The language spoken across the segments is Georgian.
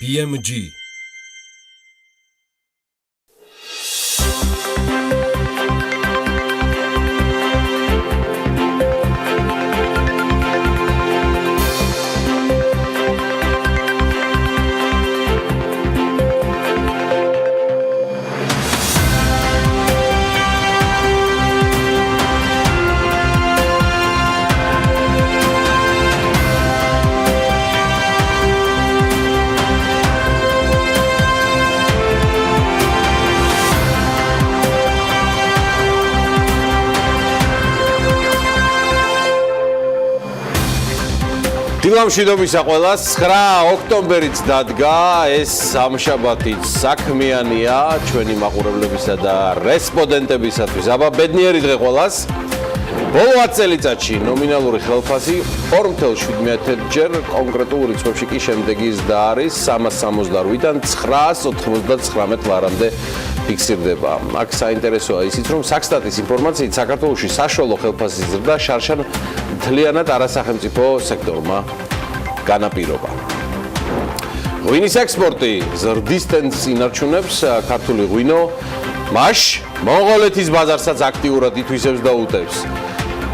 BMG. დილა მშვიდობისა ყველას 9 ოქტომბერიც დადგა ეს სამშაბათიც საქმიანია ჩვენი მაყურებლებისა და რესპონდენტებისათვის აბა ბედნიერი დღე ყველას ბოლო 10 წელიწადში ნომინალური ხელფასი 4.7 ჯერ კონკრეტულ რიცხვებში კი შემდეგი ზრდა არის 368-დან 999 ლარამდე ფიქსირდება. აქ საინტერესოა ისიც რომ საქსტატის ინფორმაციით საქართველოში საშუალო ხელფასის ზრდა შარშან მთლიანად არასახელმწიფო სექტორმა განაპირობა. ღვინის ექსპორტი ზრდის ტენდენციას ინარჩუნებს ქართული ღვინო მაშ მონღოლეთის ბაზარსაც აქტიურად ითვისებს და უტევს.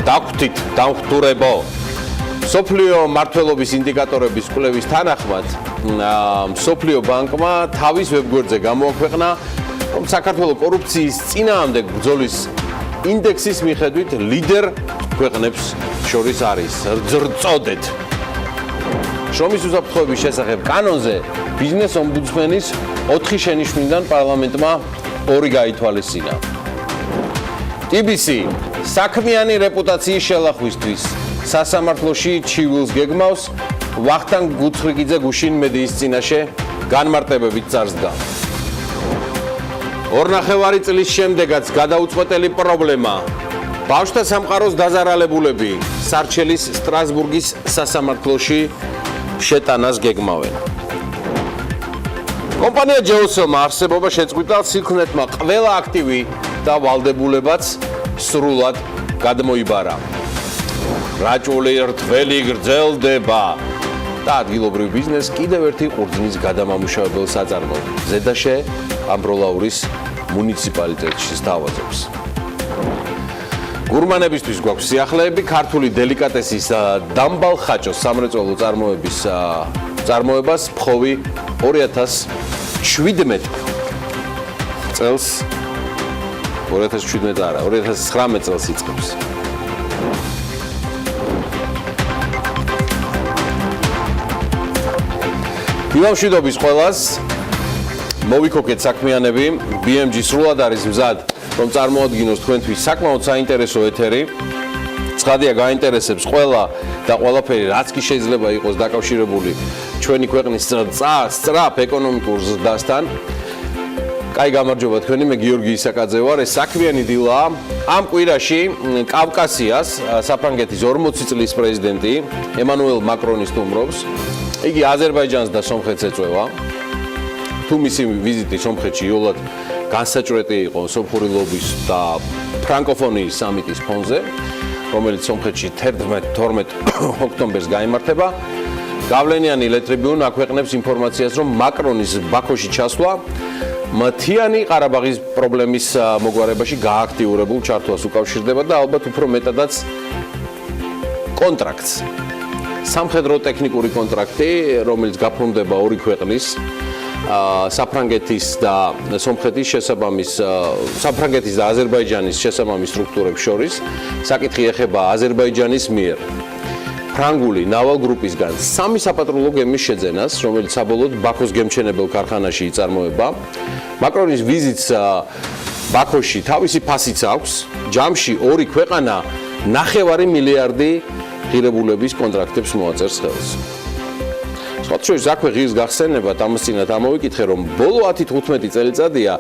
დაგვთით დამხტურებო სოფლიო მართლობის ინდიკატორების კვლევის თანახმად სოფლიო ბანკმა თავის ვებგვერდზე გამოაქვეყნა რომ საქართველოს კორუფციის წინააღმდეგ ბრძოლის ინდექსის მიხედვით ლიდერ ქვეყნებს შორის არის. ზრწოდეთ. შრომის უსაფრთხოების შესახებ კანონზე ბიზნეს ომბუდსმენის 4 შენიშვნიდან პარლამენტმა 2 გაითვალისწინა. TBC საქმიანი რეპუტაციის შელახვისთვის სასამართლოში ჩივილს გეგმავს ვახტანგ გუცხრიკიძე გუშინ მედიის წინაშე განმარტებებით წარსდგა. 2.5 წლის შემდეგაც გადაუწყვეტელი პრობლემა ბავშვთა სამყაროს დაზარალებულები სარჩელის სტრასბურგის სასამართლოში შეტანას გეგმავენ. კომპანია ჯეოსელმა არსებობა შეწყვიტა სიქმნეთმა ყველა აქტივი და ვალდებულებაც სრულად გადმოიბარა. რაჭული რთველი გრძელდება და ადგილობრივ ბიზნესს კიდევ ერთი ყურძნის გადამამუშავებელ საწარმოო ზედაშე ამბროლაურის მუნიციპალიტეტში სთავაზობს. გურმანებისთვის გვაქვს სიახლეები ქართული დელიკატესის დამბალ ხაჭოს სამრეწველო წარმოებას მხოვი 2017 წელს 2017 არა 2019 წელს იწყებს. დილა მშვიდობის ყველას მოვიქოკეთ საქმიანები BMG სრულად არის მზად რომ წარმოადგინოს თქვენთვის საკმაოდ საინტერესო ეთერი. ცხადია გაინტერესებს ყველა და ყველაფერი რაც კი შეიძლება იყოს დაკავშირებული ჩვენი ქვეყნის სწრაფ ეკონომიკურ ზრდასთან. კაი გამარჯობა თქვენი მე გიორგი ისაკაძე ვარ ეს საქმიანი დილა. ამ კვირაში კავკასიას საფრანგეთის 40 წლის პრეზიდენტი ემანუელ მაკრონი სტუმრობს. იგი აზერბაიჯანს და სომხეთს ეწევა. თუ მისი ვიზიტი სომხეთში იოლად განსაჭრეტი იყო სომხური ლობის და ფრანკოფონიის სამიტის ფონზე, რომელიც სომხეთში 11-12 ოქტომბერს გაიმართება. გავლენიანი Le Tribune აქვეყნებს ინფორმაციას, რომ მაკრონის ბაქოში ჩასვლა მთიანი ყარაბაღის პრობლემის მოგვარებაში გააქტიურებულ ჩართვას უკავშირდება და ალბათ უფრო მეტადაც კონტრაქტს. სამხედრო ტექნიკური კონტრაქტი, რომელიც გაფორმდება ორი ქვეყნის საფრანგეთის და სომხეთის საფრანგეთის და აზერბაიჯანის შესაბამის სტრუქტურებს შორის საკითხი ეხება აზერბაიჯანის მიერ ფრანგული ნავალ გრუპისგან 3 საპატრულო გემის შეძენას, რომელიც საბოლოოდ ბაქოს გემჩენებელ ქარხანაში იწარმოება. მაკრონის ვიზიტს ბაქოში თავისი ფასიც აქვს. ჯამში 2 ქვეყანა 9 მილიარდი ღირებულების კონტრაქტებს მოაწერს ხელს. სხვათაშორის აქვე ღირს გახსენებათ ამასწინათ ამოვიკითხე რომ ბოლო 10-15 წელიწადია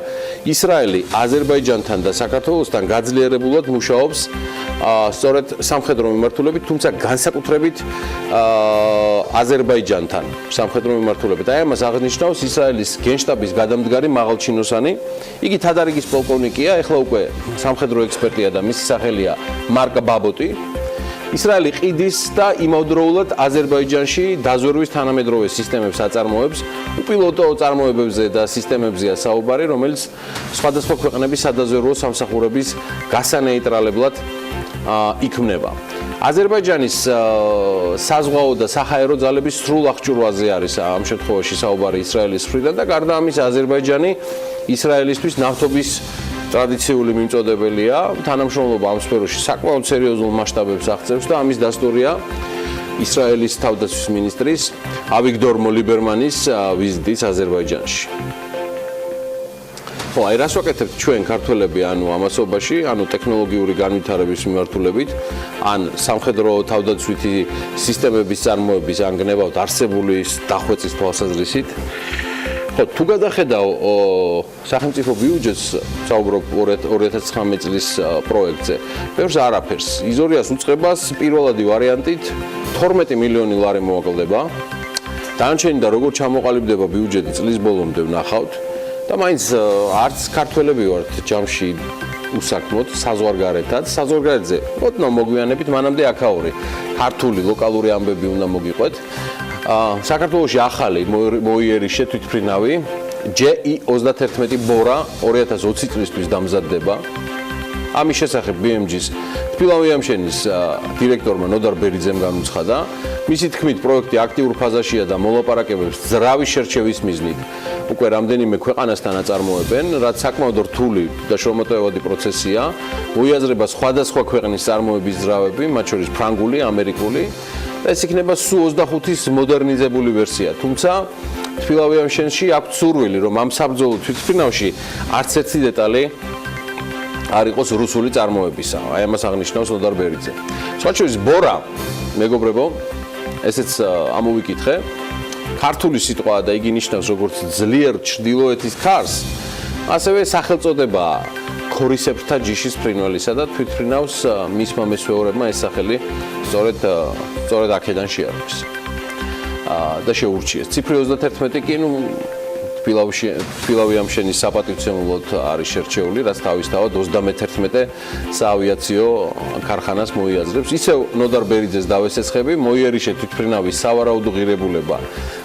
ისრაელი აზერბაიჯანთან და საქართველოსთან გაძლიერებულად მუშაობს სწორედ სამხედრო მიმართულებით, თუმცა განსაკუთრებით აზერბაიჯანთან სამხედრო მიმართულებით. აი ამას აღნიშნავს ისრაელის გენშტაბის გადამდგარი მაღალჩინოსანი. იგი თადარიგის პოლკოვნიკია, ეხლა უკვე სამხედრო ექსპერტია და მისი სახელია მარკ ბაბოტი. ისრაელი ყიდის და იმავდროულად აზერბაიჯანში დაზვერვის თანამედროვე სისტემებს აწარმოებს, უპილოტო წარმოებებზე და სისტემებზეა საუბარი, რომელიც სხვადასხვა ქვეყნების სადაზვერვო სამსახურების გასანეიტრალებლად იქმნება. აზერბაიჯანის საზღვაო და საჰაერო ძალების სრულ აღჭურვაზე არის ამ შემთხვევაში საუბარი ისრაელის მხრიდან და გარდა ამისა აზერბაიჯანი ისრაელისთვის ნავთობის ტრადიციული მიმწოდებელია, თანამშრომლობა ამ სფეროში საკმაოდ სერიოზულ მასშტაბებს აღწევს და ამის დასტურია ისრაელის თავდაცვის მინისტრის ავიგდორ ლიბერმანის ვიზიტიც აზერბაიჯანში. ხო, აი რას ვაკეთებთ ჩვენ ქართველები ანუ ამასობაში, ანუ ტექნოლოგიური განვითარების მიმართულებით, ან სამხედრო თავდაცვითი სისტემების წარმოების ან გნებავთ არსებული დახვეწის თვალსაზრისით. ხო, თუ გადახედავ სახელმწიფო ბიუჯეტს, საუბრობ 2019 წლის პროექტზე, ბევრს არაფერს. იზორიას უწყებას პირველადი ვარიანტით 12 მილიონი ლარი მოაკლდება. დანარჩენი და როგორ ჩამოყალიბდება ბიუჯეტი წლის ბოლომდე ვნახავთ. და მაინც არც ქართველები ვართ ჯამში უსაქმოდ საზღვარგარეთად. საზღვარგარეთზე ოდნავ მოგვიანებით მანამდე აქაური ქართული ლოკალური ამბები უნდა მოგიყვეთ. საქართველოში ახალი მოიერიშე თვითმფრინავი JE-31 ბორა 2020 წლისთვის დამზადდება. ამის შესახებ BMG-ს თბილავი ამშენის დირექტორმა ნოდარ ბერიძემ განუცხადა. მისი თქმით, პროექტი აქტიურ ფაზაშია და მოლაპარაკებებს ძრავი შერჩევის მიზნით უკვე რამდენიმე ქვეყანასთან აწარმოებენ, რაც საკმაოდ რთული და შრომატევადი პროცესია. მოიაზრება სხვადასხვა ქვეყნის წარმოების ძრავები, მათ შორის ფრანგული, ამერიკული და ეს იქნება სუ 25-ის მოდერნიზებული ვერსია. თუმცა თბილავი ამშენში აქვს სურვილი, რომ ამ საბრძოლო თვითმფრინავში არც ერთი დეტალი არ იყოს რუსული წარმოებისა. აი ამას აღნიშნავს ნოდარ ბერიძე. სხვა შორის ბორა, მეგობრებო, ესეც ამოვიკითხე. ქართული სიტყვაა და იგი ნიშნავს როგორც ძლიერ ჩრდილოეთის ქარს, ასევე სახელწოდება ქორისებრთა ჯიშის ფრინველისა და თვითმფრინავს მისმა მესვეურებმა ეს სახელი სწორედ აქედან შეარქვეს. და შეურჩიეს. ციფრი 31 კი თბილავი ამშენის საპატივცემულოდ არის შერჩეული, რაც თავისთავად 31 საავიაციო ქარხანას მოიაზრებს. ისევ ნოდარ ბერიძეს დავესეცხები, მოიერიშე თვითმფრინავის სავარაუდო ღირებულება,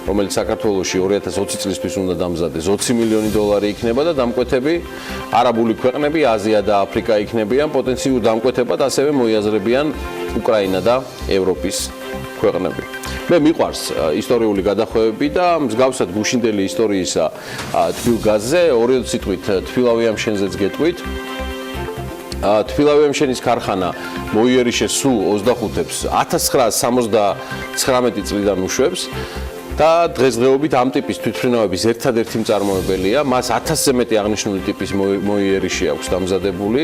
რომელიც საქართველოში 2020 წლისთვის უნდა დამზადდეს 20 მილიონი დოლარი იქნება და დამკვეთები არაბული ქვეყნები, აზია და აფრიკა იქნებიან, პოტენციურ დამკვეთებად ასევე მოიაზრებიან უკრაინა და ევროპის ქვეყნები. მე მიყვარს ისტორიული გადახვევები და მსგავსად გუშინდელი ისტორიისა თბილგაზზე, ორი სიტყვით თბილავი ამშენზეც გეტყვით. თბილავი ამშენის ქარხანა მოიერიშე სუ 25-ებს 1979 წლიდან უშვებს და დღესდღეობით ამ ტიპის თვითმფრინავების ერთადერთი მწარმოებელია. მას 1000-ზე მეტი აღნიშნული ტიპის მოიერიში აქვს დამზადებული.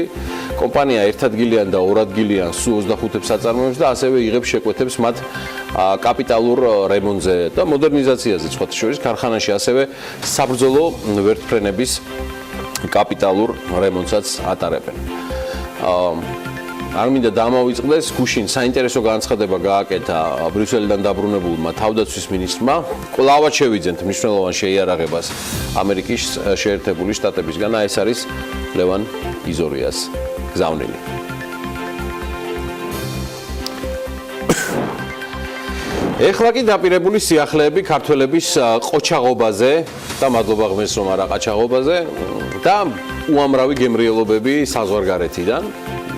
კომპანია ერთადგილიან და ორადგილიან სუ 25-ებს აწარმოებს და ასევე იღებს შეკვეთებს მათ კაპიტალურ რემონტზე და მოდერნიზაციაზე. სხვათა შორის ქარხანაში ასევე საბრძოლო ვერტმფრენების კაპიტალურ რემონტსაც ატარებენ. არ მინდა დამავიწყდეს, გუშინ საინტერესო განცხადება გააკეთა ბრიუსელიდან დაბრუნებულმა თავდაცვის მინისტრმა, კვლავაც შევიძენთ მნიშვნელოვან შეიარაღებას ამერიკის შეერთებული შტატებისგან, ეს არის ლევან იზორიას გზავნილი. ეხლა კი დაპირებული სიახლეები ქართველების ყოჩაღობაზე და მადლობა ღმერთს რომ არა ყაჩაღობაზე და უამრავი გემრიელობები საზღვარგარეთიდან.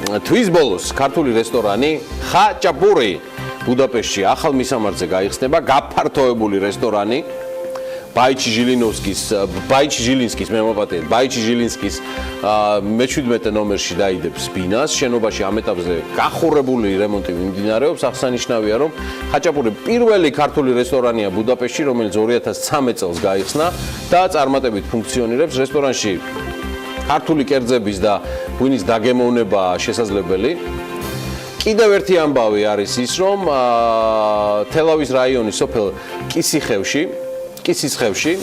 თვის ბოლოს ქართული რესტორანი ხაჭაპური ბუდაპეშტში ახალ მისამართზე გაიხსნება, გაფართოებული რესტორანი ბაიჩი ჟილინსკის მემკვიდრე ბაიჩი ჟილინსკის მე-17 ნომერში დაიდებს ბინას. შენობაში ამ ეტაპზე გახურებული რემონტი მიმდინარეობს. აღსანიშნავია, რომ ხაჭაპური პირველი ქართული რესტორანია ბუდაპეშტში, რომელიც 2013 წელს გაიხსნა და წარმატებით ფუნქციონირებს. რესტორანში ქართული კერძების და ღვინის დაგემოვნებაა შესაძლებელი. კიდევ ერთი ამბავი არის ის, რომ თელავის რაიონის სოფელ კისისხევში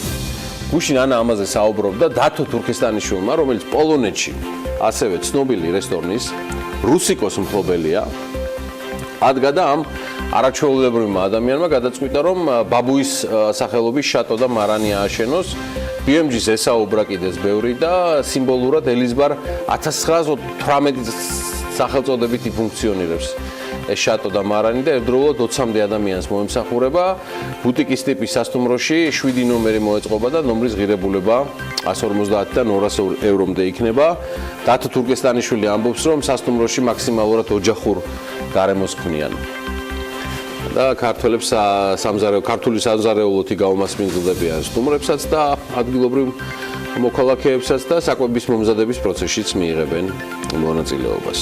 გუშინ ანა ამაზე საუბრობდა დათო თურქესტანიშვილმა, რომელიც პოლონეთში ასევე ცნობილი რესტორნის რუსიკოს მფლობელია. ადგა და ამ არაჩვეულებრივმა ადამიანმა გადაწყვიტა, რომ ბაბუის სახელობის შატო და მარანი ააშენოს. BMG-ს ესაუბრა კიდეც ბევრი და სიმბოლურად ელიზბარ 1918 სახელწოდებით ფუნქციონირებს. ეს შატო და მარანი და ერთდროულად 20-მდე ადამიანს მოემსახურება. ბუტიკის ტიპის სასტუმროში 7 ნომერი მოეწყობა და ნომრის ღირებულება 150-დან 200 ევრომდე იქნება. დათო თურკესტანიშვილი ამბობს, რომ სასტუმროში მაქსიმალურად ოჯახურ გარემოს ქმნიან. და ქართველებს ქართული სამზარეულოთი გაუმასპინძლებიან სტუმრებსაც და ადგილობრივ მოქალაქეებსაც და საკვების მომზადების პროცესშიც მიიღებენ მონაწილეობას.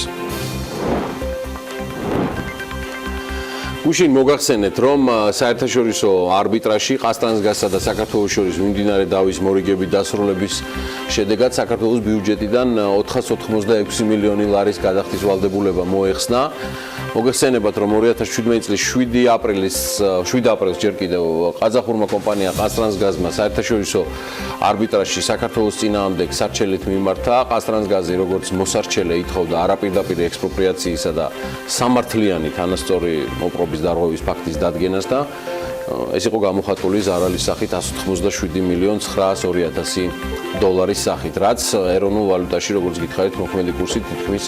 გუშინ მოგახსენეთ, რომ საერთაშორისო არბიტრაჟში ყაზტანგასსა და საქართველოს შორის მიმდინარე დავის მორიგების დასრულების შედეგად საქართველოს ბიუჯეტიდან 486 მილიონი ლარის გადახდის ვალდებულება მოეხსნა. მოგეხსენებათ, რომ 2017 წლის 7 აპრილს ჯერ კიდევ ყაზახურმა კომპანია ყაზტრანსგაზმა საერთაშორისო არბიტრაჟში საქართველოს წინააღმდეგ სარჩელით მიმართა. ყაზტრანსგაზი როგორც მოსარჩელე ითხოვდა არაპირდაპირ ექსპროპრიაციისა და სამართლიანი თანასწორი მოპყრობის დარღვევის ფაქტის დადგენას და ეს იყო გამოხატული ზარალის სახით 187 მილიონ 902,000 დოლარის სახით, რაც ეროვნულ ვალუტაში, როგორც გითხარით, მოქმედი კურსით თითქმის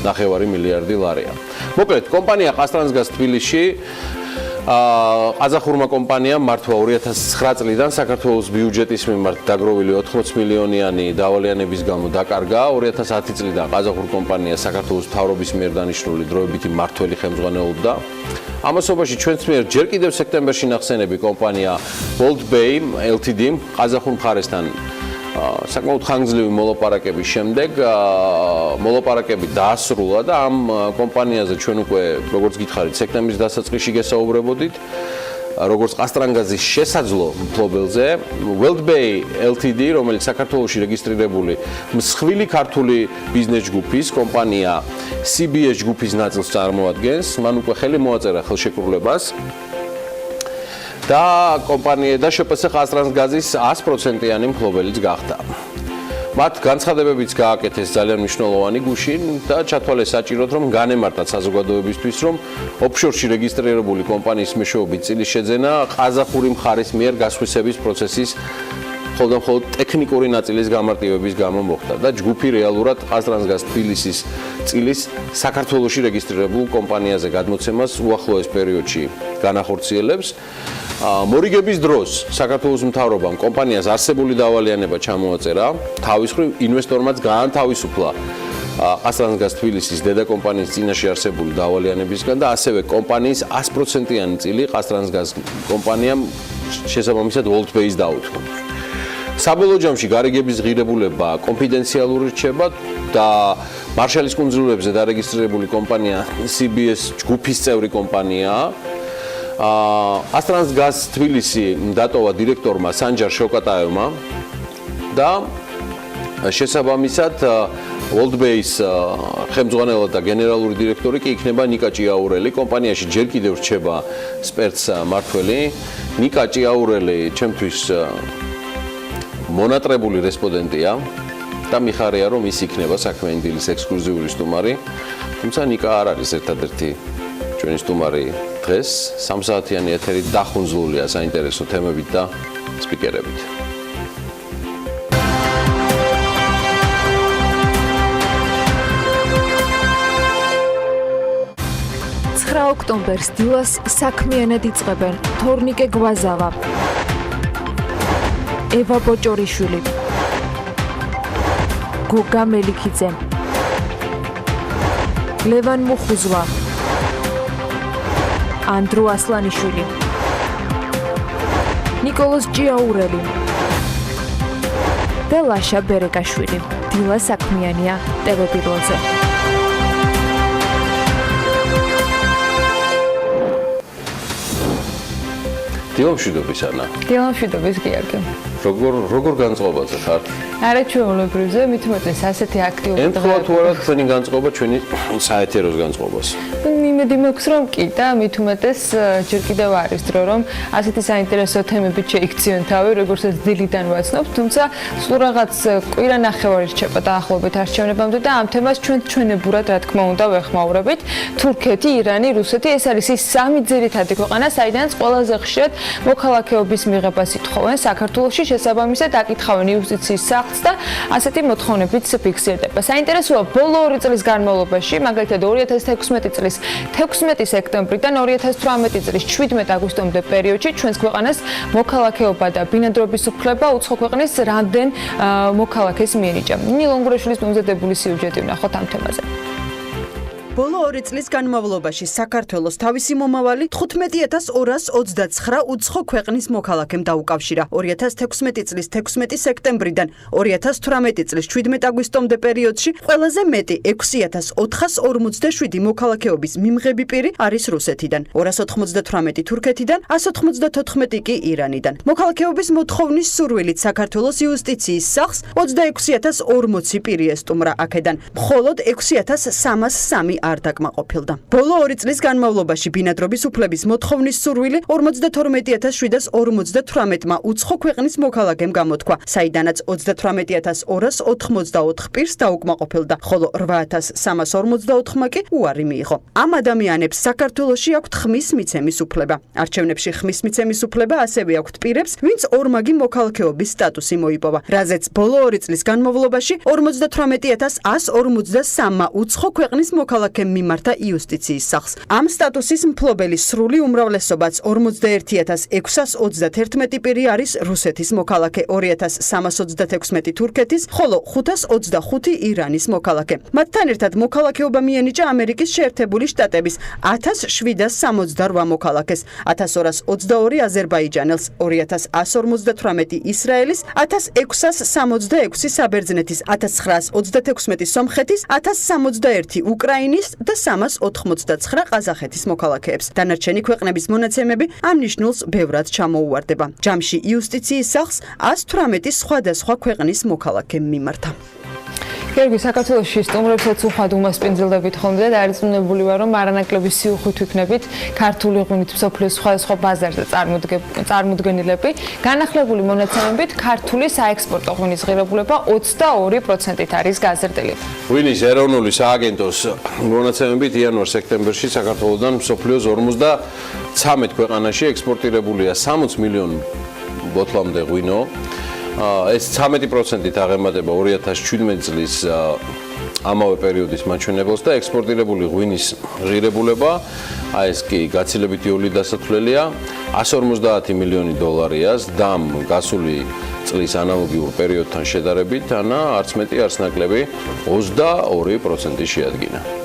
9 მილიარდი ლარია. მოკლედ, კომპანია ყაზტრანსგაზ თბილისში ყაზახურმა კომპანიამ მართვა 2009 წლიდან საქართველოს ბიუჯეტის მიმართ დაგროვილი 80 მილიონიანი დავალიანების გამო დაკარგა. 2010 წლიდან ყაზახურ კომპანია საქართველოს მთავრობის მიერ დანიშნული დროებითი მმართველი ხელმძღვანელობდა. ამასობაში ჩვენს მიერ ჯერ კიდევ სექტემბერში ნახსენები კომპანია Bold Bay Ltd ყაზახურ მხარესთან საკმაოდ ხანგრძლივი მოლაპარაკების შემდეგ მოლაპარაკები დაასრულა და ამ კომპანიაზე ჩვენ უკვე როგორც გითხარით სექტემბრის დასაწყისში გესაუბრებოდით როგორც ყაზტრანგაზის შესაძლო მფლობელზე Bold Bay Ltd რომელიც საქართველოში რეგისტრირებული მსხვილი ქართული ბიზნეს ჯგუფის კომპანია CBS ჯგუფის ნაწილს წარმოადგენს მან უკვე ხელი მოაწერა ხელშეკრულებას და კომპანია და შპს ყაზტრანგაზის 100%-იანი მფლობელიც გახდა. მათ განცხადებებიც გააკეთეს ძალიან მნიშვნელოვანი გუშინ და ჩათვალეს საჭიროდ რომ განემარტათ საზოგადოებისთვის რომ ოფშორში რეგისტრირებული კომპანიის მეშვეობით წილის შეძენა ყაზახური მხარის მიერ გასხვისების პროცესის მხოლოდ ტექნიკური ნაწილის გამარტივების გამო მოხდა და ჯგუფი რეალურად ყაზტრანგაზ თბილისის წილის საქართველოში რეგისტრირებულ კომპანიაზე გადმოცემას უახლოეს პერიოდში განახორციელებს. მორიგების დროს საქართველოს მთავრობამ კომპანიას არსებული დავალიანება ჩამოაწერა, თავის მხრივ ინვესტორმაც გაანთავისუფლა ყაზტრანგაზ თბილისის დედა კომპანიის წინაშე არსებული დავალიანებისგან და ასევე კომპანიის 100%-იანი წილი ყაზტრანგაზ კომპანიამ შესაბამისად Bold Bay-ს დაუთმო. საბოლოო ჯამში გარიგების ღირებულება კონფიდენციალური რჩება და მარშალის კუნძულებზე დარეგისტრირებული კომპანია CBS ჯგუფის წევრი კომპანიაა. ყაზტრანგაზ თბილისი დატოვა დირექტორმა სანჯარ შოკატაევმა და შესაბამისად Bold Bay-ს ხელმძღვანელად და გენერალური დირექტორი კი იქნება ნიკა ჭიაურელი. კომპანიაში ჯერ კიდევ რჩება სპერტს მმართველი. ნიკა ჭიაურელი ჩემთვის მონატრებული რესპონდენტია და მიხარია რომ ის იქნება საქმიანი დილის ექსკლუზიური სტუმარი. თუმცა ნიკა არ არის ერთადერთი ჩვენი სტუმარი დღეს 3 საათიანი ეთერი დახუნძლულია საინტერესო თემებით და სპიკერებით. 9 ოქტომბერს დილას საქმიანად იწყებენ თორნიკე გვაზავა, ევა ბოჭორიშვილი, გოგა მელიქიძე, ლევან მუხუზვა, ანდრო ასლანიშვილი, ნიკოლოზ ჭიაურელი და ლაშა ბერეკაშვილი. დილა საქმიანია ტელეპიროზე. დილამშვიდობის ანა. დილამშვიდობის გიორგი. როგორ განწყობაზე ხარ? არა ჩვეულებრივზე, მით უმეტეს ასეთი აქტიური ემთხვევა თუ არა თქვენი განწყობა ჩვენი საეთეროს განწყობას? იმედი მაქვს რომ კი და მით უმეტეს ჯერ კიდევ არის დრო რომ ასეთი საინტერესო თემებით შეიქციონ თავი, როგორცაც დილიდან ვაცნობთ, თუმცა სულ რაღაც კვირა ნახევარი რჩება დაახლოებით არჩევნებამდე და ამ თემას ჩვენებურად რა თქმა უნდა ვეხმაურებით. თურქეთი, ირანი, რუსეთი, ეს არის ის სამი ძირითადი ქვეყანა, საიდანაც ყველაზე ხშირად მოქალაქეობის მიღებას ითხოვენ საქართველოში, შესაბამისად აკითხავენ იუსტიციის სახლს და ასეთი მოთხოვნებიც ფიქსირდება. საინტერესოა ბოლო 2 წლის განმავლობაში, მაგალითად 2016 წლის 16 სექტემბრიდან 2018 წლის 17 აგვისტომდე პერიოდში ჩვენს ქვეყანას მოქალაქეობა და ბინადრობის უფლება უცხო ქვეყნის რამდენ მოქალაქეს მიენიჭა. ნინი ლონგურაშვილის მომზადებული სიუჟეტი ვნახოთ ამ თემაზე. ბოლო 2 წლის განმავლობაში საქართველოს თავისი მომავალი 15229 უცხო ქვეყნის მოქალაქემ დაუკავშირა. 2016 წლის 16 სექტემბრიდან 2018 წლის 17 აგვისტომდე პერიოდში ყველაზე მეტი 6447 მოქალაქეობის მიმღები პირი არის რუსეთიდან, 298 თურქეთიდან, 194 კი ირანიდან. მოქალაქეობის მოთხოვნის სურვილით საქართველოს იუსტიციის სახლს 26040 პირი ესტუმრა აქედან, მხოლოდ 6303 არ დაკმაყოფილდა. ბოლო 2 წლის განმავლობაში ბინადრობის უფლების მოთხოვნის სურვილი 52258-მა უცხო ქვეყნის მოქალაქემ გამოთქვა, საიდანაც 38284 პირს დაუკმაყოფილდა, ხოლო 8344-მა კი უარი მიიღო. ამ ადამიანებს საქართველოში აქვთ ხმის მიცემის უფლება. არჩევნებში ხმის მიცემის უფლება ასევე აქვთ პირებს, ვინც ორმაგი მოქალაქეობის სტატუსი მოიპოვა, რაზეც ბოლო 2 წლის განმავლობაში 58153-მა უცხო ქვეყნის მოქალაქემ მიმართა იუსტიციის სახლს. ამ სტატუსის მფლობელი სრული უმრავლესობაც 41631 პირი არის რუსეთის მოქალაქე, 2336 თურქეთის, ხოლო 525 ირანის მოქალაქე. მათთან ერთად მოქალაქეობა მიენიჭა ამერიკის შეერთებული შტატების 1768 მოქალაქეს, 1222 აზერბაიჯანელს, 2158 ისრაელის, 1666 საბერძნეთის, 1936 სომხეთის, 1061 უკრაინის და 389 ყაზახეთის მოქალაქეებს. დანარჩენი ქვეყნების მონაცემები ამ ნიშნულს ბევრად ჩამოუვარდება. ჯამში იუსტიციის სახლს 118 სხვადასხვა ქვეყნის მოქალაქემ მიმართა. გერგი, საქართველოში სტუმრებსაც უხვად უმასპინძლდებით ხოლმე და არიწმუნებული ვარ, რომ არანაკლები სიუხვით ვიქნებით ქართული ღვინით მსოფლიოს სხვადასხვა ბაზარზე წარმოდგენილები. განახლებული მონაცემებით ქართული საექსპორტო ღვინის ღირებულება 22%-ით არის გაზრდილი. ღვინის ეროვნული სააგენტოს მონაცემებით იანვარ-სექტემბერში საქართველოსთან მსოფლიოს 53 ქვეყანაში ექსპორტირებულია 60 მილიონი ბოთლამდე ღვინო. ეს 13%-ით აღემატება 2017 წლის ამავე პერიოდის მაჩვენებელს და ექსპორტირებული ღვინის ღირებულება, ეს კი გაცილებით იოლი დასათვლელია, 150 მილიონი დოლარია და გასული წლის ანალოგიურ პერიოდთან შედარებით, ანა არც მეტი არც ნაკლები 22% შეადგინა.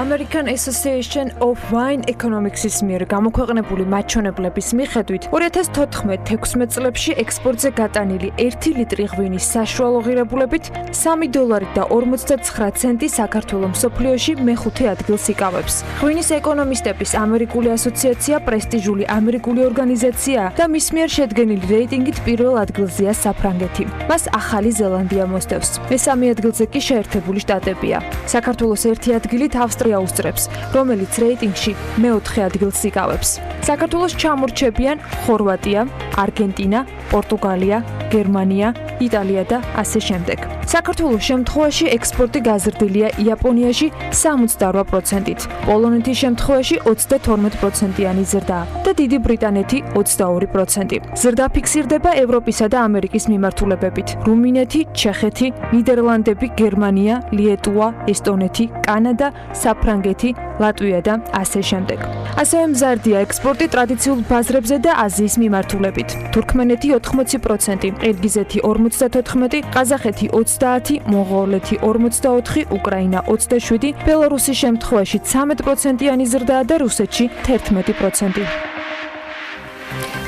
American Association of Wine Economics-ის მიერ გამოქვეყნებული მაჩვენებლების მიხედვით 2014-16 წლებში ექსპორტზე გატანილი 1 ლიტრი ღვინის საშუალო ღირებულებით $3.49 საქართველოს მსოფლიოში მეხუთე ადგილს იკავებს. ღვინის ეკონომისტების ამერიკული ასოციაცია პრესტიჟული ამერიკული ორგანიზაციაა და მის მიერ შედგენილი რეიტინგით პირველ ადგილზეა საფრანგეთი. მას ახალი ზელანდია მოსდევს. მესამე ადგილზე კი შეერთებული შტატებია. საქართველოს ერთი ადგილით ავსტრია უსწრებს, რომელიც რეიტინგში მეოთხე ადგილს იკავებს. საქართველოს ჩამორჩებიან ხორვატია, არგენტინა, პორტუგალია, გერმანია, იტალია და ასე შემდეგ. საქართველოს შემთხვევაში ექსპორტი გაზრდილია იაპონიაში 68%-ით, პოლონეთის შემთხვევაში 32%-იანი ზრდა და დიდი ბრიტანეთი 22%. ზრდა ფიქსირდება ევროპისა და ამერიკის მიმართულებებით. რუმინეთი, ჩეხეთი, ნიდერლანდები, გერმანია, ლიეტუვა, ესტონეთი, კანადა, საფრანგეთი, ლატვია და ასე შემდეგ. ასევე მზარდია ექსპორტი ტრადიციულ ბაზრებზე და აზიის მიმართულებით. თურქმენეთი 80%, ყირგიზეთი 54%, ყაზახეთი 30, მონღოლეთი 44, უკრაინა 27, ბელარუსის შემთხვევაში 13%-იანი ზრდაა და რუსეთში 11%.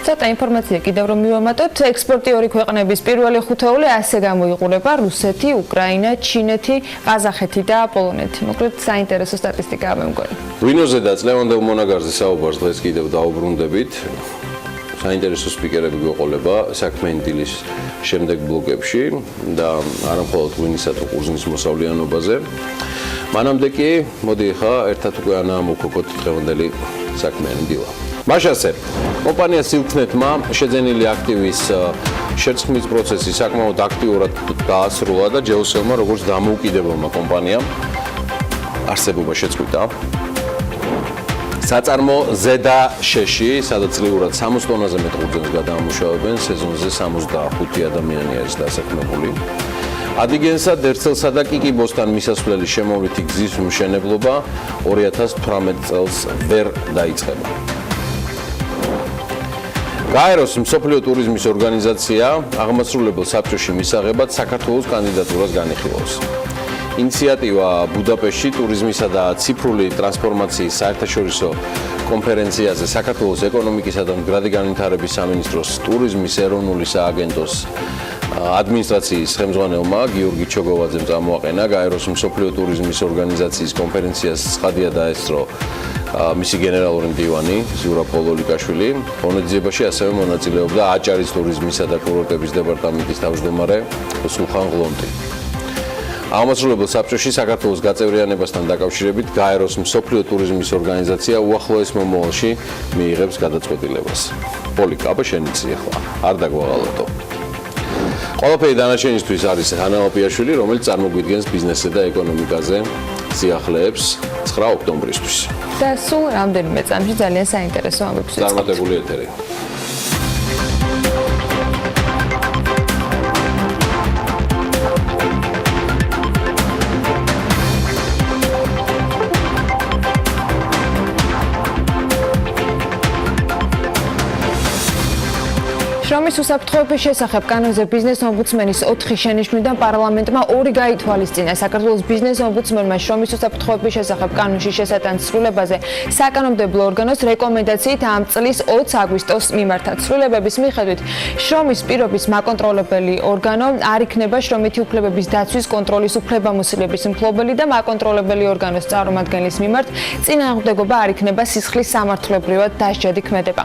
ცოტა ინფორმაცია კიდევ რომ მივამატოთ, ექსპორტი ორი ქვეყნების პირველი ხუთეული ასე გამოიყურება: რუსეთი, უკრაინა, ჩინეთი, ყაზახეთი და პოლონეთი. მოკლედ საინტერესო სტატისტიკაა მე მგონი. ღვინოზე და წლევანდელ მონაგარზე საუბარს დღეს კიდევ დაუბრუნდებით. საინტერესო სპიკერები გვეყოლება საქმიანი დილის შემდეგ ბლოკებში და არა მხოლოდ ღვინისა თუ ყურძნის მოსავლიანობაზე. მანამდე კი მოდი ხა ერთად უკვე ანა მოვქოკოთ დღევანდელი საქმიანი დილა. მაშასე, კომპანია სილქნეტმა შეძენილი აქტივის შერწყმის პროცესი საკმაოდ აქტიურად დაასრულა და ჯეოსელმა როგორც დამოუკიდებელმა კომპანიამ არსებობა შეწყვიტა. საწარმო ზედა შეში, სადაც წლიურად 60 ტონაზე მეტ ყურძენს გადაამუშავებენ, სეზონზე 65 ადამიანი არის დასაქმებული. ადიგენსა, დერცელსა და კიკიბოსთან მისასვლელი შემოვლითი გზის მშენებლობა 2018 წელს ვერ დაიწყება. გაეროს მსოფლიო ტურიზმის ორგანიზაცია აღმასრულებელ საბჭოში მისაღებად საქართველოს კანდიდატურას განიხილავს. ინიციატივა ბუდაპეშტში ტურიზმისა და ციფრული ტრანსფორმაციის საერთაშორისო კონფერენციაზე საქართველოს ეკონომიკისა და მდგრადი განვითარების სამინისტროს ტურიზმის ეროვნული სააგენტოს ადმინისტრაციის ხელმძღვანელმა გიორგი ჩოგოვაძემ წამოაყენა გაეროს მსოფლიო ტურიზმის ორგანიზაციის კონფერენციას ცხადია დაესწრო მისი გენერალური მდივანი ზურაბ პოლოლიკაშვილი. ღონისძიებაში ასევე მონაწილეობდა აჭარის ტურიზმისა და კურორტების დეპარტამენტის თავმჯდომარე სულხან ღლონტი. აღმასრულებელ საბჭოში საქართველოს გაწევრიანებასთან დაკავშირებით გაეროს მსოფლიო ტურიზმის ორგანიზაცია უახლოეს მომავალში მიიღებს გადაწყვეტილებას. პოლიკა, აბა შენიცი ახლა, არ დაგვაღალატო. ყველაფერი დანარჩენისთვის არის ჰანა ლაპიაშვილი, რომელიც წარმოგვიდგენს ბიზნესზე და ეკონომიკაზე სიახლეებს 9 ოქტომბრისთვის. და სულ რამდენიმე წამში ძალიან საინტერესო ამბებს ვიწყებთ. წარმატებული ეთერი. შრომის უსაფრთხოების შესახებ კანონზე ბიზნეს ომბუდსმენის 4 შენიშვნიდან პარლამენტმა 2 გაითვალისწინა. საქართველოს ბიზნეს ომბუდსმენმა შრომის უსაფრთხოების შესახებ კანონში შესატანის ცვლილებაზე საკანონმდებლო ორგანოს რეკომენდაციით ამ წლის 20 აგვისტოს მიმართა. ცვლილებების მიხედვით შრომის პირობის მაკონტროლებელი ორგანო არ იქნება შრომითი უფლებების დაცვის კონტროლის უფლებამოსილების მფლობელი და მაკონტროლებელი ორგანოს წარმომადგენლის მიმართ წინააღმდეგობა არ იქნება სისხლის სამართლებრივად დასჯადი ქმედება.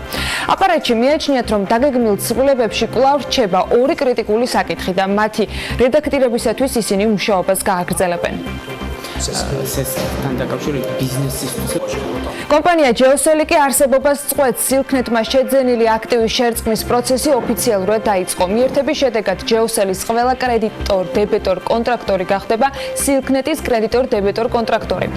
აპარატში მიაჩნიათ, რომ დაგეგმილ ცვლილებებში კვლავ რჩება 2 კრიტიკული საკითხი და მათი რედაქტირებისათვის ისინი მუშაობას გააგრძელებენ. კომპანია ჯეოსელიკი არსებობას წყვეტს. სილქნეტმა შეძენილი აქტივის შერწყმის პროცესი ოფიციალურად დაიწყო. მიერთების შედეგად ჯეოსელის ყველა კრედიტორ-დებეტორ კონტრაქტორი გახდება სილქნეტის კრედიტორ-დებეტორ კონტრაქტორი.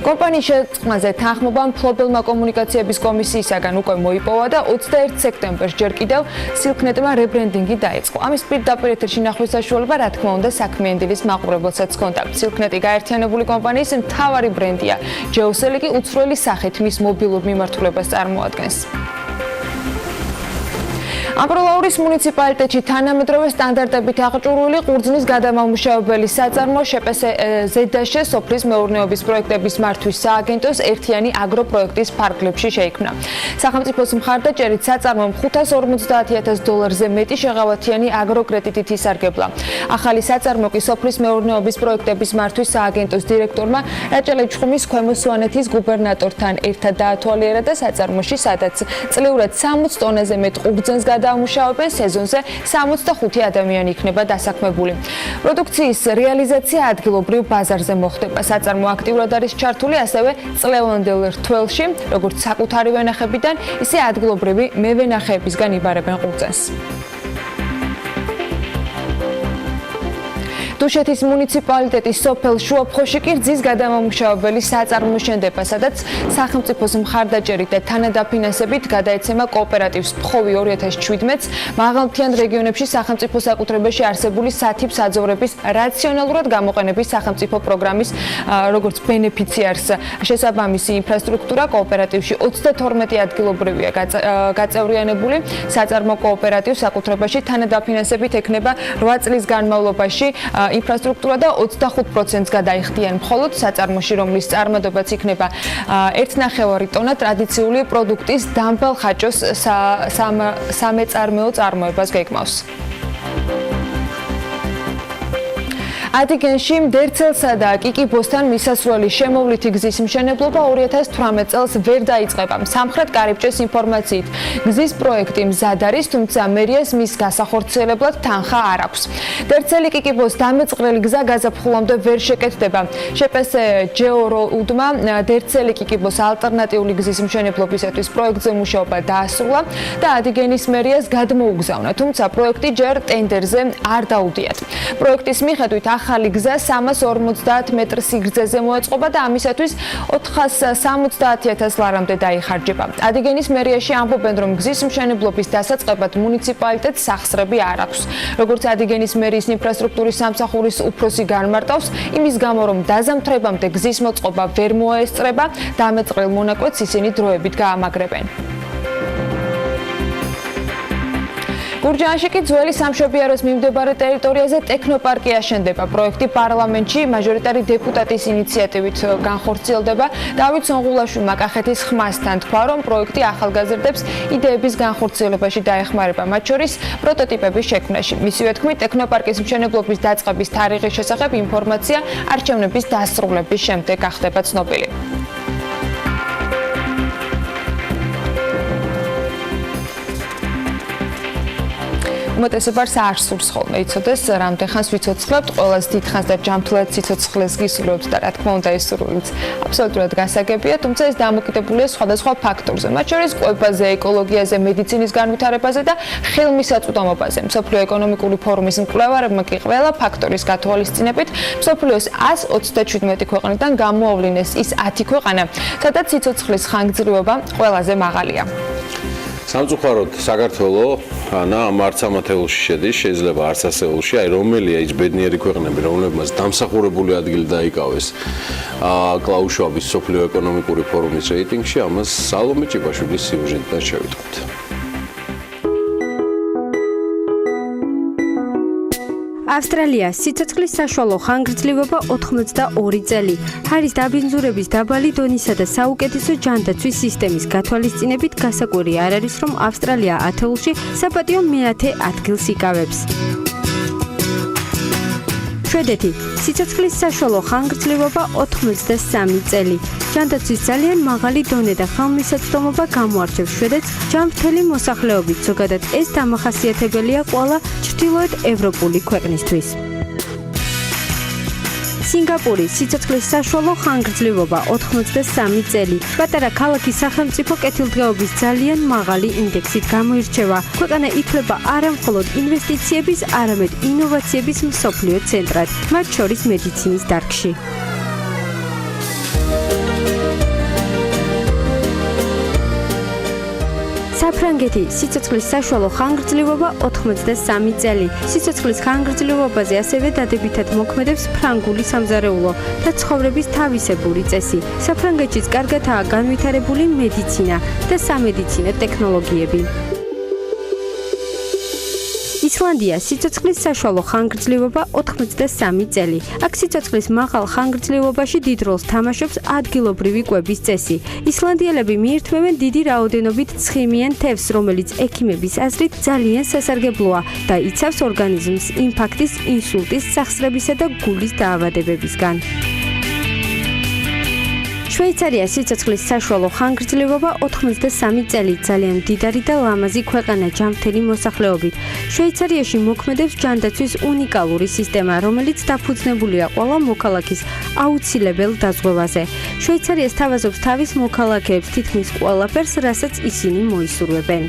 კომპანიის შერწყმაზე თანხმობა მფლობელმა კომუნიკაციების კომისიისაგან უკვე მოიპოვა და 21 სექტემბერს ჯერ კიდევ სილქნეტმა რებრენდინგი დაიწყო. ამის პირდაპირ ეთერში ნახვის საშუალება, რა თქმა უნდა, საქმიანი დილის მაყურებელსაც ჰქონდა. სილქნეტი გაერთიანებული კომპანიის მთავარი ბრენდია. ჯეოსელიკი უცვლელი სახით მის მობილურ მიმართულებას წარმოადგენს. ამბროლაურის მუნიციპალიტეტში თანამედროვე სტანდარტებით აღჭურვილი ყურძნის გადამამუშავებელი საწარმო ზედაშე სოფლის მეურნეობის პროექტების მართვის სააგენტოს ერთიანი აგროპროექტის ფარგლებში შეიქმნა. სახელმწიფოს მხარდაჭერით საწარმომ $550,000-ზე მეტი შეღავათიანი აგროკრედიტით ისარგებლა. ახალი საწარმო კი სოფლის მეურნეობის პროექტების მართვის სააგენტოს დირექტორმა რაჭა-ლეჩხუმის ქვემო სვანეთის გუბერნატორთან ერთად დაათვალიერა და საწარმოში, სადაც წლიურად 60 ტონაზე მეტ ყურძენს ამუშავებენ, სეზონზე 65 ადამიანი იქნება დასაქმებული. პროდუქციის რეალიზაცია ადგილობრივ ბაზარზე მოხდება. საწარმო აქტიურად არის ჩართული ასევე წლევანდელ რთველში, როგორც საკუთარი ვენახებიდან, ისე ადგილობრივი მევენახეებისგან იბარებენ ყურძენს. დუშეთის მუნიციპალიტეტის სოფელ შუაფხოში კი რძის გადამამუშავებელი საწარმო შენდება, სადაც სახელმწიფოს მხარდაჭერით და თანადაფინანსებით გადაეცემა კოოპერატივს ფხოვი 2017-ს მაღალმთიან რეგიონებში სახელმწიფო საკუთრებაში არსებული სათიბ საძოვრების რაციონალურად გამოყენების სახელმწიფო პროგრამის როგორც ბენეფიციარს შესაბამისი ინფრასტრუქტურა კოოპერატივში 32 ადგილობრივია გაწევრიანებული. საწარმო კოოპერატივს საკუთრებაში თანადაფინანსებით ექნება 8 წლის განმავლობაში ინფრასტრუქტურა და 25%-ს გადაიხდიან. მხოლოდ საწარმოში, რომლის წარმატებაც იქნება 1,5 ტონა ტრადიციული პროდუქტის დამბალ ხაჭოს სამეწარმეო წარმოებას გეგმავს. ადიგენში დერცელსა და კიკიბოსთან მისასვლელი შემოვლითი გზის მშენებლობა 2018 წელს ვერ დაიწყება. სამხრეთ კარიბჭეს ინფორმაციით, გზის პროექტი მზად არის, თუმცა მერიას მის გასახორციელებლად თანხა არ აქვს. დერცელი კიკიბოს დამეწყრელი გზა გაზაფხულამდე ვერ შეკეთდება. შეპეს ჯეოროუდმა დერცელი კიკიბოს ალტერნატიული გზის მშენებლობისათვის პროექტზე მუშაობა დაასრულა და ადიგენის მერიას გადმოუგზავნა, თუმცა პროექტი ჯერ ტენდერზე არ დაუდიათ. პროექტის მიხედვით ახალი გზა 350 მეტრ სიგრძეზე მოეწყობა და ამისათვის 470.000 ლარამდე დაიხარჯება. Adigენის მერიაში ამბობენ, რომ გზის მშენებლობის დასაწყებად მუნიციპალიტეტს სახსრები არ აქვს. Როგორც Adigენის მერიის ინფრასტრუქტურის სამსახურის უფროსი განმარტავს, იმის გამო, რომ დაზამთრებამდე გზის მოწყობა ვერ მოესწრება, დამეწყრელ მონაკვეთს ისინი დროებით გაამაგრებენ. გურჯაანში კი ძველი სამშობიაროს მიმდებარე ტერიტორიაზე ტექნოპარკი აშენდება. პროექტი პარლამენტში მაჟორიტარი დეპუტატის ინიციატივით განხორციელდება. დავით სონღულაშვილმა კახეთის ხმასთან თქვა, რომ პროექტი ახალგაზრდებს იდეების განხორციელებაში დაეხმარება, მათ შორის პროტოტიპების შექმნაში. მისივე თქმით, ტექნოპარკის მშენებლობის დაწყების თარიღის შესახებ ინფორმაცია არჩევნების დასრულების შემდეგ გახდება ცნობილი. უმეტესობას არ სურს ხოლმე იცოდეს, რამდენ ხანს ვიცოცხლებთ, ყველას დიდხანს და ჯანმრთელად სიცოცხლეს გისურვებთ და რა თქმა უნდა ეს სურვილიც აბსოლუტურად გასაგებია, თუმცა ეს დამოკიდებულია სხვადასხვა ფაქტორზე, მათ შორის კვებაზე, ეკოლოგიაზე, მედიცინის განვითარებაზე და ხელმისაწვდომობაზე. მსოფლიო ეკონომიკური ფორუმის მკვლევარებმა კი ყველა ფაქტორის გათვალისწინებით მსოფლიოს 137 ქვეყნიდან გამოავლინეს ის 10 ქვეყანა, სადაც სიცოცხლის ხანგრძლივობა ყველაზე მაღალია. სამწუხაროდ საქართველოს ამ არც ამ ათეულში შედის, შეიძლება არც ასეულში, აი რომელია ის ბედნიერი ქვეყნები, რომლებმაც დამსახურებული ადგილი დაიკავეს კლაუშვაბის სოფლიო ეკონომიკური ფორუმის რეიტინგში, ამას სალომე ჭიბაშვილის სიუჟეტიდან შევიტყვით. ავსტრალია სიცოცხლის საშუალო ხანგრძლივობა 82 წელი. ჰარის დაბინძურების დაბალი დონისა და საუკეთესო ჯანდაცვის სისტემის გათვალისწინებით გასაკვირი არ არის, რომ ავსტრალია ათეულში საპატიო მეათე ადგილს იკავებს. შვედეთი სიცოცხლის საშუალო ხანგრძლივობა 83 წელი. ჯანდაცვის ძალიან მაღალი დონე და ხელმისაწვდომობა გამოარჩევს შვედეთს ჯანმრთელი მოსახლეობით, ზოგადად ეს დამახასიათებელია ყველა ჩრდილოეთ ევროპული ქვეყნისთვის. სინგაპური სიცოცხლის საშუალო ხანგრძლივობა 83 წელი. პატარა ქალაქის სახელმწიფო კეთილდღეობის ძალიან მაღალი ინდექსით გამოირჩევა. ქვეყანა ითვლება არა მხოლოდ ინვესტიციების, არამედ ინოვაციების მსოფლიო ცენტრად, მათ შორის მედიცინის დარგში. საფრანგეთი სიცოცხლის საშუალო ხანგრძლივობა 83 წელი. სიცოცხლის ხანგრძლივობაზე ასევე დადებითად მოქმედებს ფრანგული სამზარეულო და ცხოვრების თავისებური წესი. საფრანგეთშიც კარგადაა განვითარებული მედიცინა და სამედიცინო ტექნოლოგიები. ისლანდია სიცოცხლის საშუალო ხანგრძლივობა 83 წელი. აქ სიცოცხლის მაღალ ხანგრძლივობაში დიდ როლს თამაშობს ადგილობრივი კვების წესი. ისლანდიელები მიირთმევენ დიდი რაოდენობით ცხიმიან თევზს, რომელიც ექიმების აზრით ძალიან სასარგებლოა და იცავს ორგანიზმს ინფარქტის, ინსულტის, სახსრებისა და გულის დაავადებებისგან. შვეიცარია სიცოცხლის საშუალო ხანგრძლივობა 83 წელი. ძალიან მდიდარი და ლამაზი ქვეყანა ჯანმრთელი მოსახლეობით. შვეიცარიაში მოქმედებს ჯანდაცვის უნიკალური სისტემა, რომელიც დაფუძნებულია ყველა მოქალაქის აუცილებელ დაზღვევაზე. შვეიცარია სთავაზობს თავის მოქალაქეებს თითქმის ყველაფერს, რასაც ისინი მოისურვებენ.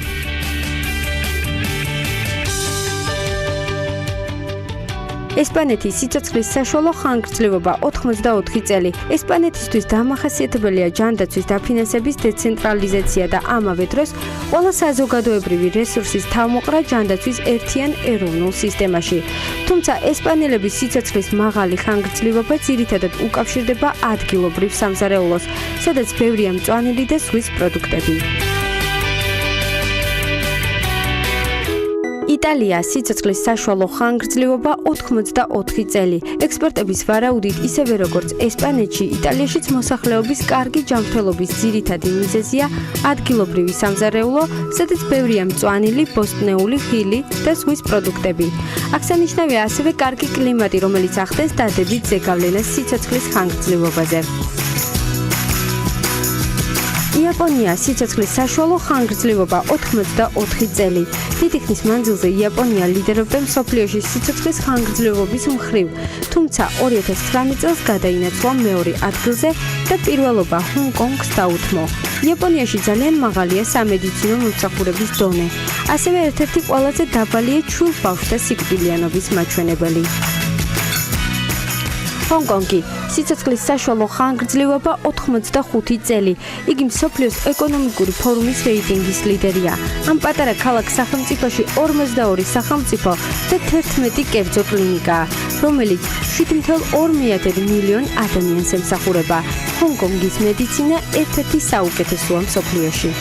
ესპანეთის სიცოცხლის საშუალო ხანგრძლივობა 84 წელი. ესპანეთისთვის დამახასიათებელია ჯანდაცვის დაფინანსების დეცენტრალიზაცია და ამავე დროს ყველა საზოგადოებრივი რესურსის თავმოყრა ჯანდაცვის ერთიან ეროვნულ სისტემაში. თუმცა ესპანელების სიცოცხლის მაღალი ხანგრძლივობა ძირითადად უკავშირდება ადგილობრივ სამზარეულოს, სადაც ბევრია მწვანილი და ზღვის პროდუქტები. იტალია სიცოცხლის საშუალო ხანგრძლივობა 84 წელი. ექსპერტების ვარაუდით, ისევე როგორც ესპანეთში, იტალიაშიც მოსახლეობის კარგი ჯანმრთელობის ძირითადი მიზეზია ადგილობრივი სამზარეულო, სადაც ბევრია მწვანილი, ბოსტნეული, ხილი და ზღვის პროდუქტები. აღსანიშნავია ასევე კარგი კლიმატი, რომელიც ახდენს დადებით ზეგავლენას სიცოცხლის ხანგრძლივობაზე. იაპონია სიცოცხლის საშუალო ხანგრძლივობა 84 წელი. დიდი ხნის მანძილზე იაპონია ლიდერობდა მსოფლიოში სიცოცხლის ხანგრძლივობის მხრივ, თუმცა 2019 წელს გადაინაცვლა მეორე ადგილზე და პირველობა ჰონგ-კონგს დაუთმო. იაპონიაში ძალიან მაღალია სამედიცინო მომსახურების დონე. ასევე ერთ-ერთი ყველაზე დაბალია ჩვილ ბავშვთა სიკვდილიანობის მაჩვენებელი. ჰონგ-კონგი სიცოცხლის საშუალო ხანგრძლივობა 85 წელი. იგი მსოფლიოს ეკონომიკური ფორუმის რეიტინგის ლიდერია. ამ პატარა ქალაქ სახელმწიფოში 42 სახელმწიფო და 11 კერძო კლინიკაა, რომელიც 7.2 მილიონ ადამიანს ემსახურება. ჰონგ-კონგის მედიცინა ერთ-ერთი საუკეთესოა მსოფლიოში.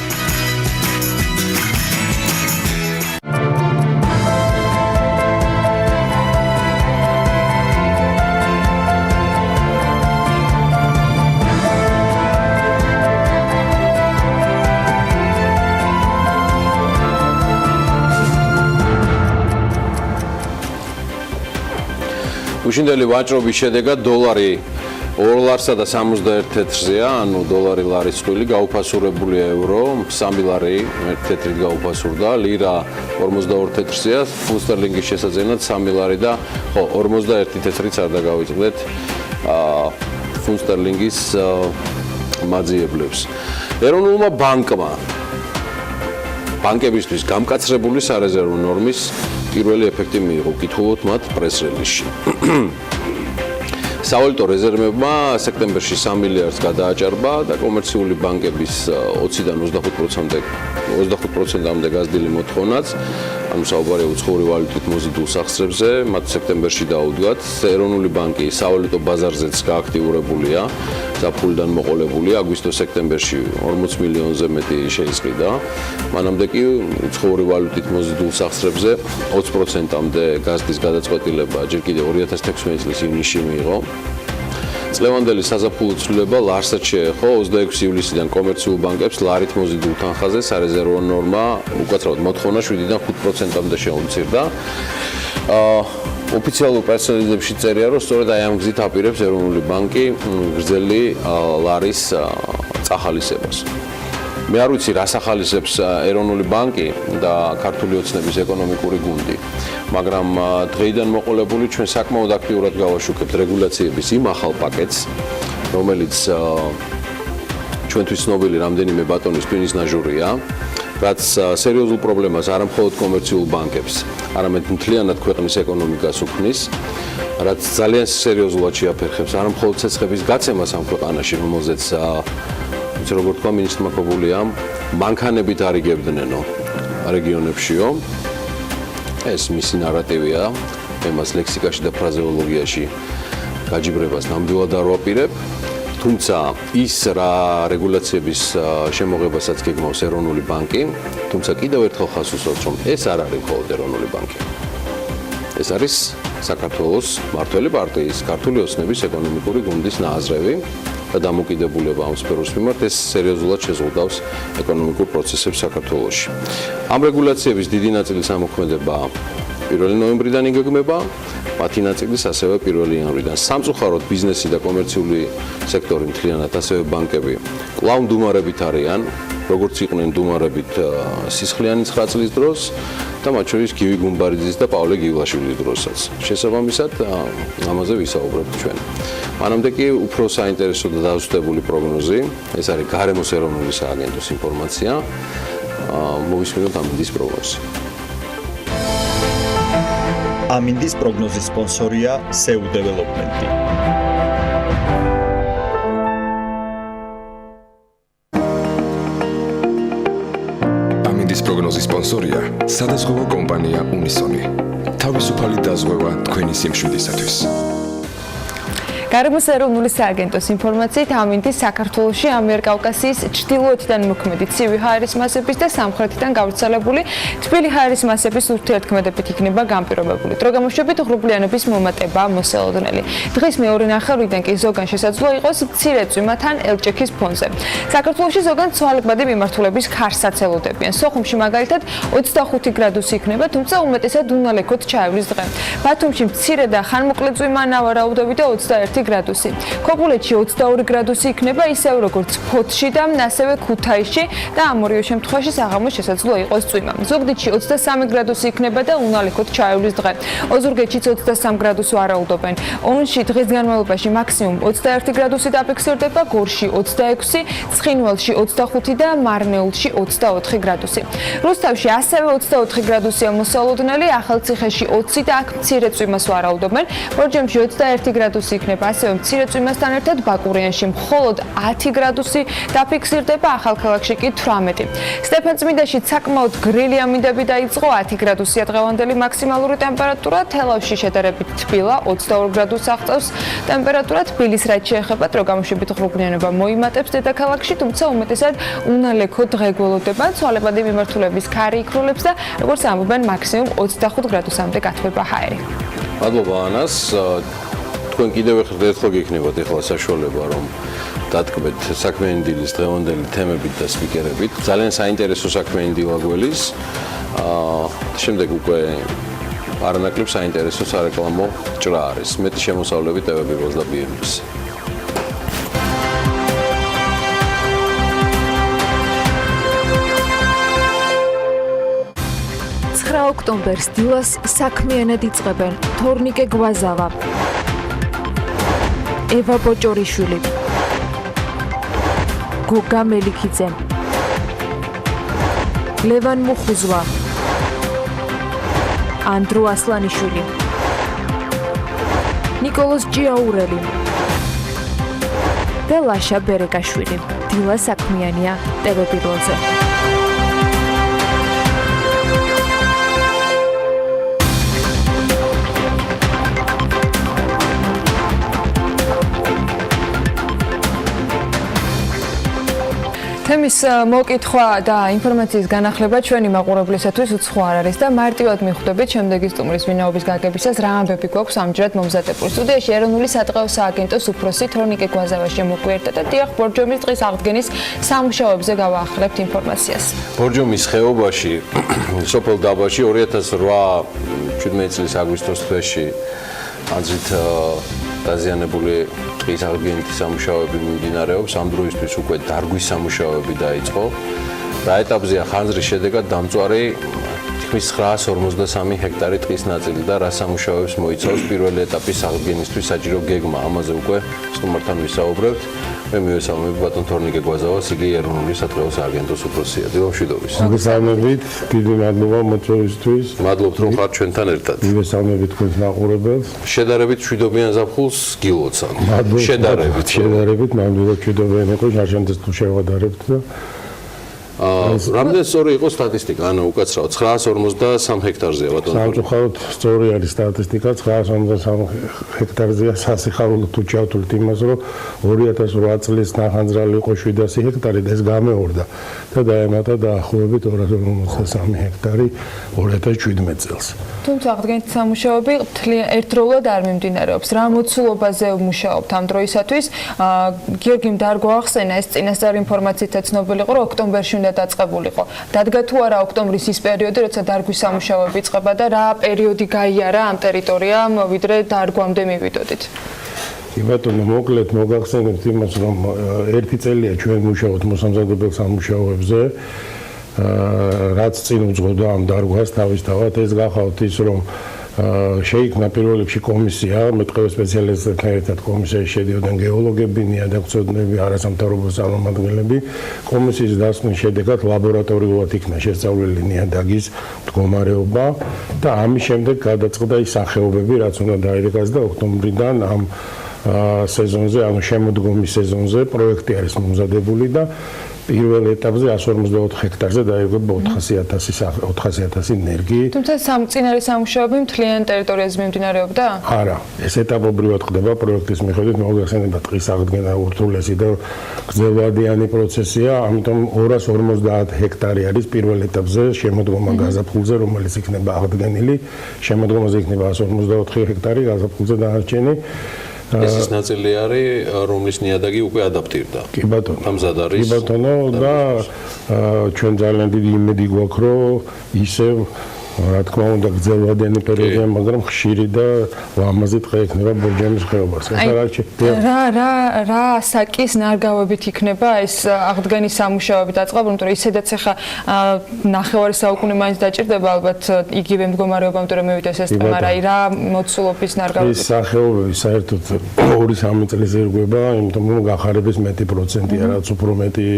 უშინდელი ვაჭრობის შედეგად დოლარი 2.71-ზეა, ანუ დოლარი ლარის წვილი გაუფასურებულია ევრო, 3 ლარი 1 თეთრით გაუფასურდა, ლირა 42-ზეა, ფუნტ სტერლინგის შესაძენად 3 ლარი და 41 თეთრიც არ დაგავიწყდეთ ფუნტ სტერლინგის მაძიებლებს. ეროვნულმა ბანკმა ბანკებისთვის გამკაცრებული სარეზერვო ნორმის პირველი ეფექტი მიიღო, კითხულობთ მათ პრეს-რელიზში. სავალუტო რეზერვებმა სექტემბერში 3 მილიარდს გადააჭარბა და კომერციული ბანკების 20-დან 25%-მდე გაზრდილი მოთხოვნაც, ანუ საუბარია უცხოური ვალუტით მოზიდულ სახსრებზე, მათ სექტემბერში დაუდგათ. ეროვნული ბანკი სავალუტო ბაზარზეც გააქტიურებულია, ზაფხულიდან მოყოლებული, აგვისტო-სექტემბერში 40 მილიონზე მეტი შეისყიდა. მანამდე კი უცხოური ვალუტით მოზიდულ სახსრებზე 20%-მდე გაზრდის გადაწყვეტილება ჯერ კიდევ 2016 წლის ივნისში მიიღო. წლევანდელი საზაფხულო ცვლილება ლარსაც შეეხო 26 ივლისიდან კომერციულ ბანკებს ლარით მოზიდულ თანხაზე სარეზერვო ნორმა უკაცრავად მოთხოვნა 7-დან 5%-მდე შეუმცირდა. ოფიციალურ პრეს-რელიზებში წერია, რომ სწორედ აი ამ გზით აპირებს ეროვნული ბანკი გრძელი ლარის წახალისებას. მე არ ვიცი, რას ახალისებს ეროვნული ბანკი და ქართული ოცნების ეკონომიკური გუნდი, მაგრამ დღეიდან მოყოლებული ჩვენ საკმაოდ აქტიურად გავაშუქებთ რეგულაციების იმ ახალ პაკეტს, რომელიც ჩვენთვის ცნობილი რამდენიმე ბატონის ტვინის ნაჟურია, რაც სერიოზულ პრობლემას არა მხოლოდ კომერციულ ბანკებს, არამედ მთლიანად ქვეყნის ეკონომიკას უქმნის, რაც ძალიან სერიოზულად შეაფერხებს არა მხოლოდ ცეცხლების გაცემას ამ ქვეყანაში, რომელზეც როგორ თქვა მინისტრმა ქობულიამ, მანქანებით არიგებდნენო რეგიონებშიო. ეს მისი ნარატივია, თემას ლექსიკაში და ფრაზეოლოგიაში გაჯიბრებას ნამდვილად არ ვაპირებ. თუმცა ის რა რეგულაციების შემოღებასაც გეგმავს ეროვნული ბანკი, თუმცა კიდევ ერთხელ ხაზს უსვამთ, რომ ეს არ არის მხოლოდ ეროვნული ბანკი. ეს არის საქართველოს მმართველი პარტიის ქართული ოცნების ეკონომიკური გუნდის ნააზრევი და დამოკიდებულება ამ სფეროს მიმართ ეს სერიოზულად შეზღუდავს ეკონომიკურ პროცესებს საქართველოში. ამ რეგულაციების დიდი ნაწილის ამოქმედება 1 ნოემბრიდან იგეგმება, მათი ნაწილის ასევე 1 იანვრიდან. სამწუხაროდ ბიზნესი და კომერციული სექტორი მთლიანად, ასევე ბანკები კვლავ მდუმარებით არიან, როგორც იყვნენ მდუმარებით სისხლიანი 9 წლის დროს და მათ შორის გივი გუმბარიძის და პავლე გივლაშვილის დროსაც. შესაბამისად, ამაზე ვისაუბრებთ ჩვენ. მანამდე კი უფრო საინტერესო და დაზუსტებული პროგნოზი, ეს არის გარემოს ეროვნული სააგენტოს ინფორმაცია. მოვისმინოთ ამინდის პროგნოზი. ამინდის პროგნოზის სპონსორია SEU Development. ამინდის პროგნოზის სპონსორია სადაზღვევო კომპანია უნისონი. თავისუფალი დაზღვევა თქვენი სიმშვიდისათვის. გარემოს ეროვნული სააგენტოს ინფორმაციით, ამინდის საქართველოში ამიერკავკასიის ჩრდილოეთიდან მოქმედი ცივი ჰაერის მასების და სამხრეთიდან გავრცელებული თბილი ჰაერის მასების ურთიერთქმედებით იქნება განპირობებული. დროგამოშვებით ღრუბლიანობის მომატება მოსელოდნელი. დღის მეორე ნახევრიდან კი ზოგან შესაძლოა იყოს მცირე წვიმათან ელჭექის ფონზე. საქართველოში ზოგან ცვალებადი მიმართულების ქარსაც ელოდებიან. სოხუმში მაგალითად 25 გრადუსი იქნება, თუმცა უმეტესად უნალექოთ ჩაივლის დღე. ბათუმში მცირე და ხანმოკლე წვიმა ნავარაუდები და 21 გრადუსი. ქობულეთში 22 გრადუსი იქნება, ისევე როგორც ფოთში და ასევე ქუთაისში და ამ ორივე შემთხვევაში საღამოს შესაძლოა იყოს წვიმა. ზუგდიდში 23 გრადუსი იქნება და უნალექოთ ჩაივლის დღე. ოზურგეთშიც 23 გრადუსი ვარაუდობენ. ონში დღის განმავლობაში მაქსიმუმ 21 გრადუსი დაფიქსირდება, გორში 26, ცხინვალში 25 და მარნეულში 24 გრადუსი. რუსთავში ასევე 24 გრადუსია მოსალოდნელი, ახალციხეში 20 და აქ მცირე წვიმას ვარაუდობენ. ბორჯომში 21 გრადუსი იქნება, ასევე მცირე წვიმასთან ერთად ბაკურიანში მხოლოდ 10 გრადუსი დაფიქსირდება, ახალქალაქში კი 18. სტეფანწმინდაში საკმაოდ გრილი ამინდები დაიწყო, 10 გრადუსია დღევანდელი მაქსიმალური ტემპერატურა, თელავში შედარებით თბილა, 22 გრადუსს აღწევს ტემპერატურა. თბილის რაც შეეხება დრო გამოშვებით ღრუბლიანობა მოიმატებს დედაქალაქში, თუმცა უმეტესად უნალექო დღე გველოდება, ცვალებადი მიმართულების ქარი იქრულებს და როგორც ამბობენ მაქსიმუმ 25 გრადუსამდე გათბება ჰაერი. მადლობა ანას. თქვენ კიდევ ერთხელ გექნებათ ახლა საშუალება რომ დათქმეთ საქმიანი დილის დღევანდელი თემებით და სპიკერებით. ძალიან საინტერესო საქმიანი დილა გველის. შემდეგ უკვე არანაკლებ საინტერესო სარეკლამო ჭრა არის. მეტი შემოსავლები TV პირველს და BMG-ს. 9 ოქტომბერს დილას საქმიანად იწყებენ თორნიკე გვაზავა, ევა ბოჭორიშვილი, გოგა მელიქიძე, ლევან მუხუზვა, ანდრო ასლანიშვილი, ნიკოლოზ ჭიაურელი და ლაშა ბერეკაშვილი. დილა საქმიანია TV პირველზე. თემის მოკითხვა და ინფორმაციის განახლება ჩვენი მაყურებლისათვის უცხო არ არის და მარტივად მიხვდებით შემდეგი სტუმრის ვინაობის გაგებისას რა ამბები გვაქვს ამჯერად მომზადებული. სტუდიაში ეროვნული სატყეო სააგენტოს უფროსი თორნიკე გვაზავა შემოგვიერთდა და დიახ ბორჯომის დღის აღდგენის სამუშაოებზე გავაახლებთ ინფორმაციას. ბორჯომის ხეობაში, სოფელ დაბაში 2008-17 წლის აგვისტოს თვეში აზრით დაზიანებული ტყის აღდგენითი სამუშაოები მიმდინარეობს. ამ დროისთვის უკვე დარგვის სამუშაოები დაიწყო. რა ეტაპზეა ხანძრის შედეგად დამწვარი თითქმის 953 ჰექტარი ტყის ნაწილი და რა სამუშაოებს მოიცავს პირველი ეტაპის აღდგენისთვის საჭირო გეგმა. ამაზე უკვე სტუმართან ვისაუბრებთ. მე მივესალმები ბატონ თორნიკე გვაზავას, იგი ეროვნული სატყეო სააგენტოს უფროსია. დილამშვიდობის. მოგესალმებით, დიდი მადლობა მოწვევისთვის. მადლობთ რომ ხართ ჩვენთან ერთად. მივესალმებით თქვენს მაყურებელს. შედარებით მშვიდობიან ზაფხულს გილოცავ. შედარებით ნამდვილად მშვიდობიანი იყო, ჟარჟანდეს თუ შევადარებთ და რამდენი სწორი იყო სტატისტიკა, ანუ უკაცრავად 953 ჰექტარზეა ბატონო. სამწუხაროდ სწორი არის სტატისტიკა, 953 ჰექტარზეა. სასიხარულო თუ ჩავთვლით იმას, რომ 2008 წლის ნახანძრალი იყო 700 ჰექტარი და ეს გამეორდა და დაემატა დაახლოებით 253 ჰექტარი 2017 წელს. თუმცა აღდგენითი სამუშაოები ერთდროულად არ მიმდინარეობს. რა მოცულობაზე მუშაობთ ამ დროისათვის? გიორგიმ დარგვა ახსენა, ეს წინასწარ ინფორმაციითაც ცნობილი იყო, რომ ოქტომბერში უნდა დაწყებულიყო. დადგა თუ არა ოქტომბრის ის პერიოდი, როცა დარგვის სამუშაოები იწყება და რა პერიოდი გაიარა ამ ტერიტორიამ, ვიდრე დარგვამდე მივიდოდით? კი ბატონო, მოკლედ მოგახსენებთ იმას, რომ ერთი წელია ჩვენ მუშაობთ მოსამზადებელ სამუშაოებზე. რაც წინ უძღოდა ამ დარგვას თავისთავად, ეს გახავთ ის, რომ შეიქმნა პირველ რიგში კომისია, მეტყევე სპეციალისტებთან ერთად კომისიაში შედიოდნენ გეოლოგები, ნიადაგწოდნები, არასამთავრობო წარმომადგენლები. კომისიის დასკვნის შედეგად ლაბორატორიულად იქნა შესწავლილი ნიადაგის მდგომარეობა და ამის შემდეგ გადაწყდა ის სახეობები, რაც უნდა დაირეკას და ოქტომბრიდან ამ სეზონზე, ანუ შემოდგომის სეზონზე პროექტი არის მომზადებული და პირველ ეტაპზე 154 ჰექტარზე დაირღება 400,000 ნერგი. თუმცა სამწინარი სამუშაოები მთლიან ტერიტორიაზე მიმდინარეობდა? არა, ეს ეტაპობრივად ხდება პროექტის მიხედვით, მოგახსენება ტყის აღდგენა ურთულესი და გრძელვადიანი პროცესია, ამიტომ 250 ჰექტარი არის პირველ ეტაპზე შემოდგომა გაზაფხულზე, რომელიც იქნება აღდგენილი. შემოდგომაზე იქნება 154 ჰექტარი, გაზაფხულზე დანარჩენი. ეს ის ნაწილი არის, რომლის ნიადაგი უკვე ადაპტირდა. კი ბატონო. ამზად არის. კი ბატონო და ჩვენ ძალიან დიდი იმედი გვაქვს, რომ ისევ რა თქმა უნდა გრძელვადიანი პერიოდია, მაგრამ ხშირი და ლამაზი ტყე იქნება ბორჯომის ხეობაში. რა საკის ნარგავებით იქნება ეს აღდგენის სამუშაოები დაწყებული, იმიტომ რომ ისედაც ახლა ნახევარი საუკუნე მაინც დაჭირდება ალბათ იგივე მდგომარეობა, იმიტომ რომ მივიდეს ეს ტყე, მაგრამ რა მოცულობის ნარგავებით? ეს სახეობები საერთოდ 2-3 წლის ირგვება, იმიტომ რომ გახარების მეტი პროცენტია, რაც უფრო მეტი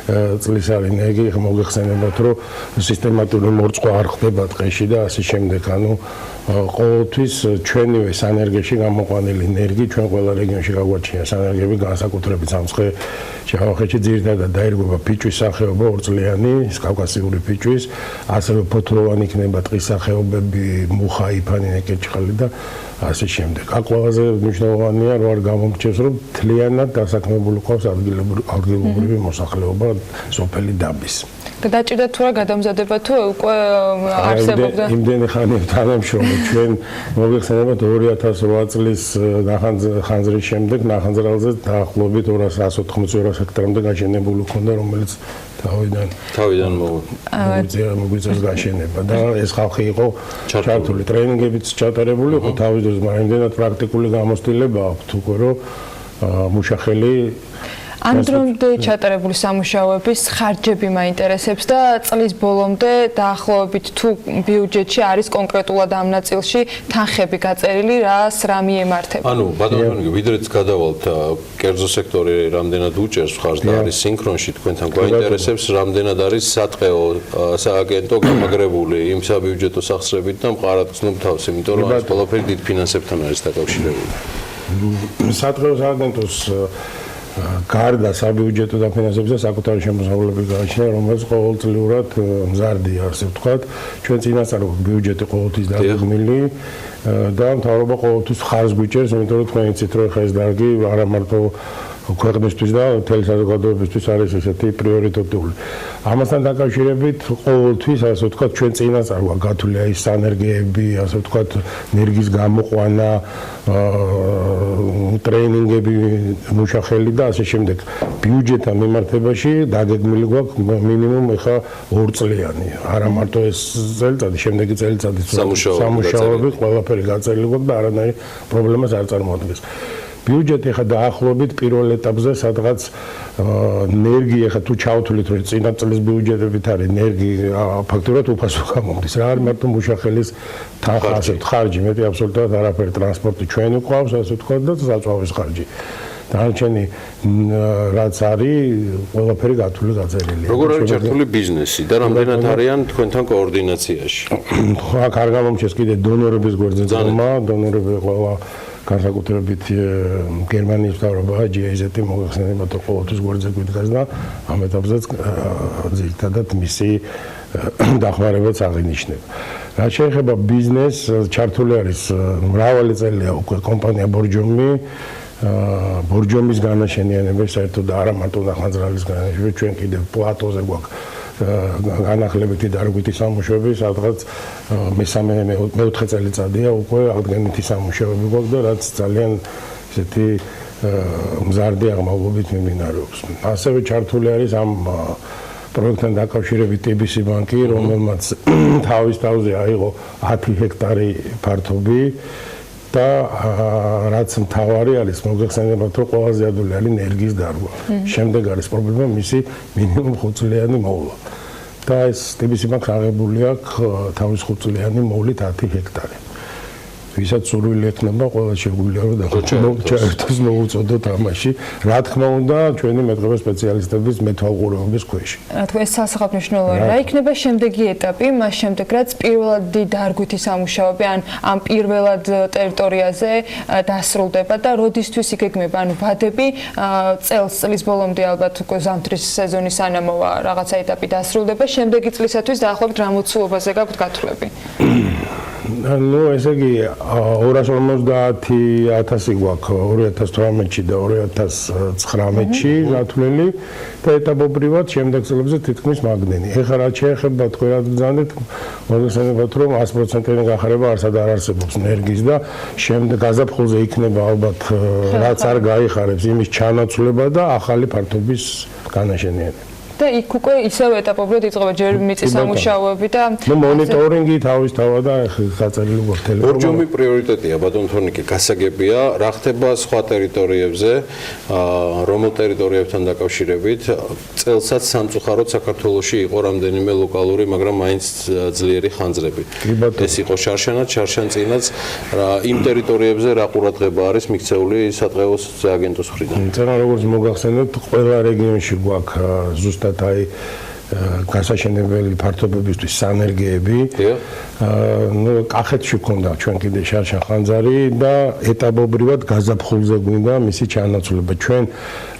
წლის არის ენერგი, მოგეხსენებათ, რომ სისტემატური მორწყვა არ ხდება დღეში და ასე შემდეგ. ანუ ყოველთვის ჩვენივე სანერგეში გამოყვანილი ენერგი ჩვენ ყველა რეგიონში გაგვაჩნია სანერგები განსაკუთრებით სამცხე შავახეთში ძირითადად დაირღვევა ფიჭვის სახეობა ორწლიანი, კავკასიური ფიჭვის, ასევე ფოთლოვანი იქნება ტყის სახეობები, მუხა, იფანი, ნეკერჩხალი და ასე შემდეგ. აქ ყველაზე მნიშვნელოვანია რომ არ გამომრჩევს რომ მთლიანად დასაქმებული ყავს ადგილობრივი მოსახლეობა სოფელი დაბის. დაჭირდა თუ რა გადამზადება თუ უკვე არსებობდა? იმდენი ხანი თანამშრომლობ ჩვენ მოგეხსენებათ 2008 წლის ხანძრის შემდეგ ნახანძრალზე დაახლოებით 280-200 ჰექტარამდე გაშენებული ჰქონდა, რომელიც თავიდან მოგვიწევს გაშენება და ეს ხალხი იყო ჩართული ტრენინგებიც ჩატარებული იყო თავის დროს, მაგრამ იმდენად პრაქტიკული გამოცდილება აქვს უკვე რომ მუშახელი ამ დრომდე ჩატარებული სამუშაოების ხარჯები მაინტერესებს და წლის ბოლომდე დაახლოებით თუ ბიუჯეტში არის კონკრეტულად ამ ნაწილში თანხები გაწერილი, რა მიემართება? ანუ ბატონო, ვიდრეც გადავალთ კერძო სექტორი რამდენად უჭერს ხარჯს და არის სინქრონში თქვენთან გვაინტერესებს რამდენად არის სატყეო სააგენტო გამაგრებული იმ საბიუჯეტო სახსრებით და მყარად გრძნობ თავს, იმიტომ რომ ეს ყველაფერი დიდ ფინანსებთან არის დაკავშირებული. სატყეო სააგენტოს გარდა საბიუჯეტო დაფინანსებისა საკუთარი შემოსავლები გააჩნია, რომელიც ყოველწლიურად მზარდია, ასე ვთქვათ. ჩვენ წინასწარ ბიუჯეტი ყოველთვის დაგეგმილი და მთავრობა ყოველთვის ხარს გვიჭერს, იმიტომ რომ თქვენ იცით, რომ ეს დარგი არა მარტო ქვეყნისთვის და მთელი საზოგადოებისთვის არის ესეთი პრიორიტეტული. ამასთან დაკავშირებით ყოველთვის, ასე ვთქვათ, ჩვენ წინასწარ გათვლია ის სანერგეები, ასე ვთქვათ, ენერგიის გამოყვანა, ტრენინგები მუშახელი და ასე შემდეგ. ბიუჯეტთან მიმართებაში დაგეგმილი გვაქვს მინიმუმ ეხა 2 წლიანი. არა მარტო ეს წელიწადი, შემდეგი წელიწადის სამუშაოები ყველაფერი გაწერილი გვაქვს და არანაირი პრობლემას არ წარმოადგენს. ბიუჯეტი ხა დაახლოებით პირველ ეტაპზე სადღაც ენერგია ხა თუ ჩავთვლით რომ წინა წლის ბიუჯეტებით არის ენერგია ფაქტობრივად უფასო გამომდის რა არის მარტო მუშახელის თანხა ასე ხარჯი მეტი აბსოლუტურად არაფერი ტრანსპორტი ჩვენი ყავს ასე ვთქვათ და საწვავის ხარჯი დანარჩენი რაც არის ყველაფერი გათვლილი გაწერილია როგორ არის ჩართული ბიზნესი და რამდენად არიან თქვენთან კოორდინაციაში აქ არ გამომჩეს კიდე დონორების გვერდზე ძმა დონორები ყველა განსაკუთრებით გერმანიის მთავრობა GIZ-ი მოგეხსენებათ რომ ყოველთვის გვერდზე გვიდგას და ამ ეტაპზეც ძირითადად მისი დახმარებაც აღინიშნება. რაც შეეხება ბიზნესს, ჩართული არის მრავალი წელია უკვე კომპანია ბორჯომის განაშენიანება საერთოდ არა მარტო ნახანძრალის განაშენიანება, ჩვენ კიდევ პლატოზე გვაქვს განახლებითი დარგვითი სამუშაოები, სადღაც მეოთხე წელიწადია უკვე აღდგენითი სამუშაოები გვაქვს და რაც ძალიან ესეთი მზარდი აღმავლობით მიმდინარეობს. ასევე ჩართული არის ამ პროექტთან დაკავშირებით TBC ბანკი, რომელმაც თავის თავზე აიღო 10 ჰექტარი ფართობი და რაც მთავარი არის მოგეხსენებათ რომ ყველაზე ადვილი არის ენერგიის დარგვა. შემდეგ არის პრობლემა მისი მინიმუმ 5 წლიანი მოვლა. და ეს TBC ბანკს აღებული აქვს თავის 5 წლიანი მოვლით 10 ჰექტარი. ვისაც სურვილი ექნება, ყველა შეგვიძლია რომ დაგვაჩვენოს მოუწოდოთ ამაში. რა თქმა უნდა, ჩვენი მეტყობა სპეციალისტების მეთვალყურეობის ქვეშ. თუ ეს სასახალმშენელოა, რა იქნება შემდეგი ეტაპი, მას შემდეგ რაც პირველად დარგვითი სამუშაოები ამ პირველად ტერიტორიაზე დასრულდება და როდისთვის იგეგმება, ანუ ვადები წლის ბოლომდე ალბათ უკვე ზამთრის სეზონის სანამოვა რაღაცა ეტაპი დასრულდება, შემდეგი წლისათვის დაახლოებით რა მოცულობაზე გაქვთ გათვლები? ну ესე იგი 250,000 გვაქვს 2018-ში და 2019-ში გათვლილი და ეტაპობრივად შემდეგ წლებზე თითქმის მაგდენი. ეხლა რაც შეეხება თქვენ გძანეთ, მოგესალმებით რომ 100%-იანი გახარება არსად არ არსებობს ენერგიის და შემდეგ გაზაფხულზე იქნება ალბათ რაც არ გაიხარებს იმის ჩანაცვლება და ახალი ფართობის განაშენიანება. და იქ უკვე ისევ ეტაპობრივად იწყება ჯერ მიწის სამუშაოები და მონიტორინგი თავისთავად და გაწერილი გვაქვს ტელეფონში. ბორჯომი პრიორიტეტია, ბატონ თორნიკე, გასაგებია, რა ხდება სხვა ტერიტორიებზე, რომელ ტერიტორიებთან დაკავშირებით, წელსაც სამწუხაროდ საქართველოში იყო რამდენიმე ლოკალური, მაგრამ მაინც ძლიერი ხანძრები. ეს იყო შარშან-წინაც, იმ ტერიტორიებზე რა ყურადღება არის მიქცეული სატყეო სააგენტოს მხრიდან? წინა როგორც მოგახსენებთ, ყველა რეგიონში გვაქვს ზუსტად ზუსტად აი გასაშენებელი ფართობებისთვის სანერგეები. ნუ კახეთში გქონდა ჩვენ კიდე შარშან ხანძარი და ეტაპობრივად გაზაფხულზე გვინდა მისი ჩანაცვლება. ჩვენ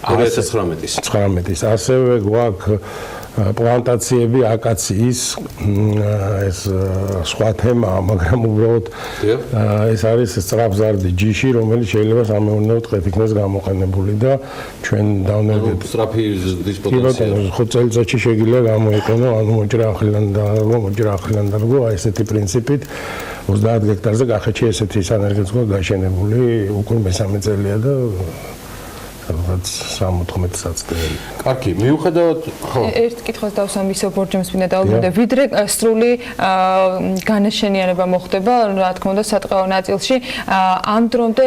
2019-ის ასევე გვაქვს პლანტაციები აკაციის ეს სხვა თემაა, მაგრამ უბრალოდ ეს არის სწრაფზარდი ჯიში, რომელიც შეიძლება სამეურნეო ტყით იქნას გამოყენებული და ჩვენ დავნერგეთ სწრაფი ზრდის პოტენციალი. 5 წელიწადში შეგიძლია გამოიყენო, ანუ მოჭრა ახლიდან დარგო, აი ესეთი პრინციპით 30 ჰექტარზე კახეთში ესეთი სანერგეც გვაქვს გაშენებული, უკვე მესამე წელია და რაღაც 14 საწდელი. კარგი, მიუხედავად ხო. ერთ კითხვას დავსვამ ისო ბორჯომს მინდა დავუბრუნდე, ვიდრე სრული განაშენიანება მოხდება, რა თქმა უნდა, სატყეო ნაწილში, ამ დრომდე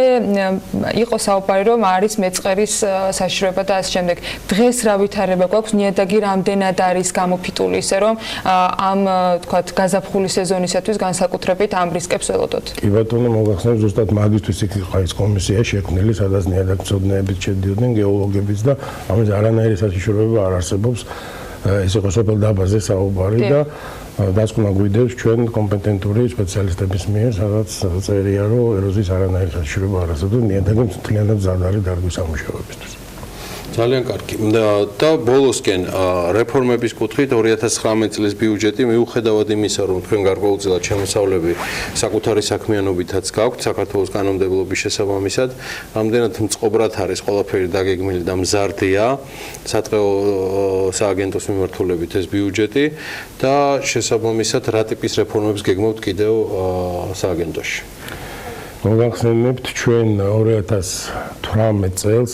იყო საუბარი, რომ არის მეწყერის საშიშროება და ასე შემდეგ. დღეს რა ვითარება გვაქვს, ნიადაგი რამდენად არის გამოფიტული, ისე რომ ამ თქვათ გაზაფხულის სეზონისათვის განსაკუთრებით ამ რისკებს ველოდოთ. კი ბატონო, მოგახსენებთ, ზუსტად მაგისთვის იქ იყო ეს კომისია შექმნილი, სადაც ნიადაგმცოდნეებიც შედიოდნენ, გეოლოგებიც და ამის არანაირი საშიშროება არ არსებობს. ეს იყო სოფელ დაბაზე საუბარი და დასკვნა გვიდევს ჩვენ კომპეტენტური სპეციალისტების მიერ, სადაც წერია, რომ ეროზიის არანაირი საშიშროება არ არსებობს, ნიადაგი მთლიანად მზად არის დარგვის სამუშაოებისთვის. ძალიან კარგი. და ბოლოსკენ რეფორმების კუთხით 2019 წლის ბიუჯეტი მიუხედავად იმისა, რომ თქვენ გარკვეულწილად შემოსავლები საკუთარი საქმიანობითაც გაქვთ საქართველოს კანონმდებლობის შესაბამისად, რამდენად მწყობრად არის ყველაფერი დაგეგმილი და მზარდია სატყეო სააგენტოს მიმართულებით ეს ბიუჯეტი და შესაბამისად რა ტიპის რეფორმებს გეგმავთ კიდევ სააგენტოში? მოგახსენებთ, ჩვენ 2018 წელს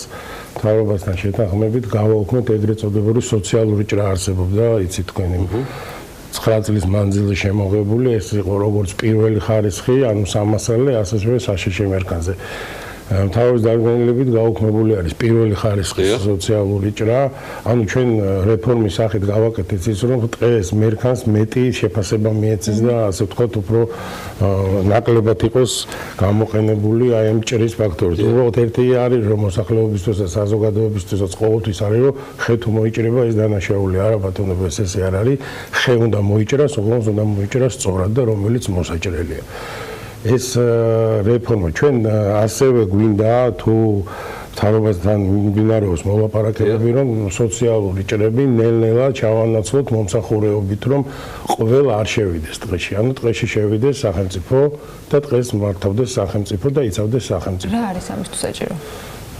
მთავრობასთან შეთანხმებით გავაუქმეთ ეგრეთ წოდებული სოციალური ჭრა არსებობდა, იცით თქვენი 9 წლის მანძილზე შემოღებული, ეს იყო როგორც პირველი ხარისხი, ანუ სამასალე, ასევე საშიში მერქანზე. მთავრობის დარგმენილებით გაუქმებული არის პირველი ხარისხის სოციალური ჭრა, ანუ ჩვენ რეფორმის სახით გავაკეთეთ ის, რომ ტყეს მერქანს მეტი შეფასება მიეცეს და ასე ვთქვათ, უფრო ნაკლებად იყოს გამოყენებული აი ამ ჭრის ფაქტორი. უბრალოდ ერთი არის, რომ მოსახლეობისთვის და საზოგადოებისთვის ყოველთვის არის, რომ ხე თუ მოიჭრება ეს დანაშაული არა ბატონო, ესე არ არის. ხე უნდა მოიჭრას, ოღონდ უნდა მოიჭრას სწორად და რომელიც მოსაჭრელია. ეს რეფორმა ჩვენ ასევე გვინდა თუ მთავრობასთან მიმდინარეობს მოლაპარაკებები, რომ სოციალური ჭრები ნელ-ნელა ჩავანაცვლოთ მომსახურეობით, რომ ყოველ არ შევიდეს ტყეში. ანუ ტყეში შევიდეს სახელმწიფო და ტყეს მართავდეს სახელმწიფო და იცავდეს სახელმწიფო. რა არის ამისთვის საჭირო?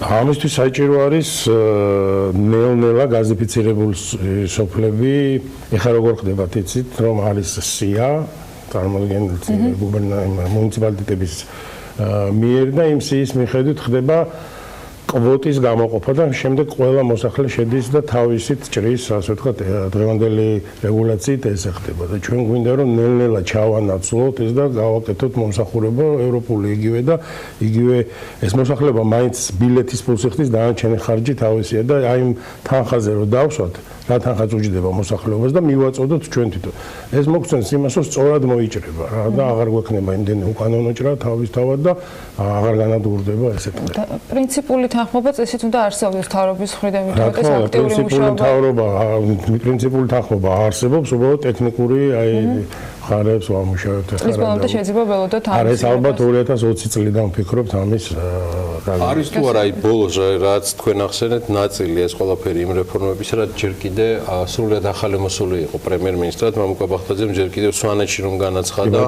ამისთვის საჭირო არის ნელ-ნელა გაზიფიცირებული სოფლები. ეხლა როგორ ხდება, იცით, რომ არის სია წარმოადგენთ მუნიციპალიტეტების მიერ და იმ სიის მიხედვით ხდება კვოტის გამოყოფა და შემდეგ ყველა მოსახლე შედის და თავისით ჭრის, ასე ვთქვათ, დღევანდელი რეგულაციით ეს ხდება და ჩვენ გვინდა რომ ნელ-ნელა ჩავანაცვლოთ ეს და გავაკეთოთ მომსახურება ევროპული იგივე და იგივე ეს მოსახლეობა მაინც ბილეთის ფულს იხდის, დანარჩენი ხარჯი თავისია და აი იმ თანხაზე რომ დავსვათ რა თანხაც უჯდება მოსახლეობას და მივაწოდოთ ჩვენ თვითონ. ეს მოგცემს იმას, რომ სწორად მოიჭრება რა და აღარ გვექნება იმდენი უკანონო ჭრა თავისთავად და აღარ განადგურდება ესე თქმა. პრინციპული თანხმობა წესით უნდა არსებობდეს მთავრობის მხრიდან, მითუმეტეს აქტიური მუშაობა. პრინციპული თანხმობა არსებობს, უბრალოდ ტექნიკური აი ხარებს ვამუშავებთ ახლა. ის ბოლომდე შეიძლება ველოდოთ ამის. არის ალბათ 2020 წლიდან ვფიქრობთ ამის არის თუ არა აი ბოლოს რაც თქვენ ახსენეთ ნაწილი ეს ყველაფერი იმ რეფორმებისა, რაც ჯერ კიდე სრულად ახალი მოსული იყო პრემიერ-მინისტრად მამუკა ბახტაძემ ჯერ კიდევ სვანეთში რომ განაცხადა,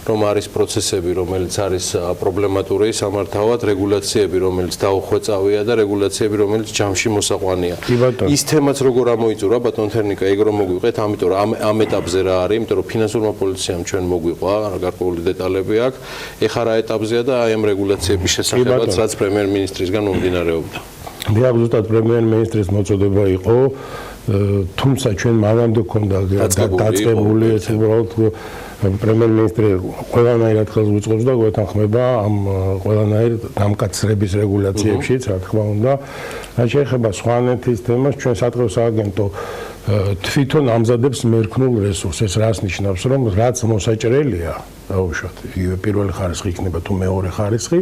რომ არის პროცესები, რომელიც არის პრობლემატური სამართავად, რეგულაციები, რომელიც დაუხვეწავია და რეგულაციები, რომელიც ჯამში მოსაყვანია. ის თემაც როგორ ამოიწურა ბატონ თერნიკა, ეგ რომ მოგვიყეთ, ამიტომ რომ ამ ეტაპზე რა არის, იმიტომ რომ ფინანსურმა პოლიციამ ჩვენ მოგვიყვა, გარკვეული დეტალები აქვს. ეხლა რა ეტაპზეა და აი ამ რეგულაციების შესახებაც რაც პრემიერ-მინისტრისგან მომდინარეობდა. დიახ, ზუსტად პრემიერ-მინისტრის მოწოდება იყო, თუმცა ჩვენ მანამდე გვქონდა დაწყებული ეს უბრალოდ პრემიერ-მინისტრი ყველანაირად ხელს უწყობს და გვეთანხმება ამ ყველანაირ დამკაცრების რეგულაციებშიც, რა თქმა უნდა. რაც შეეხება სვანეთის თემას, ჩვენ სატყეო სააგენტო თვითონ ამზადებს მერქნულ რესურსს. ეს რას ნიშნავს, რომ რაც მოსაჭრელია, დაუშვათ, იგივე პირველი ხარისხი იქნება თუ მეორე ხარისხი,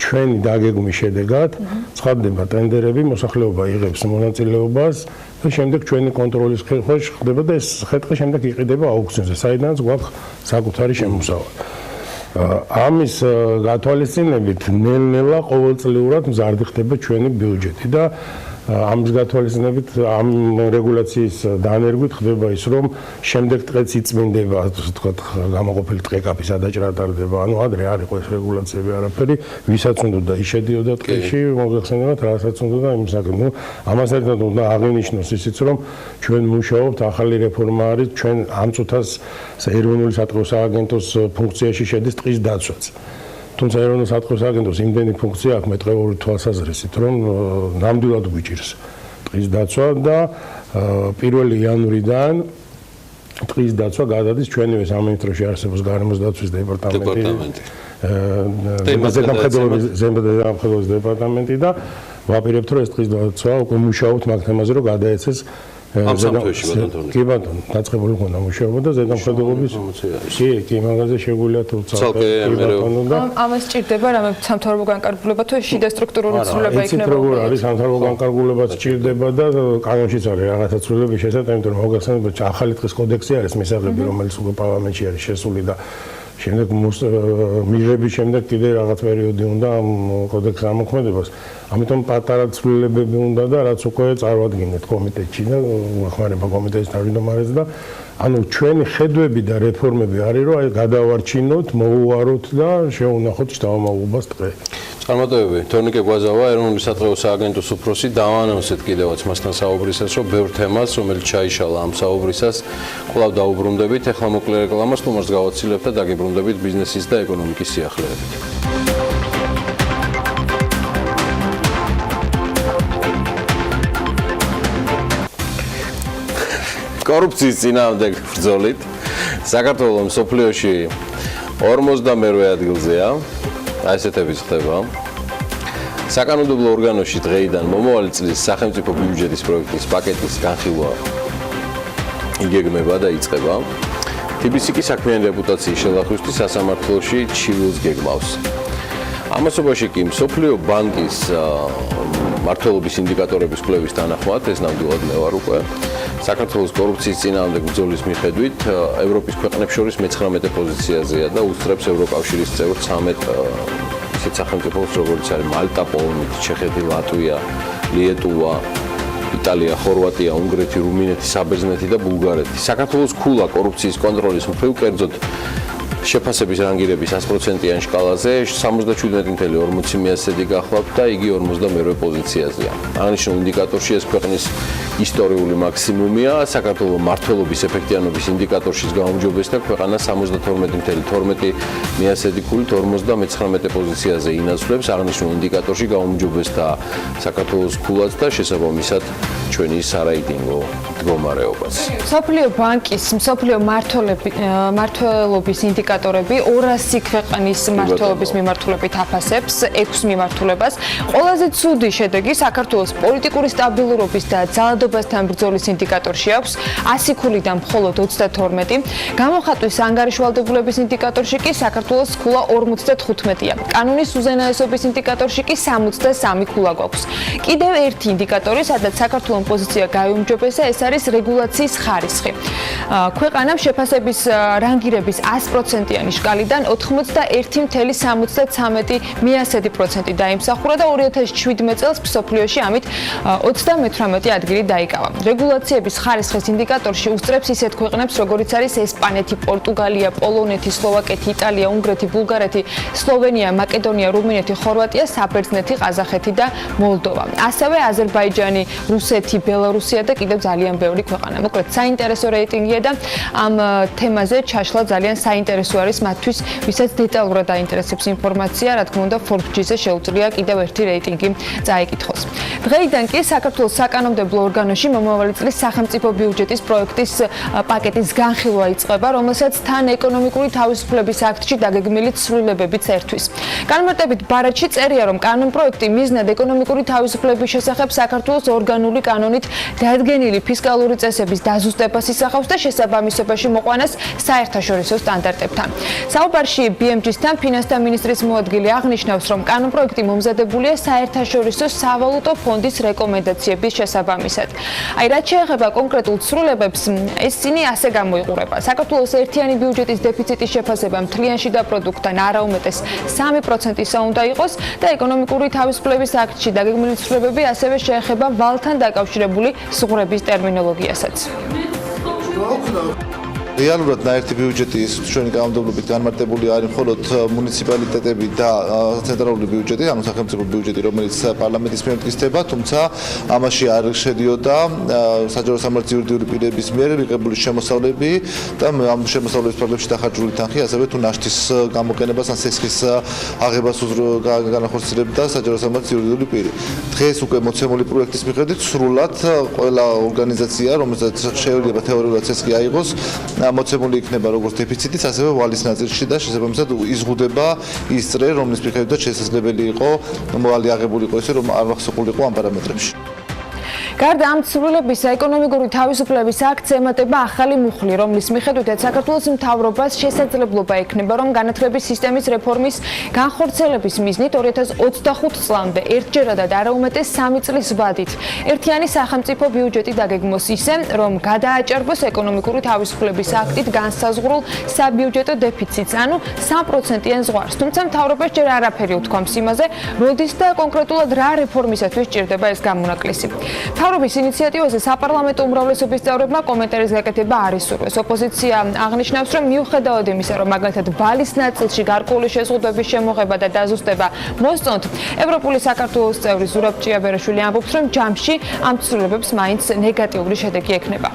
ჩვენი დაგეგმვის შედეგად ცხადდება ტენდერები, მოსახლეობა იღებს მონაწილეობას და შემდეგ ჩვენი კონტროლის ქვეშ ხდება და ეს ხეთქი შემდეგ იყიდება აუქციონზე, საიდანაც გვაქვს საკუთარი შემოსავალი. ამის გათვალისწინებით ნელ-ნელა ყოველწლიურად მზარდი ხდება ჩვენი ბიუჯეტი და ამის გათვალისწინებით ამ რეგულაციის დანერგვით ხდება ის, რომ შემდეგ დღეც იწმინდება, ასე ვთქვათ, გამოყოფილი ტყეკაპი სადაჭრა ტარდება. ანუ ადრე არ იყო ეს რეგულაციები არაფერი, ვისაც უნდა იშედიოდა ტყეში, მოგეხსენებათ, რასაც უნდა იმ საკითხი. ნუ ამას ერთად უნდა აღინიშნოს ისიც, რომ ჩვენ მუშაობთ, ახალი რეფორმა არის, ჩვენ ამ წუთას ეროვნული სატყეო სააგენტოს ფუნქციაში შედის ტყის დაცვაც. თუმცა ეროვნულ სატყეო სააგენტოს იმდენი ფუნქცია აქვს მეტყევური თვალსაზრისით, რომ ნამდვილად გვიჭირს ტყის დაცვა და 1 იანვრიდან ტყის დაცვა გადადის ჩვენივე სამინისტროში არსებობს გარემოს დაცვის დეპარტამენტი. ზემოწესების დეპარტამენტი და ვაპირებთ, რომ ეს ტყის დაცვა უკვე მუშაობთ მაგ თემაზე, რომ გადაეცეს ამ სამთვეში ბატონო. კი ბატონო, დაწყებული ხონდა მუშაობა და ზედამხედველობის კი, მაგაზე შეგვიძლია თუ ცალკე ბატონო და ამას სჭირდება რამე სამთავრობო განკარგულება თუ შიდა სტრუქტურული ცვლილება იქნება. ეს როგორ არის სამთავრობო განკარგულებაც სჭირდება და კანონშიც არის რაღაცა ცვლილების შესაძლებელი, იმიტომ რომ მოგახსენებთ, ახალი ტყის კოდექსი არის მისაღები, რომელიც უკვე პარლამენტში არის შესული და შემდეგ მიღების შემდეგ კიდე რაღაც პერიოდი უნდა ამ კოდექსის ამოქმედებას. ამიტომ პატარა ცვლილებები უნდა და რაც უკვე წარვადგინეთ კომიტეტში და ახმარება კომიტეტის თავმჯდომარეს და ანუ ჩვენი ხედვები და რეფორმები არის, რომ აი გადავარჩინოთ, მოუვაროთ და შევუნახოთ შთამომავლობას ტყე. წარმატებები. თორნიკე გვაზავა, ეროვნული სატყეო სააგენტოს უფროსი, დავანონსეთ კიდევაც მასთან საუბრისას, რომ ბევრ თემას, რომელიც ჩაიშალა ამ საუბრისას, კვლავ დაუბრუნდებით. ეხლა მოკლე რეკლამას, თუმარს გავაცილებთ და დაგიბრუნდებით ბიზნესის და ეკონომიკის სიახლეებით. კორუფციის წინააღმდეგ ბრძოლით საქართველოს მსოფლიოში 52-ე ადგილზეა. აი ესეთები ხდება. საკანონმდებლო ორგანოში დღეიდან მომავალი წლის სახელმწიფო ბიუჯეტის პროექტის პაკეტის განხილვა იგეგმება და იწყება. TBC კი საქმიანი რეპუტაციის შელახვისთვის სასამართლოში ჩივილს გეგმავს. ამასობაში კი მსოფლიო ბანკის მართლობის ინდიკატორების კვლევის თანახმად, ეს ნამდვილად მე ვარ უკვე, საქართველოს კორუფციის წინააღმდეგ ბრძოლის მიხედვით ევროპის ქვეყნებს შორის მე-19 პოზიციაზეა და უსწრებს ევროკავშირის წევრ 13 ისეთ სახელმწიფოს, როგორც არის მალტა, პოლონეთი, ჩეხეთი, ლატვია, ლიეტუვა, იტალია, ხორვატია, უნგრეთი, რუმინეთი, საბერძნეთი და ბულგარეთი. საქართველოს ქულა კორუფციის კონტროლის მხრივ კერძოდ შეფასების რანგირების 100%-იან სკალაზე 77.40% გახლავთ და იგი 42-ვე პოზიციაზეა. აღნიშნულ ინდიკატორში ეს ქვეყნის ისტორიული მაქსიმუმია. საქართველოს მმართველობის ეფექტიანობის ინდიკატორშიც გაუმჯობესდა ქვეყანა 72.12 ქულით 59 პოზიციაზე ინაცვლებს. აღნიშნულ ინდიკატორში გაუმჯობესდა საქართველოს ქულაც და შესაბამისად ჩვენი სარეიტინგო მდგომარეობაც. მსოფლიო ბანკის მსოფლიო მმართველობის ინდიკატორები 200 ქვეყნის მმართველობის მიმართულებით აფასებს 6 მიმართულებას. ყველაზე ცუდი შედეგი საქართველოს პოლიტიკური სტაბილურობის და ძალადობასთან ბრძოლის ინდიკატორში აქვს 100 ქულიდან მხოლოდ 32. გამოხატვის ანგარიშვალდებულების ინდიკატორში კი საქართველოს ქულა 55-ია. კანონის უზენაესობის ინდიკატორში კი 63 ქულა გვაქვს. კიდევ ერთი ინდიკატორი, სადაც საქართველოს პოზიცია გაიუმჯობესა, ეს არის რეგულაციის ხარისხი. ქვეყანამ შეფასების რანგირების 100%-იანი სკალიდან 91.73% დაიმსახურა და 2017 წელს მსოფლიოში ამით 38 ადგილი დაიკავა. რეგულაციების ხარისხის ინდიკატორში უსწრებს ისეთ ქვეყნებს, როგორიც არის ესპანეთი, პორტუგალია, პოლონეთი, სლოვაკეთი, იტალია, უნგრეთი, ბულგარეთი, სლოვენია, მაკედონია, რუმინეთი, ხორვატია, საბერძნეთი, ყაზახეთი და მოლდოვა. ასევე აზერბაიჯანი, რუსეთი, ბელარუსია და კიდევ ძალიან ბევრი ქვეყანა. მოკლედ, საინტერესო რეიტინგია და ამ თემაზე ჩაშლა ძალიან საინტერესო არის მათთვის, ვისაც დეტალურად აინტერესებს ინფორმაცია, რა თქმა უნდა, Forbes-ზე შეუძლია კიდევ ერთი რეიტინგი წაიკითხოს. დღეიდან კი საქართველოს საკანონმდებლო ორგანოში მომავალი წლის სახელმწიფო ბიუჯეტის პროექტის პაკეტის განხილვა იწყება, რომელსაც თან ეკონომიკური თავისუფლების აქტში დაგეგმილი ცვლილებებიც ერთვის. განმარტებით ბარათში წერია, რომ კანონპროექტი მიზნად ეკონომიკური თავისუფლების შესახებ საქართველოს ორგანული კანონით დადგენილი ფისკალური წესების დაზუსტებას ისახავს და შესაბამისობაში მოყვანას საერთაშორისო სტანდარტებთან. საუბარში BMG-სთან ფინანსთა მინისტრის მოადგილე აღნიშნავს, რომ კანონპროექტი მომზადებულია საერთაშორისო სავალუტო ფონდის რეკომენდაციების შესაბამისად. რაც შეეხება კონკრეტულ ცვლილებებს, ეს წინი ასე გამოიყურება. საქართველოს ერთიანი ბიუჯეტის დეფიციტის შეფასება მთლიანში და პროდუქტთან არაუმეტეს 3%-ისა უნდა იყოს და ეკონომიკური თავისუფლების აქტში დაგეგმილი ცვლილებები ასევე შეეხება ვალთან დაკავშირებული ზღვრების ტერმინოლოგიასაც. რეალურად ნაერთი ბიუჯეტი ჩვენი კანონმდებლობით განმარტებული არის მხოლოდ მუნიციპალიტეტები და ცენტრალური ბიუჯეტი, ანუ სახელმწიფო ბიუჯეტი, რომელიც პარლამენტის მიერ მტკიცდება, თუმცა ამაში არ შედიოდა საჯარო სამართლის იურიდიული პირების მიერ მიღებული შემოსავლები და ამ შემოსავლების ფარგლებში დახარჯული თანხი, ასევე თუ ნაშთის გამოყენებას ან სესხის აღებას განახორციელებდა საჯარო სამართლის იურიდიული პირი. დღეს უკვე მოცემული პროექტის მიხედვით სრულად ყველა ორგანიზაცია, რომელსაც შეიძლება თეორიულად სესხი აიღოს, მოცემული იქნება როგორც დეფიციტიც, ასევე ვალის ნაწილში და შესაბამისად იზღუდება ის წრე, რომლის მიხედვითაც შესაძლებელი იყო მოვალი აღებულიყო ისე, რომ არ მახსოვრიყო ამ პარამეტრებში. გარდა ამ ცვლილებისა, ეკონომიკური თავისუფლების აქტს ემატება ახალი მუხლი, რომლის მიხედვითაც საქართველოს მთავრობას შესაძლებლობა ექნება, რომ განათლების სისტემის რეფორმის განხორციელების მიზნით 2025 წლამდე ერთჯერადად არაუმეტეს 3 წლის ვადით ერთიანი სახელმწიფო ბიუჯეტი დაგეგმოს ისე, რომ გადააჭარბოს ეკონომიკური თავისუფლების აქტით განსაზღვრულ საბიუჯეტო დეფიციტს, ანუ 3%-იან ზღვარს. თუმცა მთავრობას ჯერ არაფერი უთქვამს იმაზე, როდის და კონკრეტულად რა რეფორმისათვის ჭირდება ეს გამონაკლისი. მთავრობის ინიციატივაზე საპარლამენტო უმრავლესობის წევრებმა კომენტარის გაკეთება არ ისურვეს. ოპოზიცია აღნიშნავს, რომ მიუხედავად იმისა, რომ მაგალითად ვალის ნაწილში გარკვეული შეზღუდვების შემოღება და დაზუსტება მოსწონთ, ევროპული საქართველოს წევრი ზურაბ ჭიაბერაშვილი ამბობს, რომ ჯამში ამ ცვლილებებს მაინც ნეგატიური შედეგი ექნება.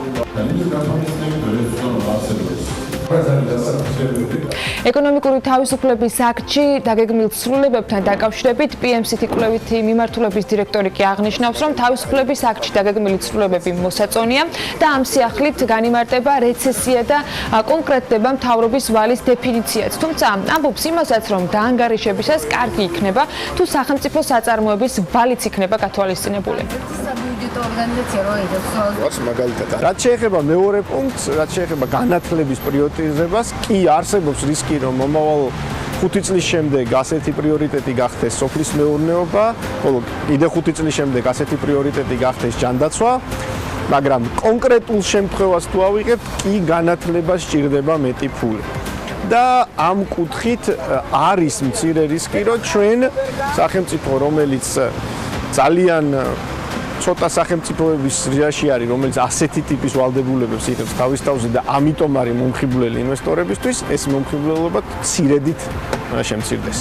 ეკონომიკური თავისუფლების აქტში დაგეგმილ ცვლილებებთან დაკავშირებით PM-ით კვლევითი მიმართულების დირექტორი კი აღნიშნავს, რომ თავისუფლების აქტში დაგეგმილი ცვლილებები მოსაწონია და ამ სიახლით განიმარტება რეცესია და კონკრეტდება მთავრობის ვალის დეფინიციაც. თუმცა ამბობს იმასაც, რომ დაანგარიშებისას კარგი იქნება, თუ სახელმწიფო საწარმოების ვალიც იქნება გათვალისწინებული. რაც შეეხება მეორე პუნქტს, რაც შეეხება განათლების პრიორიტიზებას, კი არსებობს რისკი, რომ მომავალ 5 წლის შემდეგ ასეთი პრიორიტეტი გახდეს სოფლის მეურნეობა, ხოლო კიდე 5 წლის შემდეგ ასეთი პრიორიტეტი გახდეს ჯანდაცვა, მაგრამ კონკრეტულ შემთხვევას თუ ავიღებთ, კი განათლებას სჭირდება მეტი ფული. და ამ კუთხით არის მცირე რისკი, რომ ჩვენ სახელმწიფო, რომელიც ძალიან ცოტა სახელმწიფოების სიაში არის, რომელიც ასეთი ტიპის ვალდებულებებს იღებს თავის თავზე და ამიტომ არის მომხიბვლელი ინვესტორებისთვის, ეს მომხიბვლელობა მცირედით შემცირდეს.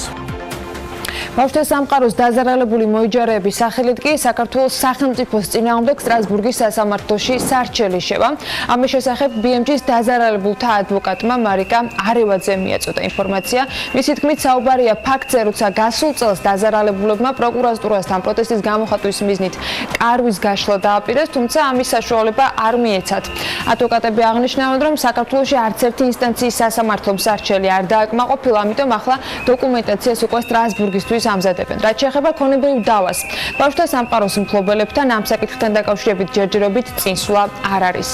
ბავშვთა სამყაროს დაზარალებული მოიჯარეების სახელით კი საქართველოს სახელმწიფოს წინააღმდეგ სტრასბურგის სასამართლოში სარჩელი შევა. ამის შესახებ BMG-ს დაზარალებულთა ადვოკატმა მარიკა არევაძემ მიაწოდა ინფორმაცია. მისი თქმით, საუბარია ფაქტზე, როცა გასულ წელს დაზარალებულებმა პროკურატურასთან პროტესტის გამოხატვის მიზნით კარვის გაშლა დააპირეს, თუმცა ამის საშუალება არ მიეცათ. ადვოკატები აღნიშნავენ, რომ საქართველოში არც ერთი ინსტანციის სასამართლომ სარჩელი არ დააკმაყოფილა, ამიტომ ახლა დოკუმენტაციას უკვე სტრასბურგისთვის ამზადებენ. რაც შეეხება ქონებრივ დავას, ბავშვთა სამყაროს მფლობელებთან ამ საკითხთან დაკავშირებით ჯერჯერობით წინსვლა არ არის.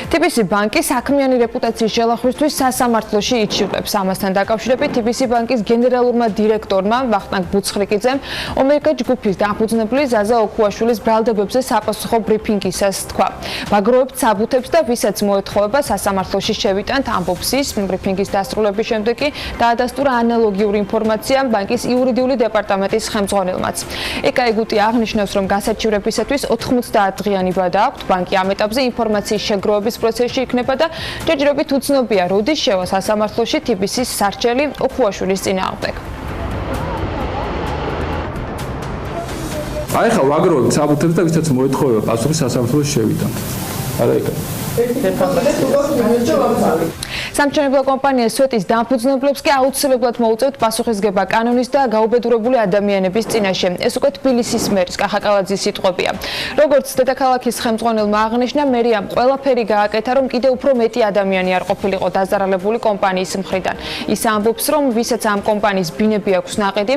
TBC ბანკი საქმიანი რეპუტაციის შელახვისთვის სასამართლოში იჩივლებს. ამასთან დაკავშირებით TBC ბანკის გენერალურმა დირექტორმა ვახტანგ ბუცხრიკიძემ ომერიკა ჯგუფის დაფუძნებული ზაზა ოქუაშვილის ბრალდებებზე საპასუხო ბრიფინგისას თქვა. ვაგროვებთ საბუთებს და ვისაც მოეთხოვება სასამართლოში შევიტანთ, ამბობს ის. ბრიფინგის დასრულების შემდეგ კი დაადასტურა ანალოგიური ინფორმაცია ბანკის იურიდიული დეპარტამენტის ხელმძღვანელმაც. ეკაიგუტი აღნიშნავს, რომ გასაჩივრებისათვის 90 დღიანი ვადა აქვთ. ბანკი ამ ეტაპზე ინფორმაციის შეგროვების პროცესში იქნება და ჯერჯერობით უცნობია, როდის შევა სასამართლოში TBC-ის სარჩელი ოქუაშვილის წინააღმდეგ. აი ხა ვაგროვებთ საბუთებს და ვისაც მოეთხოვება პასუხი სასამართლოში შევიტანთ. არა იქ სამშენებლო კომპანია სვეტის დამფუძნებლებს კი აუცილებლად მოუწევთ პასუხისგება კანონის და გაუბედურებული ადამიანების წინაშე. ეს უკვე თბილისის მერის კახაკალაძის სიტყვებია. როგორც დედაქალაქის ხელმძღვანელმა აღნიშნა, მერიამ ყველაფერი გააკეთა, რომ კიდევ უფრო მეტი ადამიანი არ ყოფილიყო დაზარალებული კომპანიის მხრიდან. ის ამბობს, რომ ვისაც ამ კომპანიის ბინები აქვს ნაყიდი,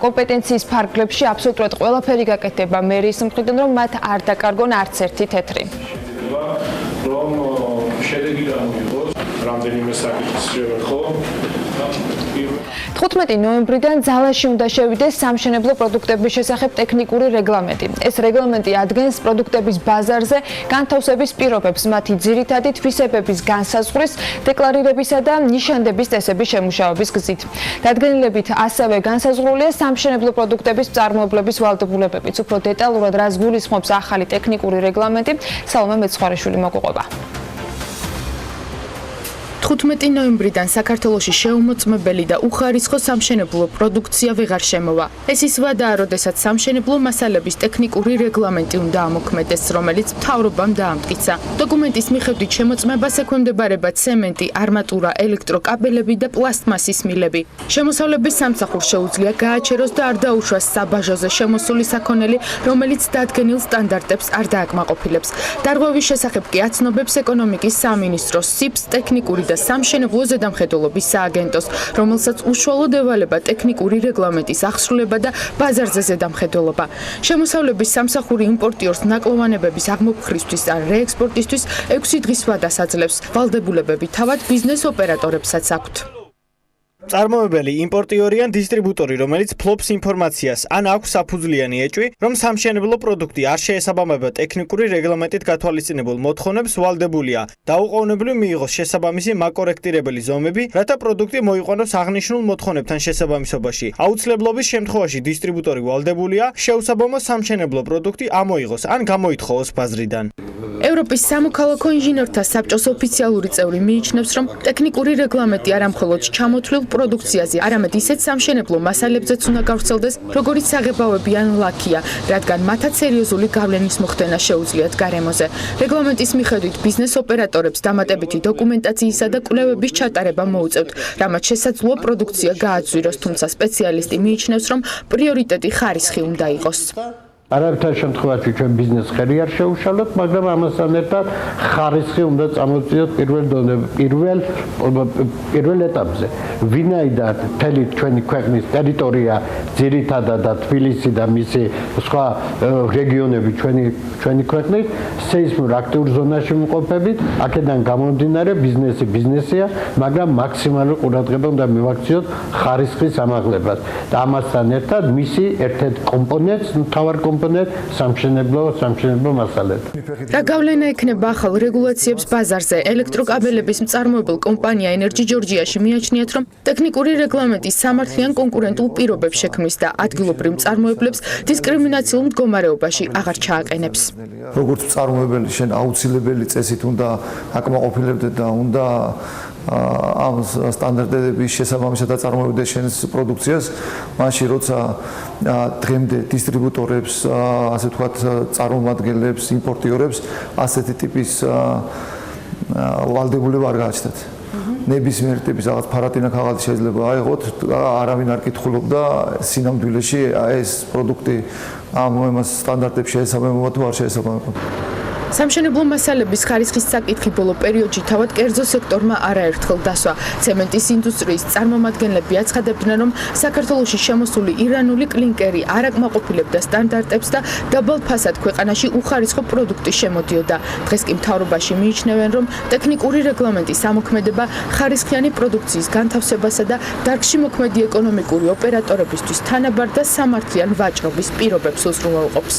კომპეტენციის ფარგლებში აბსოლუტურად ყველაფერი გაკეთდება მერიის მხრიდან, რომ მათ არ დაკარგონ არც ერთი თეთრი. რომ შედეგი გამოიღოს რამდენიმე საკითხის შევეხო 15 ნოემბრიდან ძალაში უნდა შევიდეს სამშენებლო პროდუქტების შესახებ ტექნიკური რეგლამენტი. ეს რეგლამენტი ადგენს პროდუქტების ბაზარზე განთავსების პირობებს, მათი ძირითადი თვისებების განსაზღვრის, დეკლარირებისა და ნიშანდების წესების შემუშავების გზით. დადგენილებით ასევე განსაზღვრულია სამშენებლო პროდუქტების მწარმოებლების ვალდებულებებიც. უფრო დეტალურად რას გულისხმობს ახალი ტექნიკური რეგლამენტი, სალომე მეცხვარეშვილი მოგუყვება. 15 ნოემბრიდან საქართველოში შეუმოწმებელი და უხარისხო სამშენებლო პროდუქცია ვეღარ შემოვა. ეს ის ვადაა, როდესაც სამშენებლო მასალების ტექნიკური რეგლამენტი უნდა ამოქმედეს, რომელიც მთავრობამ დაამტკიცა. დოკუმენტის მიხედვით შემოწმებას ექვემდებარება ცემენტი, არმატურა, ელექტროკაბელები და პლასტმასის მილები. შემოსავლების სამსახურს შეუძლია გააჩეროს და არ დაუშვას საბაჟოზე შემოსული საქონელი, რომელიც დადგენილ სტანდარტებს არ დააკმაყოფილებს. დარღვევის შესახებ კი აცნობებს ეკონომიკის სამინისტროს სიბს ტექნიკური და სამშენებლო ზედამხედველობის სააგენტოს, რომელსაც უშუალოდ ევალება ტექნიკური რეგლამენტის აღსრულება და ბაზარზე ზედამხედველობა. შემოსავლების სამსახური იმპორტიორს ნაკლოვანებების აღმოფხვრისთვის ან რეექსპორტისთვის 6 დღის ვადას აძლევს. ვალდებულებები თავად ბიზნეს ოპერატორებსაც აქვთ. წარმოებელი იმპორტიორი ან დისტრიბუტორი, რომელიც ფლობს ინფორმაციას, ან აქვს საფუძვლიანი ეჭვი, რომ სამშენებლო პროდუქტი არ შეესაბამება ტექნიკური რეგლამენტით გათვალისწინებულ მოთხოვნებს, ვალდებულია დაუყოვნებლივ მიიღოს შესაბამისი მაკორექტირებელი ზომები, რათა პროდუქტი მოიყვანოს აღნიშნულ მოთხოვნებთან შესაბამისობაში. აუცილებლობის შემთხვევაში დისტრიბუტორი ვალდებულია შეუსაბამო სამშენებლო პროდუქტი ამოიღოს ან გამოითხოვოს ბაზრიდან. ევროპის სამოქალაქო ინჟინერთა საბჭოს ოფიციალური წევრი მიიჩნევს, რომ ტექნიკური რეგლამენტი არა მხოლოდ ჩამოთვლილ პროდუქციაზე, არამედ ისეთ სამშენებლო მასალებზეც უნდა გავრცელდეს, როგორიც საღებავები ან ლაქია, რადგან მათაც სერიოზული გავლენის მოხდენა შეუძლიათ გარემოზე. რეგლამენტის მიხედვით ბიზნეს ოპერატორებს დამატებითი დოკუმენტაციისა და კვლევების ჩატარება მოუწევთ, რამაც შესაძლოა პროდუქცია გააძვიროს, თუმცა სპეციალისტი მიიჩნევს, რომ პრიორიტეტი ხარისხი უნდა იყოს. არავითარ შემთხვევაში ჩვენ ბიზნეს ხერი არ შეუშალოთ, მაგრამ ამასთან ერთად ხარისხი უნდა წამოწიოთ პირველ ეტაპზე. ვინაიდან მთელი ჩვენი ქვეყნის ტერიტორია ძირითადად და თბილისი და მისი სხვა რეგიონები ჩვენი ქვეყნის სეისმურ აქტიურ ზონაში მყოფებით, აქედან გამომდინარე ბიზნესი ბიზნესია, მაგრამ მაქსიმალური ყურადღება უნდა მივაქციოთ ხარისხის ამაღლებას. და ამასთან ერთად მისი ერთ-ერთ კომპონენტს, მთავარ სამშენებლო მასალები. რა გავლენა ექნება ახალ რეგულაციებს ბაზარზე? ელექტროკაბელების მწარმოებელ კომპანია ენერჯი ჯორჯიაში მიაჩნიათ, რომ ტექნიკური რეგლამენტი სამართლიან კონკურენტულ პირობებს შექმნის და ადგილობრივ მწარმოებლებს დისკრიმინაციულ მდგომარეობაში აღარ ჩააყენებს. როგორც მწარმოებელი შენ აუცილებელი წესით უნდა აკმაყოფილებდე და უნდა ამ სტანდარტების შესაბამისად აწარმოებდე შენს პროდუქციას, მაშინ როცა დღემდე დისტრიბუტორებს, ასე ვთქვათ, წარმომადგენლებს, იმპორტიორებს ასეთი ტიპის ვალდებულება არ გააჩნდათ. ნებისმიერ ტიპის რაღაც ფარატინა ქაღალდი შეიძლება აიღოთ, არავინ არ კითხულობდა სინამდვილეში ეს პროდუქტი ამ სტანდარტებს შეესაბამება თუ არ შეესაბამება. სამშენებლო მასალების ხარისხის საკითხი ბოლო პერიოდში თავად კერძო სექტორმა არაერთხელ დასვა. ცემენტის ინდუსტრიის წარმომადგენლები აცხადებდნენ, რომ საქართველოში შემოსული ირანული კლინკერი არ აკმაყოფილებდა სტანდარტებს და დაბალ ფასად ქვეყანაში უხარისხო პროდუქტი შემოდიოდა. დღეს კი მთავრობაში მიიჩნევენ, რომ ტექნიკური რეგლამენტის ამოქმედება ხარისხიანი პროდუქციის განთავსებასა და დარგში მოქმედი ეკონომიკური ოპერატორებისთვის თანაბარ და სამართლიან ვაჭრობის პირობებს უზრუნველყოფს.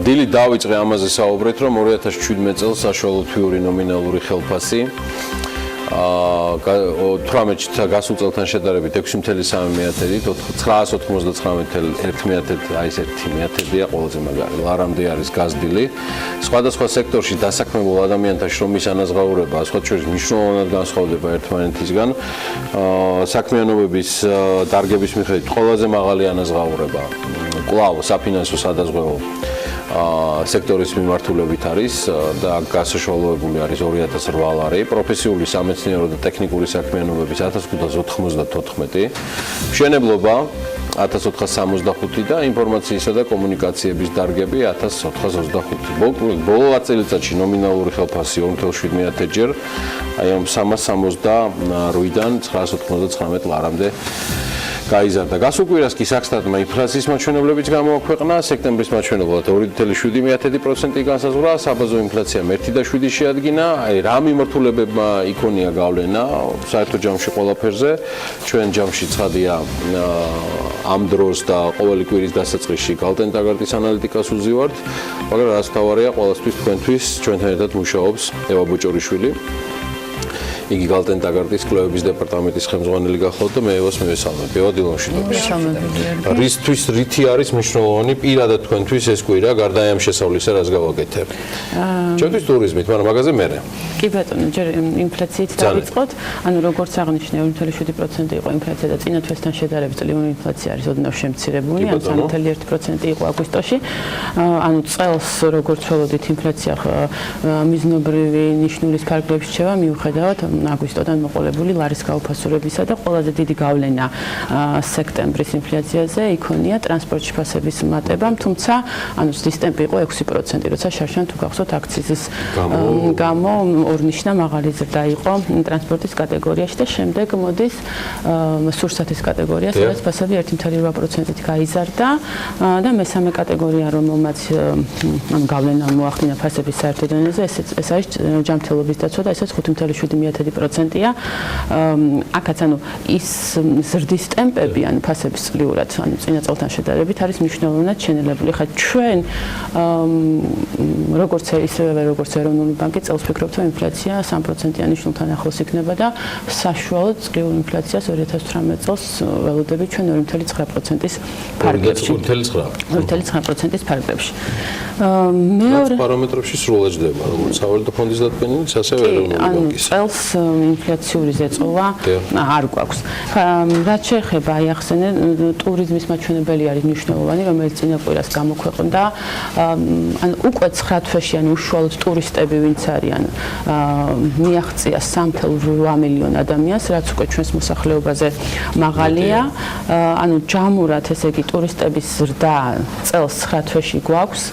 დილი დავიწყე ამაზე საუბრეთ, რომ 2017 წელს საშუალო თვიური ნომინალური ხელფასი 18-ში გასულ წელთან შედარებით 6.3%-ით 999.1%, აი ეს 1%-ია ყველაზე მაგარი. ლარამდე არის გაზრდილი. სხვადასხვა სექტორში დასაქმებულ ადამიანთა შრომის ანაზღაურება სხვა შორის მნიშვნელოვნად განსხვავდება ერთმანეთისგან. საქმიანობების დარგების მიხედვით ყველაზე მაღალი ანაზღაურება კვლავ საფინანსო სადაზღვევო სექტორის მიმართულებით არის და გასაშვალოებული არის 2008 ლარი, პროფესიული სამეცნიერო და ტექნიკური საქმიანობების 1594, მშენებლობა 1465 და ინფორმაციისა და კომუნიკაციების დარგები 1425. ბოლო წელიწადში ნომინალური ხელფასი 2.7 ჯერ, აი ამ 368-დან 999 ლარამდე გაიზარდა. გასულ კვირას კი საქსტატმა ინფლაციის მაჩვენებლებიც გამოაქვეყნა, სექტემბრის მაჩვენებლად 2.7% განსაზღვრა, საბაზო ინფლაცია 1.7 შეადგინა. აი რა მიმართულებებმა იქონია გავლენა საერთო ჯამში ყველაფერზე. ჩვენ ჯამში ცხადია ამ დროს და ყოველი კვირის დასაწყისში გალტენტაგარტის ანალიტიკას უზივართ, მაგრამ რაც თავარია ყველასთვის თქვენთვის ჩვენთან ერთად მუშაობს ევა ბოჭორიშვილი. იგი გალტენტაგარტის კვლევების დეპარტამენტის ხელმძღვანელი გახლავთ და მე ევას მივესალმებ. ევა დილონშიდობის. რისთვის რითი არის მნიშვნელოვანი პირადად თქვენთვის ეს კვირა, გარდა ამ შესავლისა, რაც გავაკეთებ? ჩვენთვის ტურიზმით, მაგრამ მაგაზე მერე. კი ბატონო, ჯერ ინფლაციით დავიწყოთ. ანუ როგორც აღნიშნე, 2.7% იყო ინფლაცია და წინა თვესთან შედარებით წლიური ინფლაცია არის ოდნავ შემცირებული, ან 3.1% იყო აგვისტოში. ანუ წელს როგორც ველოდით ინფლაცია მიზნობრივი ნიშნულის ფარგლებში რჩება, მიუხედავად აგვისტოდან მოყოლებული ლარის გაუფასურებისა და ყველაზე დიდი გავლენა სექტემბრის ინფლაციაზე იქონია ტრანსპორტში ფასების მატებამ, თუმცა ანუ ზრდის ტემპი იყო 6%, როცა შარშან თუ გახსოვთ აქციზის გამო ორნიშნა მაღალი ზრდა იყო ტრანსპორტის კატეგორიაში და შემდეგ მოდის სურსათის კატეგორია, სადაც ფასები 1.8%-ით გაიზარდა და მესამე კატეგორია, რომელმაც გავლენა მოახდინა ფასების საერთო დონეზე, ეს არის ჯანმრთელობის დაცვა და ესაც 5.7%-ია. აქაც ანუ ის ზრდის ტემპები, ანუ ფასების წლიურად, ანუ წინა წელთან შედარებით არის მნიშვნელოვნად შენელებული. ხა ჩვენ როგორც ეროვნული ბანკი წელს ვფიქრობთ, რომ ინფლაცია 3%-იანი შულთან ახლოს იქნება და საშუალოდ წლიურ ინფლაციას 2018 წელს ველოდებით ჩვენ 2.9%-ის ფარგლებში. 2.9%-ის ფარგლებში. მეორე პარამეტრებში სრულად ჯდება, როგორც სავალუტო ფონდის დადგენილიც, ასევე ეროვნული ბანკის. წელს ინფლაციური ზეწოლა არ გვაქვს. რაც შეეხება აი ახსენე ტურიზმის მაჩვენებელი არის მნიშვნელოვანი, რომელიც წინა კვირას გამოქვეყნდა. ან უკვე 9 თვეში ან უშუალოდ ტურისტები ვინც არიან მიაღწია 3.8 მილიონ ადამიანს, რაც უკვე ჩვენს მოსახლეობაზე მაღალია. ანუ ჯამურად ესე იგი ტურისტების ზრდა წელს 9 თვეში გვაქვს.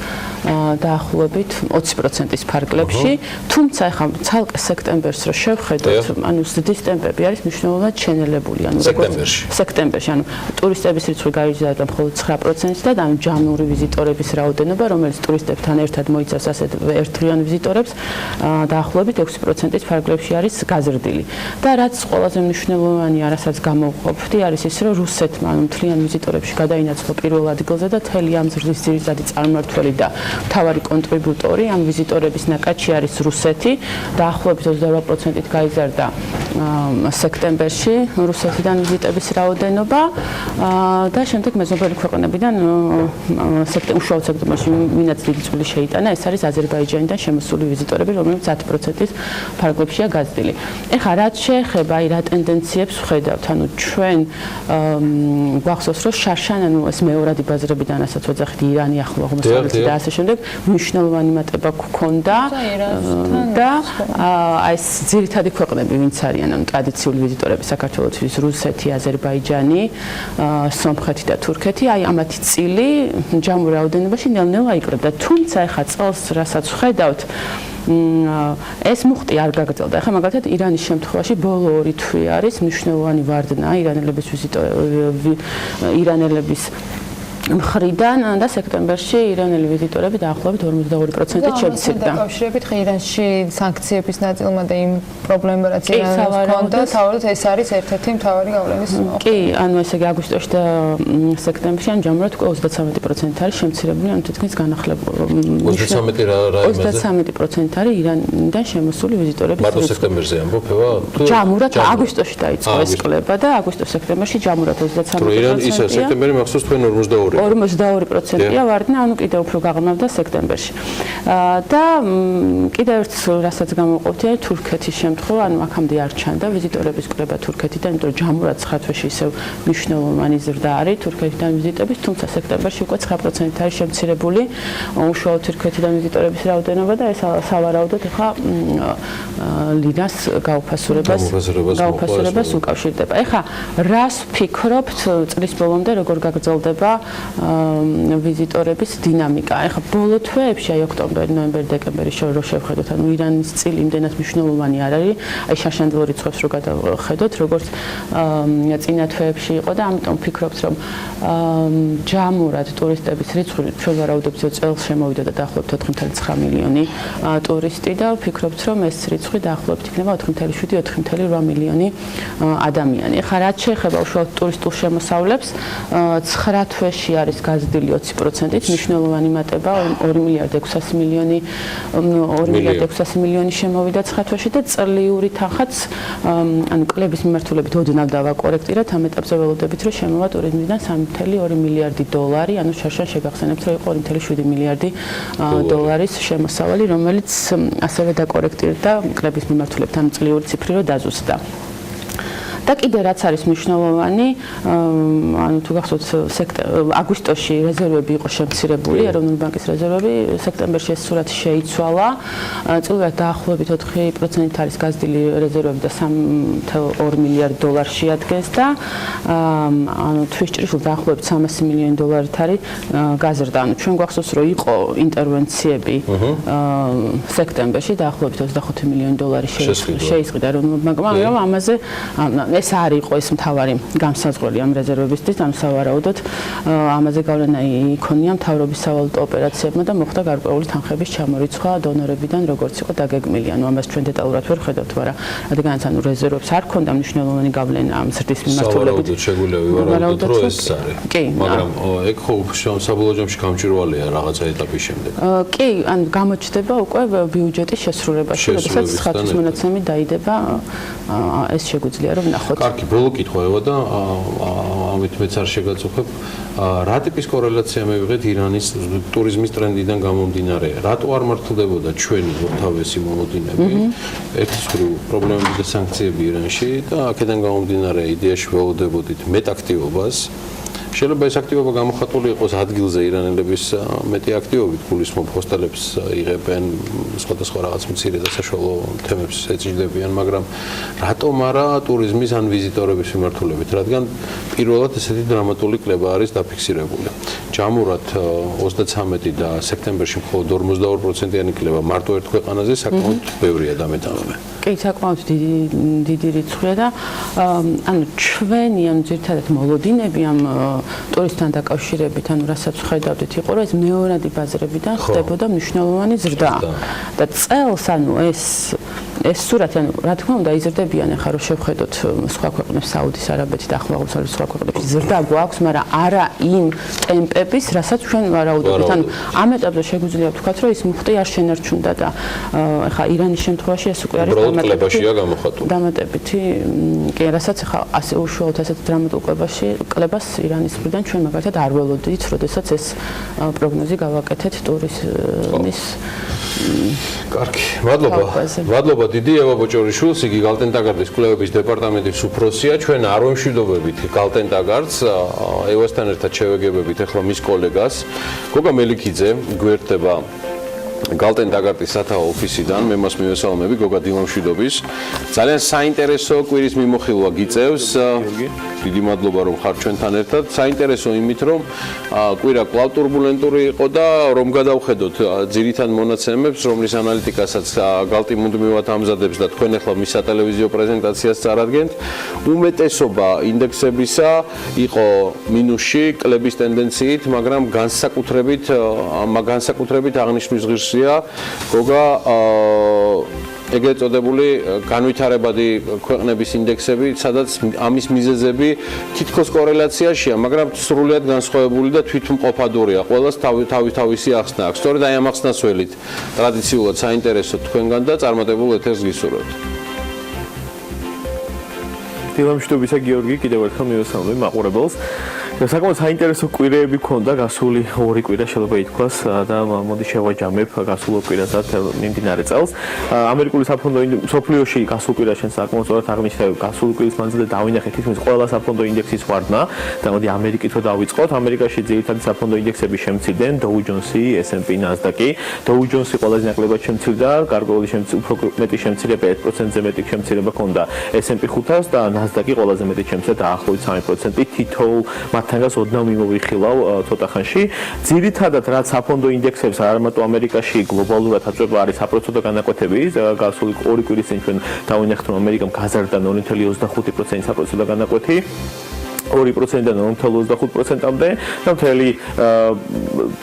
დაახლოებით 20%-ის ფარგლებში, თუმცა ახლა ცალკე სექტემბერს რო შევხედოთ, ანუ ზრდის ტემპები არის მნიშვნელოვნად შენელებული, ანუ სექტემბერში, ანუ ტურისტების რიცხვი გაიზარდა მხოლოდ 9%-ით და ანუ ჯანური ვიზიტორების რაოდენობა, რომელიც ტურისტებთან ერთად მოიცავს ასეთ ერთდღიან ვიზიტორებს, დაახლოებით 6%-ის ფარგლებში არის გაზრდილი. და რაც ყველაზე მნიშვნელოვანია, რასაც გამოვყოფდი, არის ის, რომ რუსეთმა ანუ მთლიან ვიზიტორებში გადაინაცვლა პირველ ადგილზე და მთელი ამ ზრდის ძირითადი წარმმართველი და მთავარი კონტრიბუტორი ამ ვიზიტორების ნაკადში არის რუსეთი. დაახლოებით 28%-ით გაიზარდა სექტემბერში რუსეთიდან ვიზიტების რაოდენობა და შემდეგ მეზობელი ქვეყნებიდან უშუალოდ სექტემბერში ვინაც დიდი წვლილი შეიტანა, ეს არის აზერბაიჯანიდან შემოსული ვიზიტორები, რომლებიც 10%-ის ფარგლებშია გაზრდილი. ეხლა რაც შეეხება აი რა ტენდენციებს ვხედავთ, ანუ ჩვენ გვახსოვს, რომ შარშან ანუ ეს მეორადი ბაზრებიდან, რასაც ვეძახით ირანი, ახლო აღმოსავლეთი და ასე შემდეგ მნიშვნელოვანი მატება გქონდა და აი ეს ძირითადი ქვეყნები ვინც არიან ანუ ტრადიციული ვიზიტორები საქართველოსთვის რუსეთი, აზერბაიჯანი, სომხეთი და თურქეთი, აი ამათი წილი ჯამურ რაოდენობაში ნელ-ნელა იკლებდა. თუმცა ეხლა წელს რასაც ვხედავთ ეს მუხტი არ გაგრძელდა. ახლა მაგალითად ირანის შემთხვევაში ბოლო 2 თვე არის მნიშვნელოვანი ვარდნა ირანელების მხრიდან და სექტემბერში ირანელი ვიზიტორები დაახლოებით 42%-ით შემცირდა. დაკავშირებით ირანში სანქციების ნაწილმა და იმ პრობლემებმა რაც ირანს ჰქონდა, თავად ეს არის ერთ-ერთი მთავარი გავლენის მოყვა. კი, ანუ ესე იგი აგვისტოში და სექტემბერში ან ჯამურად 23% არის შემცირებული, ანუ თითქმის განახლებული. 33 რა იმაზე? 23% არის ირანიდან შემოსული ვიზიტორების მარტო სექტემბერზე ამბობება? ჯამურად აგვისტოში დაიწყო ეს კლება და აგვისტო-სექტემბერში ჯამურად 23%. ირან ისე სექტემბერი მახსოვს თქვენ 42%-ია ვარდნა, ანუ კიდევ უფრო გაღრმავდა სექტემბერში. და კიდევ ერთ რასაც გამოვყოფთია თურქეთის შემთხვევა, ანუ აქამდე არ ჩანდა ვიზიტორების კრება თურქეთიდან, იმიტომ რომ ჯამურად 9 თვეში ისევ მნიშვნელოვანი ზრდა არის თურქეთიდან ვიზიტების, თუმცა სექტემბერში უკვე 9% არის შემცირებული უშუალოდ თურქეთიდან ვიზიტორების რაოდენობა და ეს სავარაუდოდ ახლა ლირას გაუფასურებას უკავშირდება. ეხლა რას ვფიქრობთ წლის ბოლომდე როგორ გაგრძელდება ვიზიტორების დინამიკა. ეხლა ბოლო თვეებში, აი ოქტომბერი, ნოემბერი, დეკემბერი რო შევხედოთ, ანუ ირანის წილი იმდენად მნიშვნელოვანი არ არის, აი შაშანდელ რიცხვებს რო გადავხედოთ, როგორც წინა თვეებში იყო და ამიტომ ვფიქრობთ, რომ ჯამურად ტურისტების რიცხვი ჩვენ ვარაუდობთ, რომ წელს შემოვიდა და დაახლოებით 4.9 მილიონი ტურისტი და ვფიქრობთ, რომ ეს რიცხვი დაახლოებით იქნება 4.7-4.8 მილიონი ადამიანი. ეხლა რაც შეეხება უშუალოდ ტურისტულ შემოსავლებს, 9 თვეში არის გაზრდილი 20%-ით, მნიშვნელოვანი მატება 2 მილიარდ 600 მილიონი შემოვიდა 9 თვეში და წლიური თანხაც, ანუ კლების მიმართულებით ოდნავ დავაკორექტირეთ, ამ ეტაპზე ველოდებით, რომ შემოვა ტურიზმიდან 3.2 მილიარდი დოლარი, ანუ შარშან შეგახსენებთ, რომ იყო 2.7 მილიარდი დოლარის შემოსავალი, რომელიც ასევე დაკორექტირდა კლების მიმართულებით, ამ წლიური ციფრი რო დაზუსტდა. და კიდე რაც არის მნიშვნელოვანი, ანუ თუ გახსოვთ აგვისტოში რეზერვები იყო შემცირებული, ეროვნული ბანკის რეზერვები, სექტემბერში ეს სურათი შეიცვალა, წლურად დაახლოებით 4% არის გაზრდილი რეზერვები და 3.2 მილიარდ დოლარი შეადგენს და ანუ თვის ჭრიშულ დაახლოებით 300 მილიონი დოლარით არის გაზრდა. ანუ ჩვენ გვახსოვს, რომ იყო ინტერვენციები სექტემბერში დაახლოებით 25 მილიონი დოლარი შეისყიდა ეროვნულ ბანკმა, მაგრამ ამაზე ეს არ იყო ეს მთავარი განსაზღვრელი ამ რეზერვებისთვის, ამ სავარაუდოდ ამაზე გავლენა იქონია მთავრობის სავალუტო ოპერაციებმა და მოხდა გარკვეული თანხების ჩამორიცხვა დონორებიდან, როგორც იყო დაგეგმილი. ანუ ამას ჩვენ დეტალურად ვერ ხედავთ, მაგრამ რადგანაც ანუ რეზერვებს არ ქონდა მნიშვნელოვანი გავლენა ამ ზრდის მიმართულებით. სავარაუდოდ შეგვიძლია ვივარაუდოთ, რომ ეს არის. მაგრამ ეგ ხო საბოლოო ჯამში გამჭვირვალეა რაღაცა ეტაპის შემდეგ. კი, ან გამოჩნდება უკვე ბიუჯეტის შესრულებაში, როდესაც ხათის მონაცემი დაიდება, ეს შეგვიძლია რომ ნახოთ. კარგი, ბოლო კითხვა ევა და ამით მეც არ შეგაწუხებ. რა ტიპის კორელაცია მივიღეთ ირანის ტურიზმის ტრენდიდან გამომდინარე? რატო არ მართლდებოდა ჩვენი თავისი მომოდინები? ერთის მხრივ პრობლემები და სანქციები ირანში და აქედან გამომდინარე იდეაში ველოდებოდით მეტ აქტივობას. შეიძლება ეს აქტივობა გამოხატული იყოს ადგილზე ირანელების მეტი აქტივობით, გულისხმობ ჰოსტელებს იღებენ, სხვადასხვა რაღაც მცირე და საშუალო თემებს ეწიდებიან, მაგრამ რატომ არა ტურიზმის ან ვიზიტორების მიმართულებით, რადგან პირველად ესეთი დრამატული კლება არის დაფიქსირებული. ჯამურად 33 და სექტემბერში მხოლოდ 42%-იანი კლება მარტო ერთ ქვეყანაზე საკმაოდ ბევრია დამეტანილი. კი, საკმაოდ დიდი რიცხვია და ანუ ჩვენი ამ ძირითადად მოლოდინები ამ ტურისტთან დაკავშირებით, ანუ რასაც ხედავდით, იყო რომ ეს მეორადი ბაზრებიდან ხდებოდა მნიშვნელოვანი ზრდა. და წელს ანუ ეს სურათი, ანუ რა თქმა უნდა იზრდებიან, ახლა რომ შევხედოთ სხვა ქვეყნებს, საუდის არაბეთი და ახლო აღმოსავლეთის სხვა ქვეყნებში ზრდა გვაქვს, მაგრამ არა იმ ტემპების, რასაც ჩვენ ვარაუდობთ. ანუ ამ ეტაპზე შეგვიძლია ვთქვათ, რომ ის მუხტი არ შენარჩუნდა და ახლა ირანის შემთხვევაში ეს უკვე არის დამატებითი, კი, რასაც ახლა ასე უშუალოდ ასეთ დრამატულ კლებას ირანის მხრიდან ჩვენ მაგალითად არ ველოდით, როდესაც ეს პროგნოზი გავაკეთეთ ტურიზმის. კარგი, მადლობა დიდი ევა ბოჭორიშვილს, იგი გალტენტაგარდის კვლევების დეპარტამენტის უფროსია. ჩვენ არ ვემშვიდობებით გალტენტაგარდს, ევასთან ერთად შევეგებებით ახლა მის კოლეგას, გოგა მელიქიძე გვერდება გალტენ დაგარტის სათაო ოფისიდან მე მას მივესალმები გოგა დილა მშვიდობის. ძალიან საინტერესო კვირის მიმოხილვა გიწევს. დიდი მადლობა რომ ხართ ჩვენთან ერთად. საინტერესო იმით რომ კვირა კვლავ турბულენტური იყო და რომ გადავხედოთ ძირითად მონაცემებს, რომლის ანალიტიკასაც გალტი მუდმივად ამზადებს და თქვენ ახლა მის სატელევიზიო პრეზენტაციას წარადგენთ. უმეტესობა ინდექსებისა იყო მინუსში, კლების ტენდენციით, მაგრამ განსაკუთრებით აღნიშნვის ღირსია გოგა ეგრეთ წოდებული განვითარებადი ქვეყნების ინდექსები, სადაც ამის მიზეზები თითქოს კორელაციაშია, მაგრამ სრულად განსხვავებული და თვითმყოფადურია. ყველას თავისი ახსნა აქვს. სწორედ აი ამ ახსნას ველით ტრადიციულად საინტერესო თქვენგან და წარმატებულ ეთერს გისურვებთ. დილა მშვიდობისა გიორგი, კიდევ ერთხელ მივესალმები მაყურებელს. საკმაოდ საინტერესო კვირეები ქონდა გასული 2 კვირა შეიძლება ითქვას და მოდი შევაჯამებ გასულ კვირასაც მიმდინარე წელს. ამერიკული საფონდო სოფლიოში გასულ კვირაში საკმაოდ სწორად აღნიშნე გასული კვირის მანძილზე დავინახეთ თითქმის ყველა საფონდო ინდექსის ვარდნა და მოდი ამერიკით რო დავიწყოთ. ამერიკაში ძირითადი საფონდო ინდექსები შემცირდნენ, Dow Jones-ი, S&P, Nasdaq-ი. Dow Jones-ი ყველაზე ნაკლებად შემცირდა, გარკვეული უფრო მეტი შემცირება 1%-ზე მეტი შემცირება ქონდა S&P 500 და Nasdaq-ი ყველაზე მეტი შემცირდა დაახლოებით 3%. თითოეულ თანგას ოდნავ მიმოვიხილავ ცოტა ხანში. ძირითადად რაც საფონდო ინდექსებს არ მარტო ამერიკაში გლობალურად აწვება არის საპროცენტო განაკვეთები. გასული 2 კვირის წინ ჩვენ დავინახეთ რომ ამერიკამ გაზარდა 0.25% საპროცენტო განაკვეთი. 2%-დან 0.25%-მდე და მთელი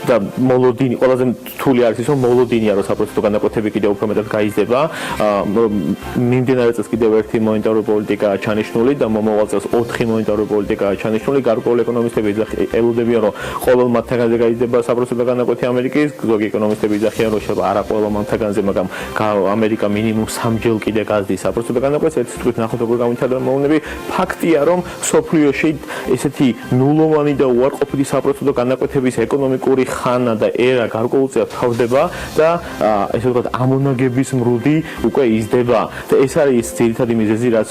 და მოლოდინი ყველაზე რთული არის ის რომ მოლოდინია რომ საპროცენტო განაკვეთები კიდევ უფრო მეტად გაიზრდება. მიმდინარე წელს კიდევ ერთი მონეტარული პოლიტიკაა ჩანიშნული და მომავალ წელს 4 მონეტარული პოლიტიკაა ჩანიშნული. გარკვეული ეკონომისტები ელოდებიან რომ ყოველ მათგანზე გაიზრდება საპროცენტო განაკვეთი ამერიკის. ზოგი ეკონომისტები იძახიან რომ შეიძლება არა ყოველ მათგანზე, მაგრამ ამერიკა მინიმუმ 3 კიდე გაზრდის საპროცენტო განაკვეთს. ერთ სიტყვით ნახოთ როგორ გამვითარდება მოვლენები. ფაქტია რომ სოფლიოში ესეთი ნულოვანი და უარყოფითი საპროცენტო განაკვეთების ეკონომიკური ხანა და ერა გარკვეულწილად თავდება და ესე ვთქვათ ამონაგების მრუდი უკვე იზრდება და ეს არის ძირითადი მიზეზი რაც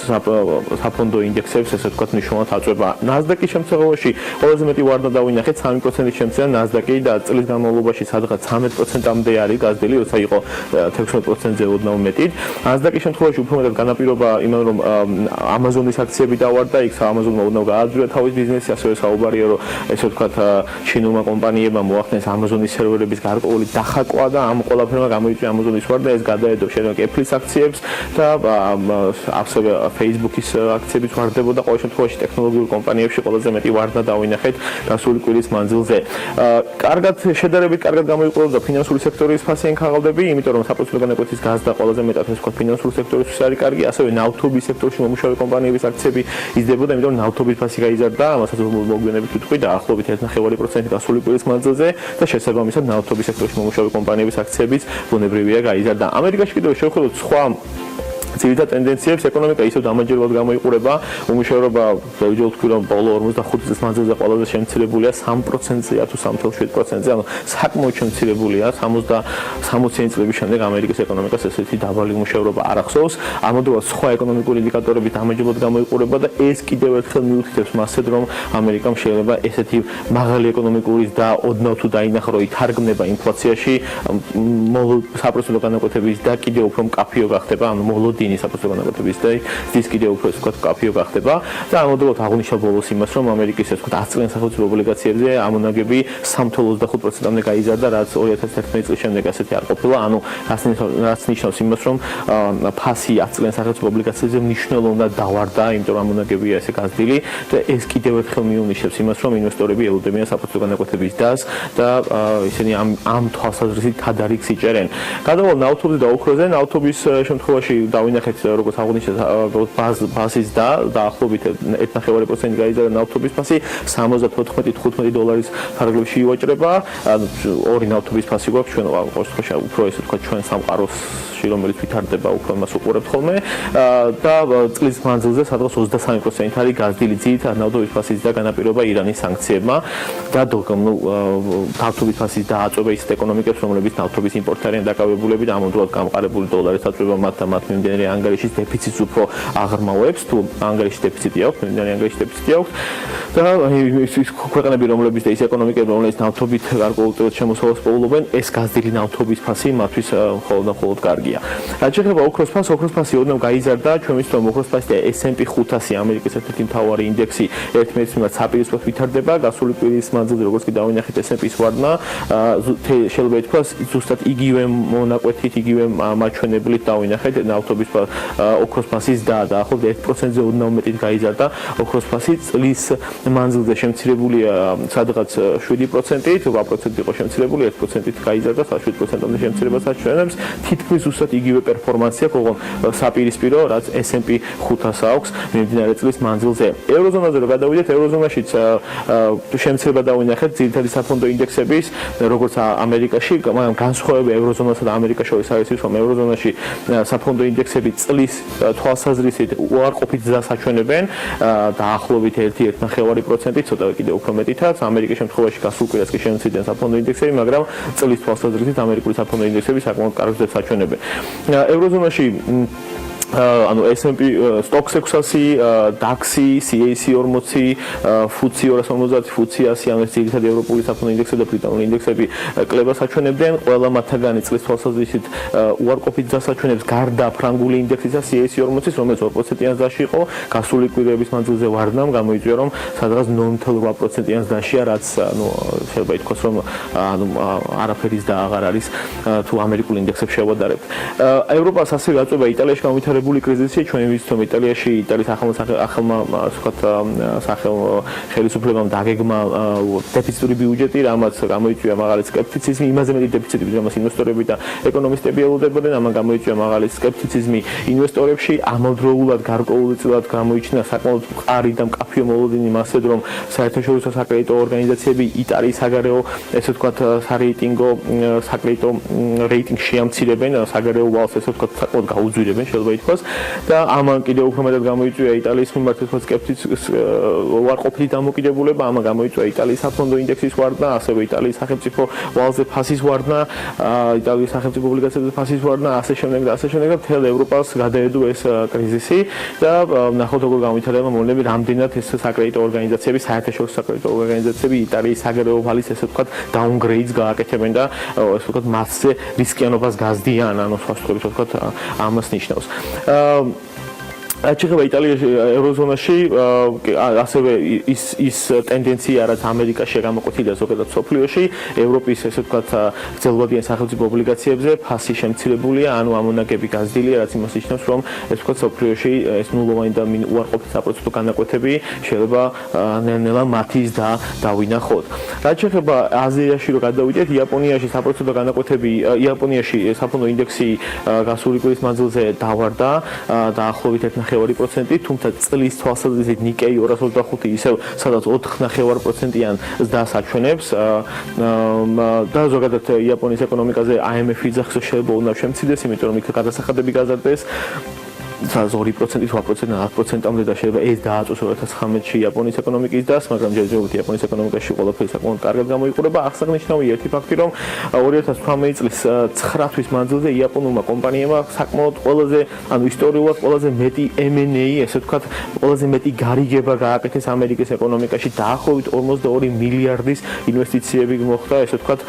საფონდო ინდექსებს ესე ვთქვათ მნიშვნელოვნად აწვება. Nasdaq-ის შემთხვევაში ყველაზე მეტი ვარდნა დავინახეთ 3%-ის შემცირდა Nasdaq-ი და წლის განმავლობაში სადღაც 13%-მდე არის გაზრდილი, როცა იყო 16%-ზე ოდნავ მეტი. Nasdaq-ის შემთხვევაში უფრო მეტად განაპირობა იმან რომ Amazon-ის აქციები დავარდა, იქ Amazon-მა ოდნავ გააძვრა თავის ბიზნესი, ასევე საუბარია რომ ესე ვთქვათ ჩინურმა კომპანიებმა მოახდენს Amazon-ის სერვერების გარკვეული დახაკვა და ამ ყველაფერმა გამოიწვია Amazon-ის ვარდნა, ეს გადაედო შეიძლება Apple-ის აქციებს და ასევე Facebook-ის აქციებიც ვარდებოდა. ყოველ შემთხვევაში ტექნოლოგიურ კომპანიებში ყველაზე მეტი ვარდნა დავინახეთ გასული კვირის მანძილზე. კარგად შედარებით კარგად გამოიყურებოდა ფინანსური სექტორის ფასიანი ქაღალდები, იმიტომ რომ საპროცენტო განაკვეთის გაზრდა ყველაზე მეტად ეს ვთქვათ ფინანსური სექტორისთვის არის კარგი, ასევე ნავთობის სექტორში მომუშავე კომპანიების აქციები იზრდებოდა, იმიტომ რომ ნავთობის ფასი გაიზარდა, ამასაც მოგვიანებით ვიტყვი დაახლოებით 1.5% გასული კვირის მანძილზე და შესაბამისად ნავთობის სექტორში მომუშავე კომპანიების აქციებიც ბუნებრივია გაიზარდა. ამერიკაში კიდევ შევხედოთ სხვა ძირითად ტენდენციებს, ეკონომიკა ისევ დამაჯერებლად გამოიყურება, უმუშევრობა დავიჯეროთ ვთქვი რომ ბოლო 45 წლის მანძილზე ყველაზე შემცირებულია 3%-ზე თუ 3.7%-ზე, ანუ საკმაოდ შემცირებულია 60 წლების შემდეგ ამერიკის ეკონომიკას ესეთი დაბალი უმუშევრობა არ ახსოვს. ამავდროულად სხვა ეკონომიკური ინდიკატორები დამაჯერებლად გამოიყურება და ეს კიდევ ერთხელ მიუთითებს მასზე რომ ამერიკამ შეიძლება ესეთი მაღალი ეკონომიკური და ოდნავ თუ დაინახა რომ ითარგმნება ინფლაციაში, საპროცენტო განაკვეთების და კიდევ უფრო მკაფიო გახდება, ანუ მოლოდინი საპროცენტო განაკვეთების და ის კიდევ უფრო ესე ვთქვათ მკაფიო გახდება და ამავდროულად აღნიშნავ ბოლოს იმას რომ ამერიკის ესე ვთქვათ 10 წლიან სახელმწიფო ობლიგაციებზე ამონაგები 3.25%-მდე გაიზარდა, რაც 2011 წლის შემდეგ ასეთი არ ყოფილა, ანუ რაც ნიშნავს იმას რომ ფასი 10 წლიან სახელმწიფო ობლიგაციებზე მნიშვნელოვნად დავარდა, იმიტომ რომ ამონაგებია ესე გაზრდილი და ეს კიდევ ერთხელ მიუნიშნებს იმას რომ ინვესტორები ელოდებიან საპროცენტო განაკვეთების დასს და ისინი ამ თვალსაზრისით თადარიგს იჭერენ. გადავალ ნავთობზე და ოქროზე. ნავთობის შემთხვევაში დავინახეთ როგორც აღნიშნეთ ბაზის და დაახლოებით 1.5% გაიზარდა ნავთობის ფასი, $74-15 ფარგლებში ივაჭრება. ორი ნავთობის ფასი გვაქვს ჩვენ ყოველ შემთხვევაში უფრო ესე ვთქვათ ჩვენ სამყაროში რომელიც ვითარდება უფრო მას უყურებთ ხოლმე და წლის მანძილზე სადღაც 23% არის გაზრდილი ძირითადად ნავთობის ფასის და განაპირობა ირანის სანქციებმა და ნავთობის ფასის დააწובה ის ეკონომიკებს რომლებიც ნავთობის იმპორტ არიან დაკავებულები და ამავდროულად გამყარებული დოლარის აწובה მათ მიმდინარე მიმდინარე ანგარიშის დეფიციტს უფრო აღრმავებს, თუ ანგარიშის დეფიციტი აქვს, მიმდინარე ანგარიშის დეფიციტი აქვს და ის ქვეყნები, რომლებიც და ის ეკონომიკები, რომლებიც ნავთობით გარკვეულ შემოსავალს პოულობენ, ეს გაზრდილი ნავთობის ფასი მათთვის მხოლოდ კარგია. რაც შეეხება ოქროს ფასს, ოქროს ფასი ოდნავ გაიზარდა, ჩვენ ვიცით, რომ ოქროს ფასი და S&P 500 ამერიკის ერთ-ერთი მთავარი ინდექსი ერთმანეთის მიმართ საპირისპიროდ ვითარდება, გასული კვირის მანძილზე როგორც კი დავინახეთ S&P-ს ვარდნა, შეიძლება ითქვას, ზუსტად იგივე მონაკვეთით, იგივე მაჩვენებლით დავინახეთ ნავთობის ოქროს ფასის დაახლოებით 1%-ზე ოდნავ მეტით გაიზარდა ოქროს ფასი, წლის მანძილზე შემცირებულია სადღაც 7%-ით, 8% იყო შემცირებული, 1%-ით გაიზარდა, 7%-ამდე შემცირებას აჩვენებს, თითქმის ზუსტად იგივე პერფორმანსი აქვს, ოღონდ საპირისპირო, რაც S&P 500-ს აქვს მიმდინარე წლის მანძილზე. ევროზონაზე რო გადავიდეთ, ევროზონაშიც შემცირება დავინახეთ ძირითადი საფონდო ინდექსების, როგორც ამერიკაში, მაგრამ განსხვავება ევროზონასა და ამერიკას შორის არის ის, რომ ევროზონაში საფონდო ინდექსები წლის თვალსაზრისით უარყოფით გზას აჩვენებენ, დაახლოებით 1.5%, ცოტა კიდევ უფრო მეტითაც, ამერიკის შემთხვევაში გასულ კვირას კი შემცირდნენ საფონდო ინდექსები, მაგრამ წლის თვალსაზრისით ამერიკული საფონდო ინდექსები საკმაოდ კარგ გზებს აჩვენებენ. ევროზონაში ანუ S&P Stock 600, DAX, CAC 40, FTSE 250, FTSE 100, ანუ ძირითადად ევროპული საფონდო ინდექსები და ბრიტანული ინდექსები კლებას აჩვენებდნენ. ყველა მათგანი წლის თვალსაზრისით უარყოფით გზას აჩვენებს, გარდა ფრანგული ინდექსისა CAC 40-ის, რომელიც 2%-იან ზაში იყო, გასული კვირების მანძილზე ვარდნამ გამოიწვია, რომ სადღაც 0.8%-იან ზაშია, რაც ანუ შეიძლება ითქვას, რომ ანუ არაფერის და აღარ არის თუ ამერიკულ ინდექსებს შევადარებთ. ევროპას ასევე აწვევა იტალიაში განვითარებული კრიზისი, ჩვენ ვიცით, რომ იტალიაში იტალიის ახალმა ხელისუფლებამ დაგეგმა დეფიციტური ბიუჯეტი, რამაც გამოიწვია მაღალი სკეპტიციზმი, იმაზე მეტი დეფიციტი, რამაც ინვესტორები და ეკონომისტები ელოდებოდნენ, ამან გამოიწვია მაღალი სკეპტიციზმი ინვესტორებში, ამავდროულად გარკვეულწილად გამოიჩინა საკმაოდ მყარი და მკაფიო მოლოდინი მასზე, რომ საერთაშორისო საკრედიტო ორგანიზაციები იტალიის საგარეო, ესე ვთქვათ, სარეიტინგო საკრედიტო რეიტინგს შეამცირებენ, საგარეო ვალს ესე ვთქვათ, საკმაოდ გაუძვირებენ, შეიძლება ითქვას. და ამან კიდევ უფრო მეტად გამოიწვია იტალიის მიმართ სკეპტიციზმის უარყოფითი დამოკიდებულება, ამან გამოიწვია იტალიის საფონდო ინდექსის ვარდნა, ასევე იტალიის სახელმწიფო ვალზე ფასის ვარდნა, იტალიის სახელმწიფო ობლიგაციებზე ფასის ვარდნა, ასე შემდეგ და მთელ ევროპას გადაედო ეს კრიზისი და ნახოთ როგორ განვითარდება მოვლენები, რამდენად ეს საკრედიტო ორგანიზაციები, საერთაშორისო საკრედიტო ორგანიზაციები იტალიის საგარეო ვალის ესე ვთქვათ დაუნგრეიდს გააკეთებენ და ესე ვთქვათ მასზე რისკიანობას გაზდიან, ანუ სხვა შეხებით ვთქვათ ამას ნიშნავს. რაც შეეხება იტალიაში, ევროზონაში, ასევე ის ტენდენცია, რაც ამერიკაში გამოკვეთილია ზოგადად სოფლიოში, ევროპის ესე ვთქვათ გრძელვადიან სახელმწიფო ობლიგაციებზე ფასი შემცირებულია, ანუ ამონაკები გაზრდილია, რაც იმას ნიშნავს, რომ ესე ვთქვათ სოფლიოში ეს ნულოვანი და უარყოფით საპროცენტო განაკვეთები შეიძლება ნელ-ნელა მათის დავინახოთ. რაც შეეხება აზიაში რო გადავიდეთ, იაპონიაში საპროცენტო განაკვეთები, იაპონიაში საფონდო ინდექსი გასული კვირის მანძილზე დავარდა, დაახლოებით 1.5%, თუმცა წლის თვალსაზრისით ნიკეი 225 ისევ სადაც 4.5%-იან ზრდას აჩვენებს და ზოგადად იაპონიის ეკონომიკაზე IMF-ის ძახს შეიძლება უნდა შემცირდეს, იმიტომ რომ იქ გადასახადები გაზარდეს. 2%, 8%, 10%-ამდე და შეიძლება ეს დააწოს 2019-ში იაპონიის ეკონომიკის დას, მაგრამ ჯერჯერობით იაპონიის ეკონომიკაში ყველაფერი საკმაოდ კარგად გამოიყურება. აღსანიშნავია ერთი ფაქტი, რომ 2018 წლის 9 თვის მანძილზე იაპონურმა კომპანიებმა საკმაოდ ყველაზე, ანუ ისტორიულად ყველაზე მეტი M&A, ესე ვთქვათ, ყველაზე მეტი გარიგება გააკეთეს ამერიკის ეკონომიკაში, დაახლოებით 42 მილიარდის ინვესტიციები მოხდა, ესე ვთქვათ,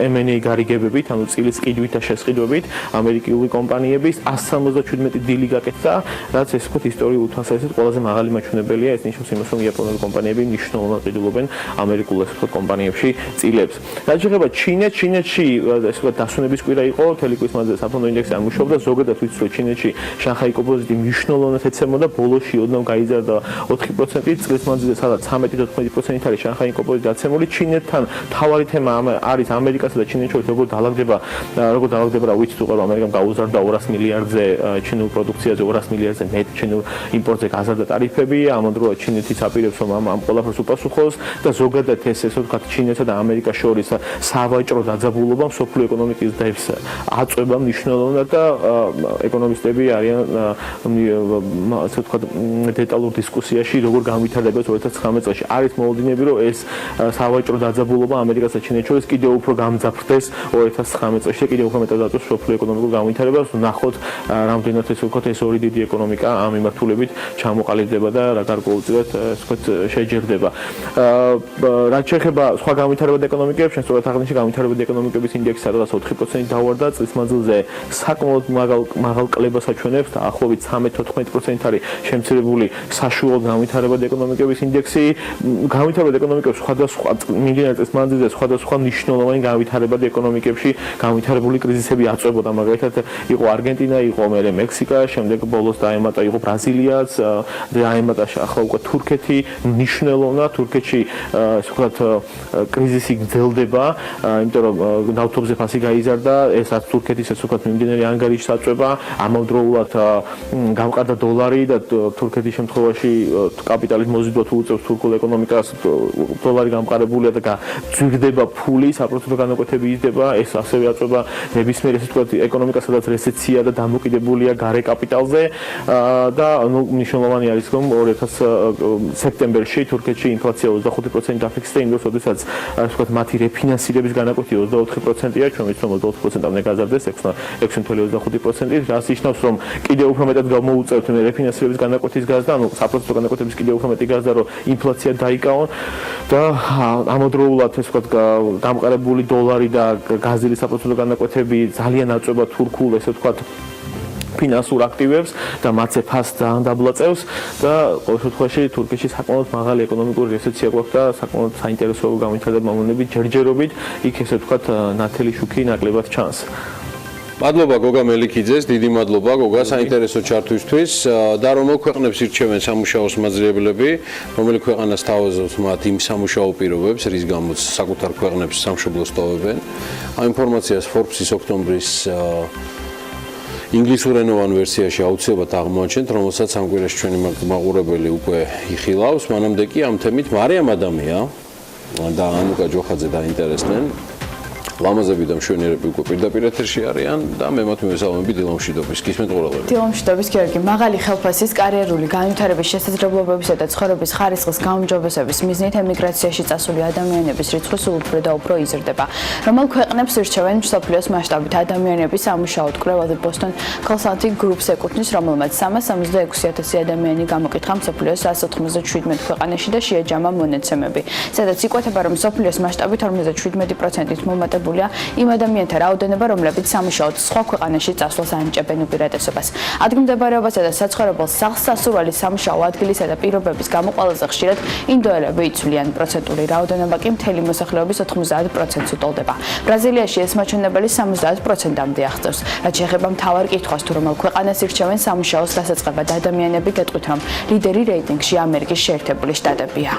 M&A გარიგებებით, ანუ წილის ყიდვით და შესყიდვებით ამერიკული კომპანიების 177 დილი გაკეთდა, რაც ესე ვთქვათ ისტორიულ თვალსაზრისით ყველაზე მაღალი მაჩვენებელია, ეს ნიშნავს იმას, რომ იაპონური კომპანიები მნიშვნელოვნად ყიდულობენ ამერიკულ ესე ვთქვათ კომპანიებში წილებს. რაც შეეხება ჩინეთში ესე ვთქვათ დასვენების კვირა იყო, მთელი კვირის მანძილზე საფონდო ინდექსი არ მუშაობდა, ზოგადად ვიცით, რომ ჩინეთში შანხაი კომპოზიტი მნიშვნელოვნად ეცემოდა, ბოლოში ოდნავ გაიზარდა 4%, წლის მანძილზე სადაც 13-14% არის შანხაი კომპოზიტი დაცემული. ჩინეთთან თავარი თემა არის ამერიკასა და ჩინეთს შორის როგორ დაალაგდება რა ვიცით, უყურებ ამერიკამ გაუზარდა 200 მილიარდზე ჩინურ პროდუქციაზე 200 მილიარდზე მეტ ჩინურ იმპორტზე გაზარდა ტარიფები, ამავდროულად ჩინეთიც აპირებს რომ ამ ყველაფერს უპასუხოს და ზოგადად ეს ესე ვთქვათ ჩინეთსა და ამერიკას შორის სავაჭრო დაძაბულობა მსოფლიო ეკონომიკის დევს აწვება მნიშვნელოვნად და ეკონომისტები არიან ასე ვთქვათ დეტალურ დისკუსიაში როგორ განვითარდება 2019 წელს. არის მოლოდინები რომ ეს სავაჭრო დაძაბულობა ამერიკასა და ჩინეთს შორის კიდევ უფრო გამძაფრდეს 2019 წელს და კიდევ უფრო მეტად აწვევს მსოფლიო ეკონომიკურ განვითარებას. ნახოთ რამდენად ეს ვთქვათ ეს ორი დიდი ეკონომიკა ამ მიმართულებით ჩამოყალიბდება და რა გარკვეულწილად ასე ვთქვათ შეჯერდება. რაც შეეხება სხვა განვითარებადი ეკონომიკებს, ჩვენ სწორად აღნიშნე განვითარებადი ეკონომიკების ინდექსი სადღაც 4% დავარდა წლის მანძილზე საკმაოდ მაღალ კლებას აჩვენებს და ახლობით 13-14% არის შემცირებული საშუალო განვითარებადი ეკონომიკების ინდექსი. განვითარებადი ეკონომიკებს სხვადასხვა მიმდინარე წლის მანძილზე სხვადასხვა მნიშვნელოვანი განვითარებადი ეკონომიკებში განვითარებული კრიზისები აწვებოდა, მაგალითად იყო არგენტინა, იყო მერე მექსიკა, შემდეგ ბოლოს დაემატა იყო ბრაზილიაც, დაემატა ახლა უკვე თურქეთი, მნიშვნელოვნად თურქეთში ასე ვთქვათ კრიზისი გრძელდება, იმიტომ რომ ნავთობზე ფასი გაიზარდა, ეს რაც თურქეთის ასე ვთქვათ მიმდინარე ანგარიშს აწვება, ამავდროულად გამყარდა დოლარი და თურქეთის შემთხვევაში კაპიტალის მოზიდვა თუ უწევს თურქულ ეკონომიკას, დოლარი გამყარებულია და ძვირდება ფული, საპროცენტო განაკვეთები იზრდება, ეს ასევე აწვება ნებისმიერ ასე ვთქვათ ეკონომიკას, სადაც რესეცია და დამოკიდებულია გარე კაპიტალზე და მნიშვნელოვანი არის რომ 2000 სექტემბერში თურქეთში ინფლაცია 25% დაფიქსირდა, იმ დროს როდესაც ასე ვთქვათ მათი რეფინანსირების განაკვეთი 24%-ია, ჩვენ ვიცით რომ 24%-ამდე გაზარდეს 6.25%, რაც ნიშნავს რომ კიდევ უფრო მეტად გამოუწევთ რეფინანსირების განაკვეთის გაზრდა, ანუ საპროცენტო განაკვეთების კიდევ უფრო მეტი გაზრდა, რომ ინფლაცია დაიკავონ და ამავდროულად ასე ვთქვათ გამყარებული დოლარი და გაზრის საპროცენტო განაკვეთები ძალიან აწვება თურქულ ესე ვთქვათ ფინანსურ აქტივებს და მათზე ფასს ძალიან დაბლაწევს და ყოველ შემთხვევაში თურქეთში საკმაოდ მაღალი ეკონომიკური რესეცია გვაქვს და საკმაოდ საინტერესო განვითარება მომონებით ჯერჯერობით იქ ესე ვთქვათ ნათელი შუქი ნაკლებად ჩანს. მადლობა გოგა მელიქიძეს, დიდი მადლობა გოგა საინტერესო ჩართვისთვის და რომელ ქვეყნებს ირჩევენ სამუშაოს მაძიებლები, რომელი ქვეყანას თავაზობს მათ იმ სამუშაო პირობებს, რის გამოც საკუთარ ქვეყნებს სამშობლოს ტოვებენ. ამ ინფორმაციას Forbes-ის ოქტომბრის ინგლისურენოვან ვერსიაში აუცილებლად აღმოაჩენთ, რომელსაც ამ კვირაში ჩვენი მაყურებელი უკვე იხილავს. მანამდე კი ამ თემით მარიამ ადამია და ანუკა ჯოხაძე დაინტერესდნენ. ლამაზები და მშვენიერები უკვე პირდაპირ ეთერში არიან და მე მათ მივესალმები დილა მშვიდობის. გისმენთ ყურადღებით. დილა მშვიდობის გიორგი, მაღალი ხელფასის, კარიერული განვითარების შესაძლებლობებისა და ცხოვრების ხარისხის გაუმჯობესების მიზნით ემიგრაციაში წასული ადამიანების რიცხვი სულ უფრო და უფრო იზრდება. რომელ ქვეყნებს ირჩევენ მსოფლიოს მასშტაბით ადამიანების სამუშაოდ კვლევაზე Boston Consulting Group-ს ეკუთვნის, რომელმაც 366,000 ადამიანი გამოკითხა მსოფლიოს 197 ქვეყანაში და შეაჯამა მონაცემები, სადაც იკვეთება, რომ მსოფლიოს მასშტაბით 57%-ით მომატებული იმ ადამიანთა რაოდენობა, რომლებიც სამუშაოდ სხვა ქვეყანაში წასვლას ანიჭებენ უპირატესობას. ადგილმდებარეობასა და საცხოვრებელ სახლს სასურველი სამუშაო ადგილისა და პირობების გამო ყველაზე ხშირად ინდოელები იცვლიან, პროცენტული რაოდენობა კი მთელი მოსახლეობის 90%-ს უტოლდება. ბრაზილიაში ეს მაჩვენებელი 70%-ამდე აღწევს. რაც შეეხება მთავარ კითხვას, თუ რომელ ქვეყანას ირჩევენ სამუშაოს დასაწყებად ადამიანები, გეტყვით, რომ ლიდერი რეიტინგში ამერიკის შეერთებული შტატებია.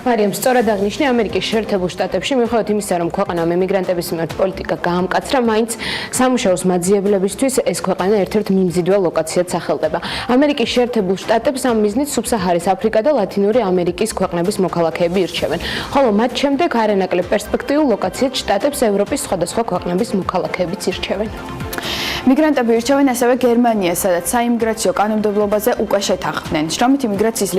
მარიამ, სწორად აღნიშნე ამერიკის შეერთებულ შტატებში, მიუხედავად იმისა, რომ ქვეყანამ ემიგრანტების მიმართ პოლიტიკა გაამკაცრა, მაინც სამუშაოს მაძიებლებისთვის ეს ქვეყანა ერთ-ერთ მიმზიდველ ლოკაციად სახელდება. ამერიკის შეერთებულ შტატებს ამ მიზნით სუბსაჰარის აფრიკა და ლათინური ამერიკის ქვეყნების მოქალაქეები ირჩევენ, ხოლო მათ შემდეგ არანაკლებ პერსპექტიულ ლოკაციად შტატებს ევროპის სხვადასხვა ქვეყნების მოქალაქეებიც ირჩევენ. მიგრანტები ირჩევენ ასევე გერმანიას, სადაც საიმიგრაციო კანონმდებლობაზე უკვე შეთანხმდნენ. შრომით იმიგრაციის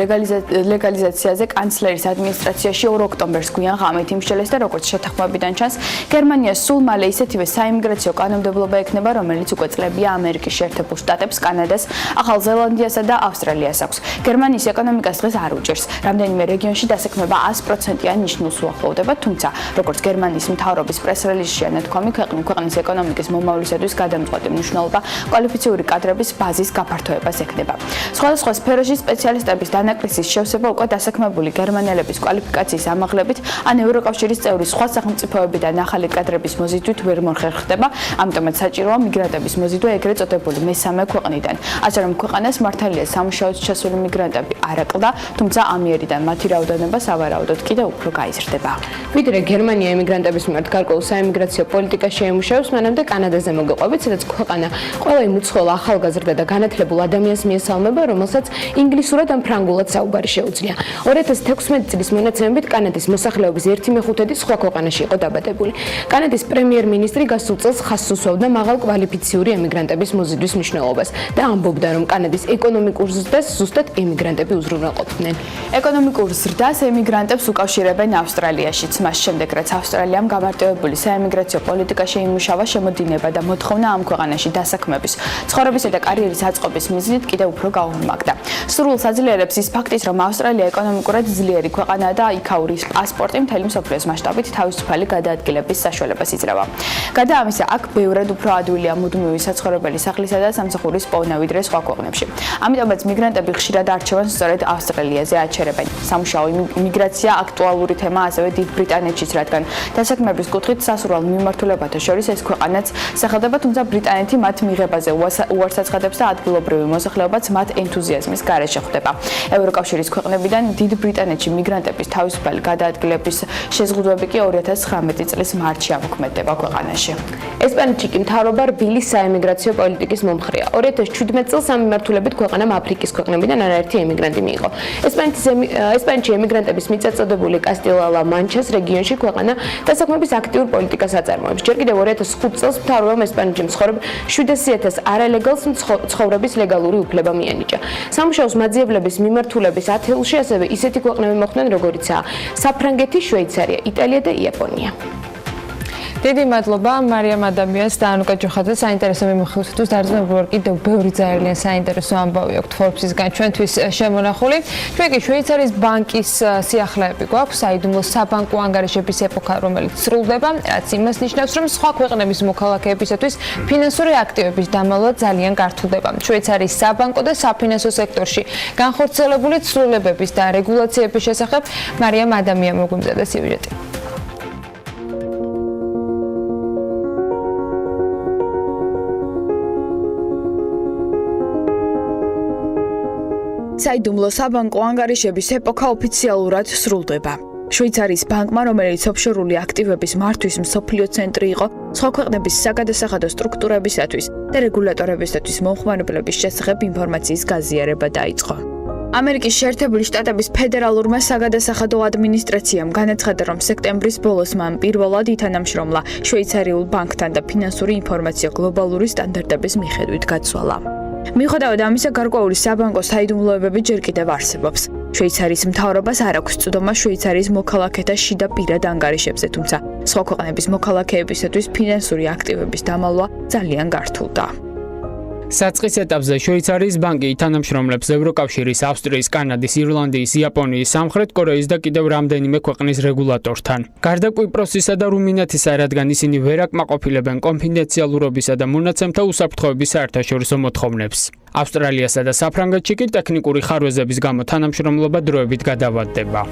ლეგალიზაციაზე კანცლერის ადმინისტრაციაში 2 ოქტომბერს გვიან ღამით იმსჯელეს და როგორც შეთანხმებიდან ჩანს, გერმანიას სულ მალე ისეთივე საიმიგრაციო კანონმდებლობა ექნება, რომელიც უკვე წლებია ამერიკის შეერთებულ შტატებს, კანადას, ახალ ზელანდიასა და ავსტრალიას აქვს. გერმანიის ეკონომიკას დღეს არ უჭერს. რამდენიმე რეგიონში დასაქმება 100%-იან ნიშნულს უახლოვდება, თუმცა, როგორც გერმანიის მთავრობის პრეს-რელიზშია ნათქვამი, ქვეყნის ეკონომიკის მომავლისათვის გადამწყვეტი მნიშვნელობა კვალიფიციური კადრების ბაზის გაფართოებას ექნება. სხვადასხვა სფეროში სპეციალისტების დანაკლისის შევსება უკვე დასაქმებული გერმანელების კვალიფიკაციის ამაღლებით ან ევროკავშირის წევრი სხვა სახელმწიფოებიდან ახალი კადრების მოზიდვით ვერ მოხერხდება, ამიტომაც საჭიროა მიგრანტების მოზიდვა ეგრეთ წოდებული მესამე ქვეყნიდან. ასე რომ ქვეყანას მართალია სამუშაოდ ჩასული მიგრანტები არ აკლდა, თუმცა ამიერიდან მათი რაოდენობა სავარაუდოდ კიდევ უფრო გაიზრდება. ვიდრე გერმანია ემიგრანტების მიმართ გარკვეულ საიმიგრაციო პოლიტიკას შეემუშავებს, მანამდე კანადაზე მოგეყვებით, სადაც ქვეყანა ყველა იმ უცხოელ ახალგაზრდა და განათლებულ ადამიანს მიესალმება, რომელსაც ინგლისურად ან ფრანგულად საუბარი შეუძლია. 2016 წლის მონაცემებით კანადის მოსახლეობის 1/5 სხვა ქვეყანაში იყო დაბადებული. კანადის პრემიერ-მინისტრი გასულ წელს ხაზს უსვამდა მაღალ კვალიფიციური ემიგრანტების მოზიდვის მნიშვნელობას და ამბობდა, რომ კანადის ეკონომიკურ ზრდას ზუსტად ემიგრანტები უზრუნველყოფდნენ. ეკონომიკურ ზრდას ემიგრანტებს უკავშირებენ ავსტრალიაშიც. მას შემდეგ, რაც ავსტრალიამ გამარტივებული საემიგრაციო პოლიტიკაში იმუშავა შემოდინება და მოთხოვნა ამ ქვეყანაში დასაქმების, ცხოვრებისა და კარიერის აწყობის მიზნით კიდევ უფრო გაუმაგდა. სრულს აძლიერებს ის ფაქტიც, რომ ავსტრალია ეკონომიკურად ძლიერი ქვეყანაა და იქაური პასპორტი მთელი მსოფლიოს მასშტაბით თავისუფალი გადაადგილების საშუალებას იძლევა. გარდა ამისა, აქ ბევრად უფრო ადვილია მუდმივი საცხოვრებელი სახლისა და სამსახურის პოვნა ვიდრე სხვა ქვეყნებში. ამიტომაც მიგრანტები ხშირად არჩევენ სწორედ ავსტრალიაზე აჩერებენ. სამუშაო მიგრაცია აქტუალური თემა ასევე დიდ ბრიტანეთშიც, რადგან დასაქმების კუთხით სასურველ მიმართულებათა შორის ეს ქვეყანაც სახელდება, თუმცა ბრიტანეთი მათ მიღებაზე უარს აცხადებს და ადგილობრივი მოსახლეობაც მათ ენთუზიაზმის გარეშე ხვდება. ევროკავშირის ქვეყნებიდან დიდ ბრიტანეთში მიგრანტების თავისუფალი გადაადგილების შეზღუდვები კი 2019 წლის მარტში ამოქმედდება ქვეყანაში. ესპანეთში კი მთავრობა რბილი საემიგრაციო პოლიტიკის მომხრეა. 2017 წელს ამ მიმართულებით ქვეყანამ აფრიკის ქვეყნებიდან არაერთი ემიგრანტი მიიღო. ესპანეთში ემიგრანტების მიწაწოდებული კასტილა-ლა-მანჩას რეგიონში ქვეყანა დასაქმების აქტიურ პოლიტიკას აწარმოებს. ჯერ კიდევ 2005 წელს მთავრობამ ესპანეთში მცხოვრებ 700,000 არალეგალს ცხოვრების ლეგალური უფლება მიანიჭა. სამუშაოს მაძიებლების მიმართულების ათეულში ასევე ისეთი ქვეყნები მოხვდნენ, როგორიცაა საფრანგეთი, შვეიცარია, იტალია და იაპონია. დიდი მადლობა მარიამ ადამიანს და ანუკა ჯოხაძეს საინტერესო მიმოხილვისთვის. დარძნებულ კიდევ ბევრი ძალიან საინტერესო ამბავი აქვს Forbes-ისგან ჩვენთვის შემონახული. ჩვენ კი შვეიცარიის ბანკის სიახლეები გვაქვს, საიდუმლო საბანკო ანგარიშების ეპოქა, რომელიც სრულდება, რაც იმას ნიშნავს, რომ სხვა ქვეყნების მოქალაქეებისათვის ფინანსური აქტივების დამალვა ძალიან გართულდება. შვეიცარიის საბანკო და საფინანსო სექტორში განხორციელებული ცვლილებების და რეგულაციების შესახებ მარიამ ადამიანმა მოგვიმზადა სიუჟეტი. საიდუმლო საბანკო ანგარიშების ეპოქა ოფიციალურად სრულდება. შვეიცარიის ბანკმა, რომელიც ოფშორული აქტივების მართვის მსოფლიო ცენტრი იყო, სხვა ქვეყნების საგადასახადო სტრუქტურებისათვის და რეგულატორებისათვის მომხმარებლების შესახებ ინფორმაციის გაზიარება დაიწყო. ამერიკის შეერთებული შტატების ფედერალურმა საგადასახადო ადმინისტრაციამ განაცხადა, რომ სექტემბრის ბოლოს მან პირველად ითანამშრომლა შვეიცარიულ ბანკთან და ფინანსური ინფორმაცია გლობალური სტანდარტების მიხედვით გაცვალა. მიუხედავად ამისა, გარკვეული საბანკო საიდუმლოებები ჯერ კიდევ არსებობს. შვეიცარიის მთავრობას არ აქვს წვდომა შვეიცარიის მოქალაქეთა შიდა პირად ანგარიშებზე, თუმცა სხვა ქვეყნების მოქალაქეებისათვის ფინანსური აქტივების დამალვა ძალიან გართულდა. საწყის ეტაპზე შვეიცარიის ბანკი ითანამშრომლებს ევროკავშირის, ავსტრიის, კანადის, ირლანდიის, იაპონიის, სამხრეთ კორეის და კიდევ რამდენიმე ქვეყნის რეგულატორთან. გარდა კვიპროსისა და რუმინეთისა, რადგან ისინი ვერ აკმაყოფილებენ კონფიდენციალურობისა და მონაცემთა უსაფრთხოების საერთაშორისო მოთხოვნებს. ავსტრალიასა და საფრანგეთში კი ტექნიკური ხარვეზების გამო თანამშრომლობა დროებით გადავადდება.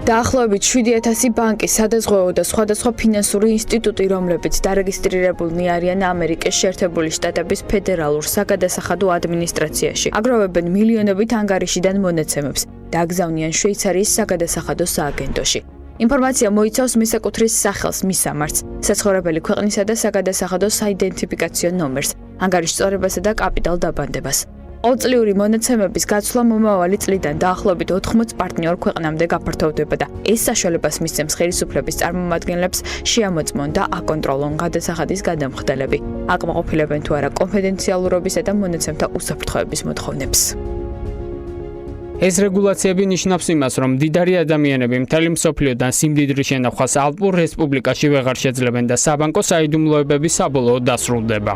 დაახლოებით 7,000 ბანკი, სადაზღვევო და სხვადასხვა ფინანსური ინსტიტუტი, რომლებიც დარეგისტრირებულნი არიან ამერიკის შეერთებული შტატების ფედერალურ საგადასახადო ადმინისტრაციაში, აგროვებენ მილიონობით ანგარიშიდან მონაცემებს და აგზავნიან შვეიცარიის საგადასახადო სააგენტოში. ინფორმაცია მოიცავს მისაკუთრის სახელს, მისამართს, საცხოვრებელი ქვეყნისა და საგადასახადო საიდენტიფიკაციო ნომერს, ანგარიშის წორებასა და კაპიტალ დაბანდებას. ყოველწლიური მონაცემების გაცვლა მომავალი წლიდან დაახლოებით 80 პარტნიორ ქვეყნამდე გაფართოვდება და ეს საშუალებას მისცემს ხელისუფლების წარმომადგენლებს შეამოწმონ და აკონტროლონ გადასახადის გადამხდელები, აკმაყოფილებენ თუ არა კონფიდენციალურობისა და მონაცემთა უსაფრთხოების მოთხოვნებს. ეს რეგულაციები ნიშნავს იმას, რომ მდიდარი ადამიანები მთელი მსოფლიოდან სიმდიდრის შენახვას ალპურ რესპუბლიკაში ვეღარ შეძლებენ და საბანკო საიდუმლოებები საბოლოოდ დასრულდება.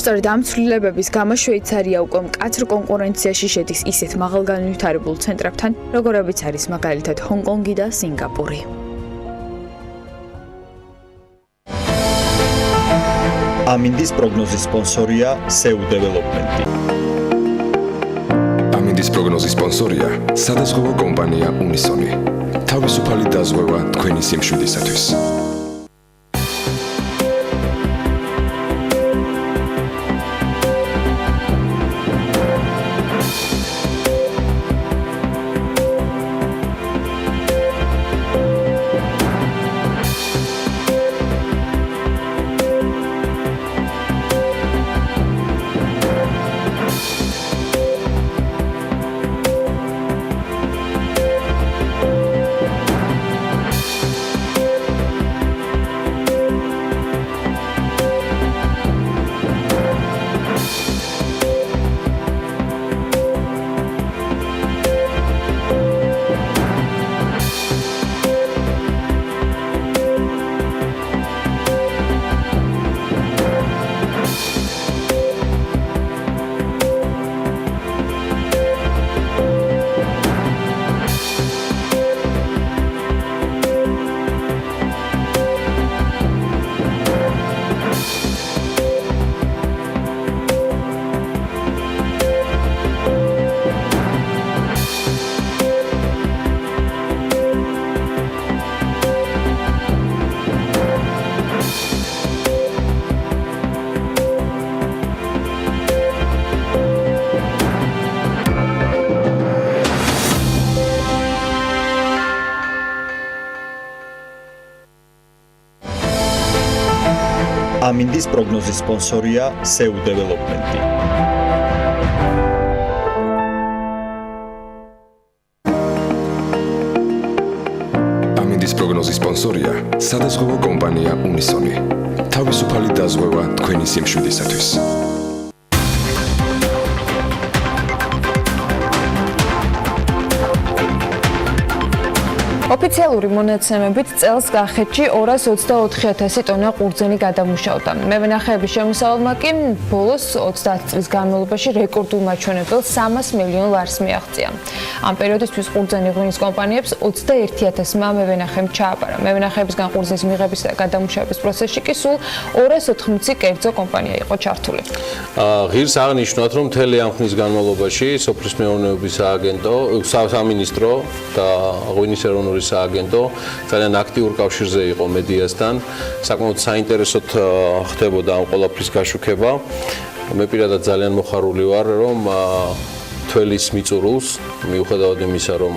სწორედ ამ ცვლილებების გამო შვეიცარია უკვე მკაცრ კონკურენციაში შედის ისეთ მაღალგანვითარებულ ცენტრებთან, როგორებიც არის მაგალითად ჰონკონგი და სინგაპური. ამინდის პროგნოზის სპონსორია SEU დეველოპმენტი. ამინდის პროგნოზის სპონსორია სადაზღვევო კომპანია უნისონი. თავისუფალი დაზღვევა თქვენი სიმშვიდისათვის. ამინდის პროგნოზის სპონსორია სრულად დეველოპმენტი. ამინდის პროგნოზის სპონსორია სადაზღვევო კომპანია უნისონი. თავისუფალი დაზღვევა თქვენი სიმშვიდისათვის. ოფიციალური მონაცემებით წელს კახეთში 224,000 ტონა ყურძენი გადამუშავდა. მევენახეების შემოსავალმა კი ბოლოს 30 წლის განმავლობაში რეკორდულ მაჩვენებელ 300 მილიონ ლარს მიაღწია. ამ პერიოდისთვის ყურძენი ღვინის კომპანიებს 21,000-მა მევენახემ ჩააბარა. მევენახეებისგან ყურძნის მიღების და გადამუშავების პროცესში კი სულ 280 კერძო კომპანია იყო ჩართული. ღირს აღნიშნოთ, რომ მთელი ამ ხნის განმავლობაში სოფლის მეურნეობის სააგენტო, სამინისტრო და ღვინის ეროვნული სააგენტო ძალიან აქტიურ კავშირზე იყო მედიასთან. საკმაოდ საინტერესოდ ხდებოდა ამ ყველაფრის გაშუქება. მე პირადად ძალიან მოხარული ვარ, რომ თველის მიწურულს, მიუხედავად იმისა, რომ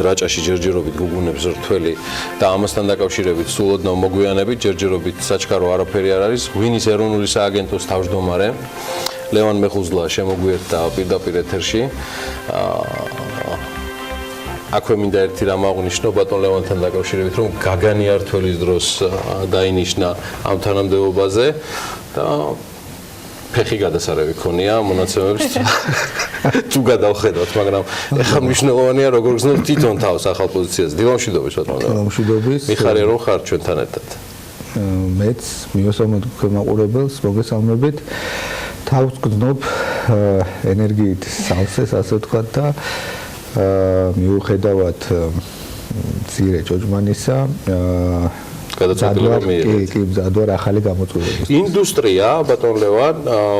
რაჭაში ჯერჯერობით გუგუნებს რთველი და ამასთან დაკავშირებით სულოდნო მოგვიანებით ჯერჯერობით საჩქარო არაფერი არ არის. ღვინის ეროვნული სააგენტოს თავმჯდომარე ლევან მეხუზლა შემოგვიერთდა პირდაპირ ეთერში. აქვე მინდა ერთი რამ აღვნიშნო ბატონ ლევანთან დაკავშირებით, რომ გაგანია რთველის დროს დაინიშნა ამ თანამდებობაზე და ფეხი გადასარევი ქონია მონაცემებს თუ გადავხედოთ, მაგრამ ეხლა მნიშვნელოვანია როგორ გზნოთ თვითონ თავს ახალ პოზიციაზე. დილამშვიდობის ბატონ ლევან. დილამშვიდობის. მიხარია რომ ხარ ჩვენთან ერთად. მეც მიესალმებით გემაყურებელს, მოგესალმებით. თავს გზნობ ენერგიით სავსეს, ასე ვთქვათ და მიუხედავად მცირე ჯოჯმანისა გადაწყვეტილება მიიღეთ. კი, მზადვარ ახალი გამოწვევების. ინდუსტრია, ბატონ ლევან,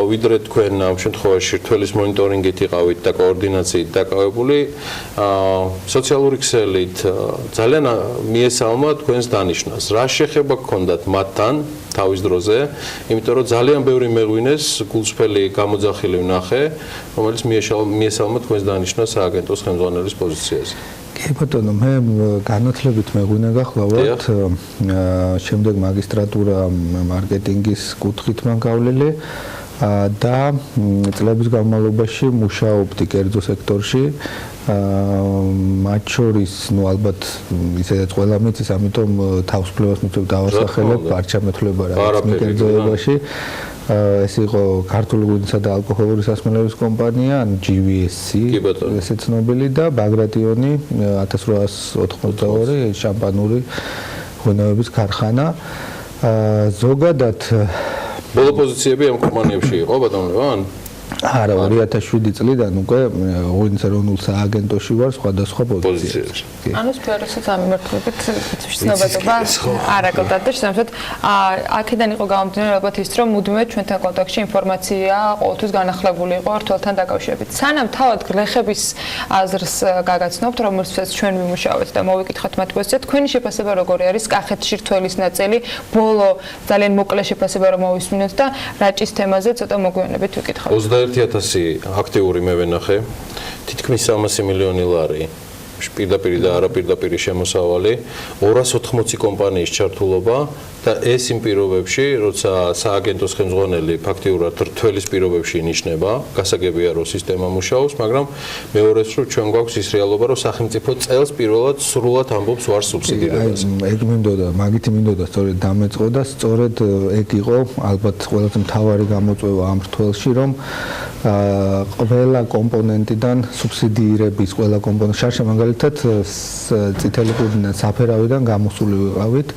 ვიდრე თქვენ ამ შემთხვევაში რთველის მონიტორინგით იყავით და კოორდინაციით დაკავებული, სოციალური ქსელით ძალიან მიესალმა თქვენს დანიშვნას. რა შეხება გქონდათ მათთან თავის დროზე, იმიტომ რომ ძალიან ბევრი მეღვინეს გულწრფელი გამოძახილი ვნახე, რომელიც მიესალმა თქვენს დანიშვნას სააგენტოს ხელმძღვანელის პოზიციაზე. კი ბატონო, მე განათლებით მეღვინე გახლავართ, შემდეგ მაგისტრატურა მარკეტინგის კუთხით მან გავლილი და წლების განმავლობაში მუშაობდი კერძო სექტორში. მათ შორის, ნუ ალბათ ისედაც ყველა მიცის, ამიტომ თავისუფლებას მიწევ დავასახელებ არჩამეთვლება რაღაც მიკერძოებაში. ეს იყო ქართული ღვინისა და ალკოჰოლური სასმელების კომპანია, ან GVSC, ესე ცნობილი და ბაგრატიონი 1882 შამპანური ღვინოების ქარხანა. ზოგადად ბოლო პოზიციები ამ კომპანიებში იყო ბატონ ლევან? არა, 2007 წლიდან უკვე ღვინის ეროვნულ სააგენტოში ვარ სხვადასხვა პოზიციებში. ანუ სფეროსაც ამიმართებით ცნობადობა არ აკლდათ და შესაბამისად აქედან იყო გამომდინარე ალბათ ის, რომ მუდმივად ჩვენთან კონტაქტში ინფორმაცია ყოველთვის განახლებული იყო რთველთან დაკავშირებით. სანამ თავად გლეხების აზრს გაგაცნობთ, რომელსაც ჩვენ ვიმუშავებთ და მოვიკითხოთ მათ პოზიცია, თქვენი შეფასება როგორი არის კახეთში რთველის ნაწილი, ბოლო ძალიან მოკლე შეფასება რომ მოვისმინოთ და რაჭის თემაზე ცოტა მოგვიანებით ვიკითხავთ. 21,000 აქტიური მევენახე, თითქმის 300 მილიონი ლარი პირდაპირი და არაპირდაპირი შემოსავალი, 280 კომპანიის ჩართულობა და ეს იმ პირობებში, როცა სააგენტოს ხელმძღვანელი ფაქტიურად რთველის პირობებში ინიშნება, გასაგებია რომ სისტემა მუშაობს, მაგრამ მეორეს რომ ჩვენ გვაქვს ის რეალობა, რომ სახელმწიფო წელს პირველად სრულად ამბობს ვარ სუბსიდირებაზე. ეგ მინდოდა, მაგითი მინდოდა სწორედ დამეწყო და სწორედ ეგ იყო ალბათ ყველაზე მთავარი გამოწვევა ამ რთველში, რომ ყველა კომპონენტიდან სუბსიდირების ყველა კომპონენტი შარშა მაგალითად წითელი ღვინიდან საფერავიდან გამოსული ვიყავით,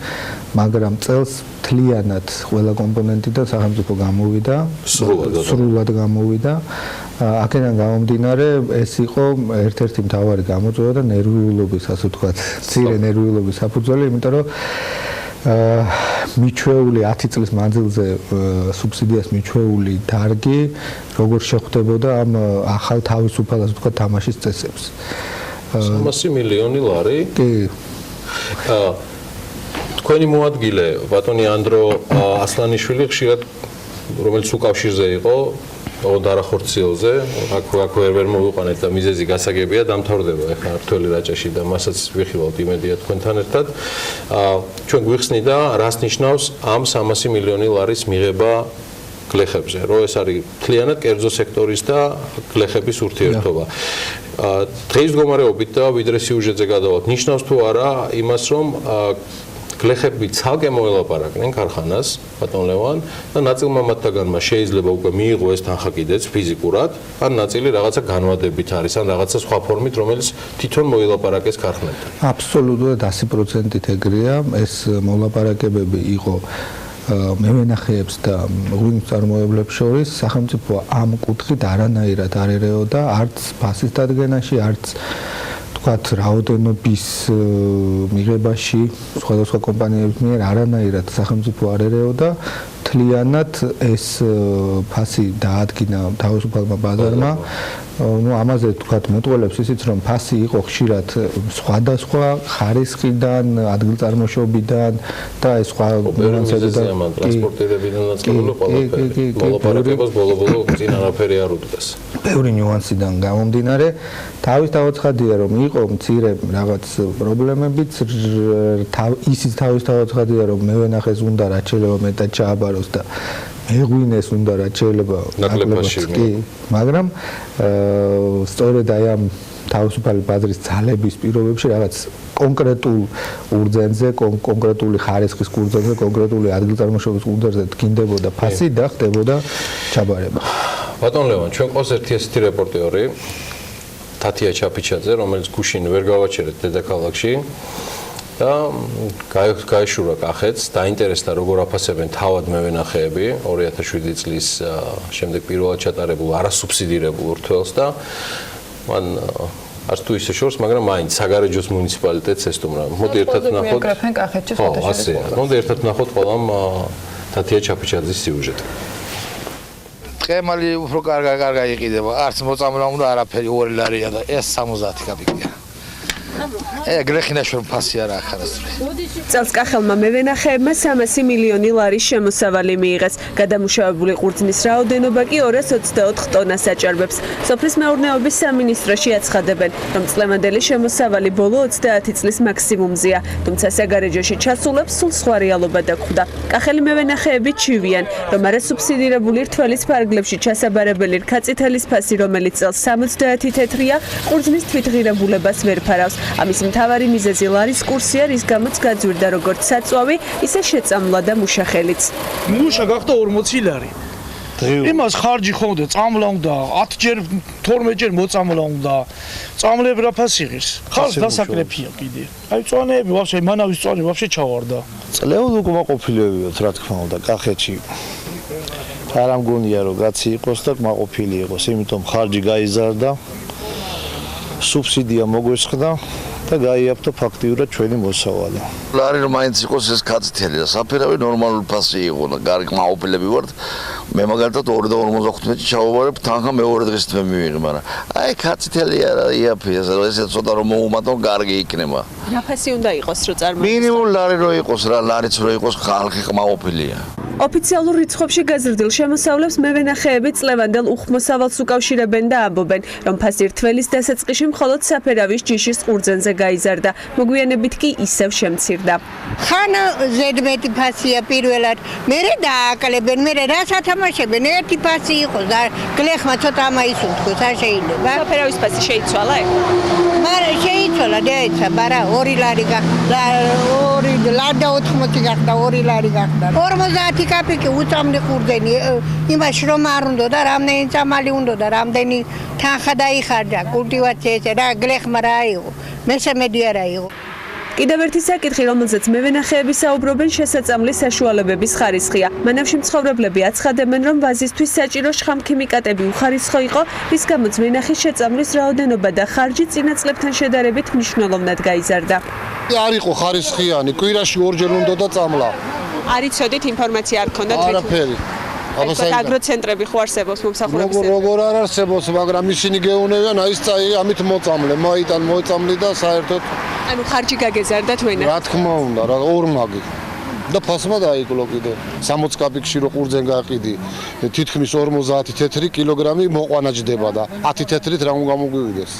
მაგრამ წელს მთლიანად ყველა კომპონენტიდან სახელმწიფო გამოვიდა, სრულად გამოვიდა. აქედან გამომდინარე, ეს იყო ერთ-ერთი მთავარი გამოწვევა და ნერვიულობის, ასე ვთქვათ, მცირე ნერვიულობის საფუძველი, იმიტომ რომ მიჩვეული 10 წლის მანძილზე სუბსიდიას მიჩვეული დარგი როგორ შეხვდებოდა ამ ახალ თავისუფალ, ასე ვთქვათ, თამაშის წესებს. 300 მილიონი ლარი? კი. თქვენი მოადგილე ბატონი ანდრო ასლანიშვილი ხშირად, რომელიც უკავშირზე იყო დარახორციელზე, აქ ვერ მოვიყვანეთ და მიზეზი გასაგებია, დამთავრდება ახლა რთველი რაჭაში და მასაც ვიხილავთ იმედია თქვენთან ერთად. ჩვენ გვიხსნიდა, რას ნიშნავს ამ 300 მილიონი ლარის მიღება გლეხებზე, რომ ეს არის მთლიანად კერძო სექტორის და გლეხების ურთიერთობა. დღის მდგომარეობით და ვიდრე სიუჟეტზე გადავალთ, ნიშნავს თუ არა იმას, რომ გლეხები ცალკე მოელაპარაკნენ ქარხანას, ბატონ ლევან, და ნაწილმა მათთაგანმა შეიძლება უკვე მიიღო ეს თანხა კიდეც ფიზიკურად, ან ნაწილი რაღაცა განვადებით არის, ან რაღაცა სხვა ფორმით, რომელიც თვითონ მოელაპარაკეს ქარხნებთან. აბსოლუტურად 100%-ით ეგრეა, ეს მოლაპარაკებები იყო მევენახეებს და ღვინის მწარმოებლებს შორის სახელმწიფო ამ კუთხით არანაირად არ ერეოდა არც ფასის დადგენაში, არც თქვათ რაოდენობის მიღებაში სხვადასხვა კომპანიების მიერ არანაირად სახელმწიფო არ ერეოდა. მთლიანად ეს ფასი დაადგინა თავისუფალმა ბაზარმა. ну ამაზე თქვათ მეტყველებს ისიც რომ ფასი იყო ხშირად სხვადასხვა ხარისხიდან, ადგილწარმოშობიდან და ეს სხვა ნიუანსებიდან ტრანსპორტირებიდან ნაწილი ყველაფერი. მოლაპარაკებას ბოლო-ბოლო წინ არაფერი არ უდგას. ბევრი ნიუანსიდან გამომდინარე, თავის დავაცხადია რომ იყო მცირე რაღაც პრობლემებიც, ისიც თავის დავაცხადია რომ მევენახეს უნდა რაც შეიძლება მეტად ჩააბაროს და მეღვინეს უნდა რაც შეიძლება ნაკლებად კი, მაგრამ სწორედ აი ამ თავისუფალი ბაზრის ძალების პირობებში რაღაც კონკრეტულ ურძენზე, კონკრეტული ხარისხის კურძენზე, კონკრეტული ადგილწარმოშობის კურძენზე დგინდებოდა ფასი და ხდებოდა ჩაბარება. ბატონ ლევან, ჩვენ ყავს ერთი ესეთი რეპორტიორი თათია ჩაფიჩაძე, რომელიც გუშინ ვერ გავაჩერეთ დედაქალაქში და გაეშურა კახეთს, დაინტერესდა როგორ აფასებენ თავად მევენახეები 2007 წლის შემდეგ პირველად ჩატარებულ არასუბსიდირებულ ურთველს და მან არც თუ ისე შორს, მაგრამ მაინც საგარეჯოს მუნიციპალიტეტს ესტუმრა. მოდი ერთად ვნახოთ. ასეა. მოდი ერთად ვნახოთ ყველამ თათია ჩაფიჩაძის სიუჟეტი. ტყემალი უფრო კარგა იყიდება, არც მოწამლა უნდა არაფერი 2 ლარია და ეს 70 კაპიკია. გლეხინაშვილ ფასი არა ახალასწორი. წელს კახელმა მევენახეებმა 300 მილიონი ლარის შემოსავალი მიიღეს. გადამუშავებული ყურძნის რაოდენობა კი 224 ტონას აჭარბებს. სოფლის მეურნეობის სამინისტროში აცხადებენ, რომ წლევანდელი შემოსავალი ბოლო 30 წლის მაქსიმუმზეა, თუმცა საგარეჯოში ჩასულებს სულ სხვა რეალობა დაგხვდა. კახელი მევენახეები ჩივიან, რომ არასუბსიდირებული რთველის ფარგლებში ჩასაბარებელი რქაწითელის ფასი, რომელიც წელს 70 თეთრია, ყურძნის თვითღირებულებას ვერ ფარავს. ამის მთავარი მიზეზი ლარის კურსია, რის გამოც გაძვირდა როგორც საწვავი, ისე შეწამლა და მუშახელიც. მუშა გახდა 40 ლარი. იმას ხარჯი ხონდა, წამლა უნდა, 10 ჯერ, 12 ჯერ მოწამლა უნდა. წამლებ რა ფასი ღირს? ხალხს დასაკრეფია კიდე. აი წვანეები, ვაფშე მანავის წვანე ვაფშე ჩავარდა. წლეულ უკმაყოფილებიოთ, რა თქმა უნდა, კახეთში. არ ამგონია რომ კაცი იყოს და კმაყოფილი იყოს, იმიტომ ხარჯი გაიზარდა. სუბსიდია მოგვეცხდა და გაიაფთა ფაქტიურად ჩვენი მოსავალი. ლარი რომ მაინც იყოს ეს კაცთელი და საფერავი ნორმალური ფასი იყო და კარგი მაყოფილები ვართ. მე მაგალითად 2.55 ჩავაბარებ, თანხა მეორე დღეს თვე მივიღე, მაგრამ აი კაცთელი არა იაფია, ესე ცოტა რომ მოუმატონ კარგი იქნება. რა ფასი უნდა იყოს რომ წარმოიდგინოს? მინიმუმ ლარი რო იყოს რა, ლარიც რო იყოს ხალხი ყმაყოფილია. ოფიციალურ რიცხვებში გაზრდილ შემოსავლებს მევენახეები წლევანდელ უხმოსავალს უკავშირებენ და ამბობენ, რომ ფასი რთველის დასაწყისში მხოლოდ საფერავის ჯიშის ყურძენზე გაიზარდა, მოგვიანებით კი ისევ შემცირდა. ხან ზედმეტი ფასია პირველად, მერე დააკლებენ, მერე რას ათამაშებენ, ერთი ფასი იყოს და გლეხმა ცოტა ამაისუნთქოს, არ შეიძლება. საფერავის ფასი შეიცვალა? მაგრამ შეიცვალა, დაეცა, მაგრამ 2 ლარი გახდა, 2 ლარი და 80 გახდა, 2 ლარი გახდა. 50 კაპიკი უწამლი ყურძენი, იმაში რომ არ უნდა და რამდენი წამალი უნდა და რამდენი თანხა დაიხარჯა, კულტივაცია ესე რა გლეხმა რა იყო, მესამედი არა იყო. კიდევ ერთი საკითხი, რომელზეც მევენახეები საუბრობენ, შესაწამლის საშუალებების ხარისხია. მანავში მცხოვრებლები აცხადებენ, რომ ვაზისთვის საჭირო შხამქიმიკატები უხარისხო იყო, რის გამოც ვენახის შეწამლის რაოდენობა და ხარჯი წინა წლებთან შედარებით მნიშვნელოვნად გაიზარდა. არ იყო ხარისხიანი, კვირაში 2 ჯერ უნდა და წამლა. არ იცოდით, ინფორმაცია არ გქონდათ? არაფერი. აგროცენტრები ხო არსებობს მომსახურების? როგორ არ არსებობს, მაგრამ ისინი გეუნებიან, აი წაი ამით მოწამლე, მოიტან მოწამლი და საერთოდ ანუ ხარჯი გაგეზარდათ ვენა? რა თქმა უნდა, რა ორმაგი. და ფასმა დაიკლო კიდე 60 კაპიკში რო ყურძენ გაყიდი თითქმის 50 თეთრი კილოგრამი მოყვანა ჯდება და 10 თეთრით რა უნდა გამოგვივიდეს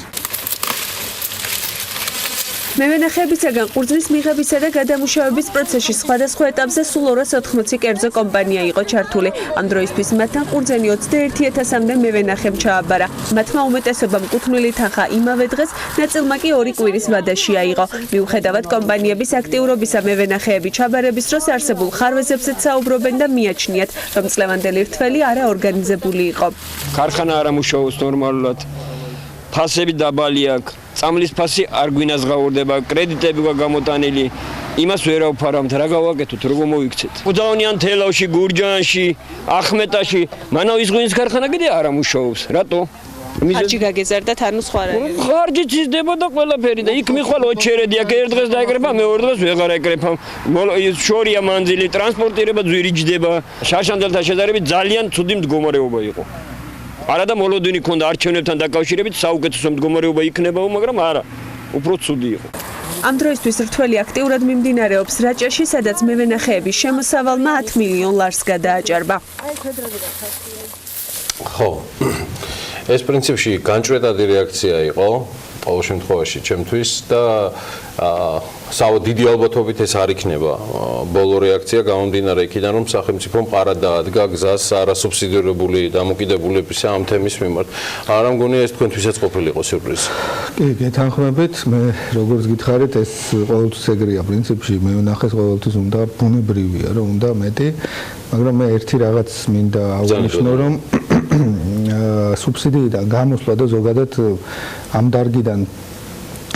მევენახეებისაგან ყურძნის მიღებისა და გადამუშავების პროცესში სხვადასხვა ეტაპზე სულ 280 კერძო კომპანია იყო ჩართული. ამ დროისთვის მათთან ყურძენი 21,000-მდე მევენახემ ჩააბარა. მათმა უმეტესობამ კუთვნილი თანხა იმავე დღეს, ნაწილმა კი 2 კვირის ვადაში აიღო. მიუხედავად კომპანიების აქტიურობისა მევენახეები ჩაბარების დროს არსებულ ხარვეზებზეც საუბრობენ და მიაჩნიათ, რომ წლევანდელი რთველი არაორგანიზებული იყო. ქარხანა არ ამუშავებს ნორმალურად. ფასები დაბალი აქვს. წამლის ფასი არ გვინაზღაურდება, კრედიტები გამოტანილი. იმას ვერ ავფარავთ, რა გავაკეთოთ, როგორ მოიქცეთ. უძავნიან თელავში, გურჯაანში, ახმეტაში, მანავ ის ღვინის ქარხანა კიდე არ ამუშავებს. რატო? ხარჯი გაგეზარდათ, ანუ სხვა რა. ხარჯიც იზრდება და ყველაფერი და იქ მიხვალ ოჩერედი, აქ ერთ დღეს დაეკრება, მეორე დღეს ვეღარ ეკრება. შორია მანძილი, ტრანსპორტირება ძვირი ჯდება. შარშანდელთან შედარებით ძალიან ცუდი მდგომარეობა იყო. არა და მოლოდინი ქონდა არჩევნებთან დაკავშირებით საუკეთესო მდგომარეობა იქნებაო, მაგრამ არა, უფრო ცუდი იყო. ამ დროისთვის რთველი აქტიურად მიმდინარეობს რაჭაში, სადაც მევენახეების შემოსავალმა 10 მილიონ ლარს გადააჭარბა. ხო. ეს პრინციპში განჭრეტადი რეაქცია იყო ყოველ შემთხვევაში ჩემთვის და დიდი ალბათობით ეს არ იქნება ბოლო რეაქცია გამომდინარე იქიდან რომ სახელმწიფო მყარად დაადგა გზას არასუბსიდირებული დამოკიდებულების ამ თემის მიმართ. არა მგონია ეს თქვენთვისაც ყოფილიყო სიურპრიზი. კი, გეთანხმებით, მე როგორც გითხარით, ეს ყოველთვის ეგრეა პრინციპში, მე ვნახეს ყოველთვის უნდა ბუნებრივია, რომ უნდა მეტი, მაგრამ მე ერთი რაღაც მინდა აღნიშნო, რომ სუბსიდიიდან გამოსვლა და ზოგადად ამ დარგიდან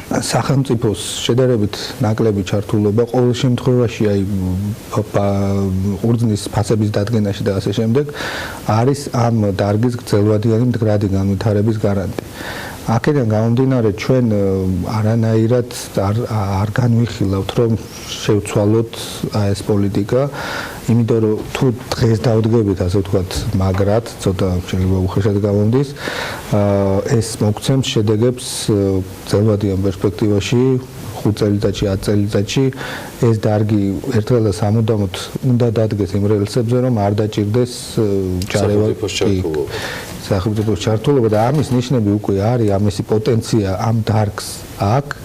სახელმწიფოს შედარებით ნაკლები ჩართულობა ყოველ შემთხვევაში აი ყურძნის ფასების დადგენაში და ასე შემდეგ არის ამ დარგის გრძელვადიანი მდგრადი განვითარების გარანტი. აქედან გამომდინარე ჩვენ არანაირად არ განვიხილავთ რომ შევცვალოთ ეს პოლიტიკა, იმიტომ რომ თუ დღეს დავდგებით ასე ვთქვათ მაგრად, ცოტა შეიძლება უხეშად გამომდის, ეს მოგცემს შედეგებს გრძელვადიან პერსპექტივაში 5 წელიწადში, 10 წელიწადში ეს დარგი ერთხელ და სამუდამოდ უნდა დადგეს იმ რელსებზე, რომ არ დაჭირდეს ჯარევა სახელმწიფოს ჩართულობა და ამის ნიშნები უკვე არის, ამისი პოტენცია ამ დარგს აქვს,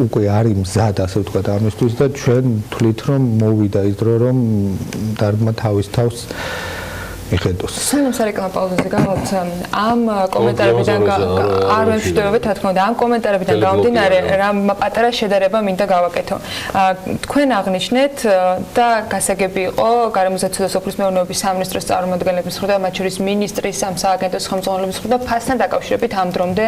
უკვე არის მზად, ასე ვთქვათ, ამისთვის და ჩვენ თვლით, რომ მოვიდა ის დრო, რომ დარგმა თავის თავს მიხედოს. სანამ სარეკლამო პაუზაზე გავალთ, ამ კომენტარებიდან არ ვემშვიდობებით, რა თქმა უნდა, ამ კომენტარებიდან გამომდინარე, რამ პატარა შედარება მინდა გავაკეთო. თქვენ აღნიშნეთ და გასაგები იყო გარემოსაცო და სოფლის მეურნეობის სამინისტროს წარმომადგენლების მხრიდან, მათ შორის მინისტრის ამ სააგენტოს ხელმძღვანელობის მხრიდან ფასთან დაკავშირებით ამ დრომდე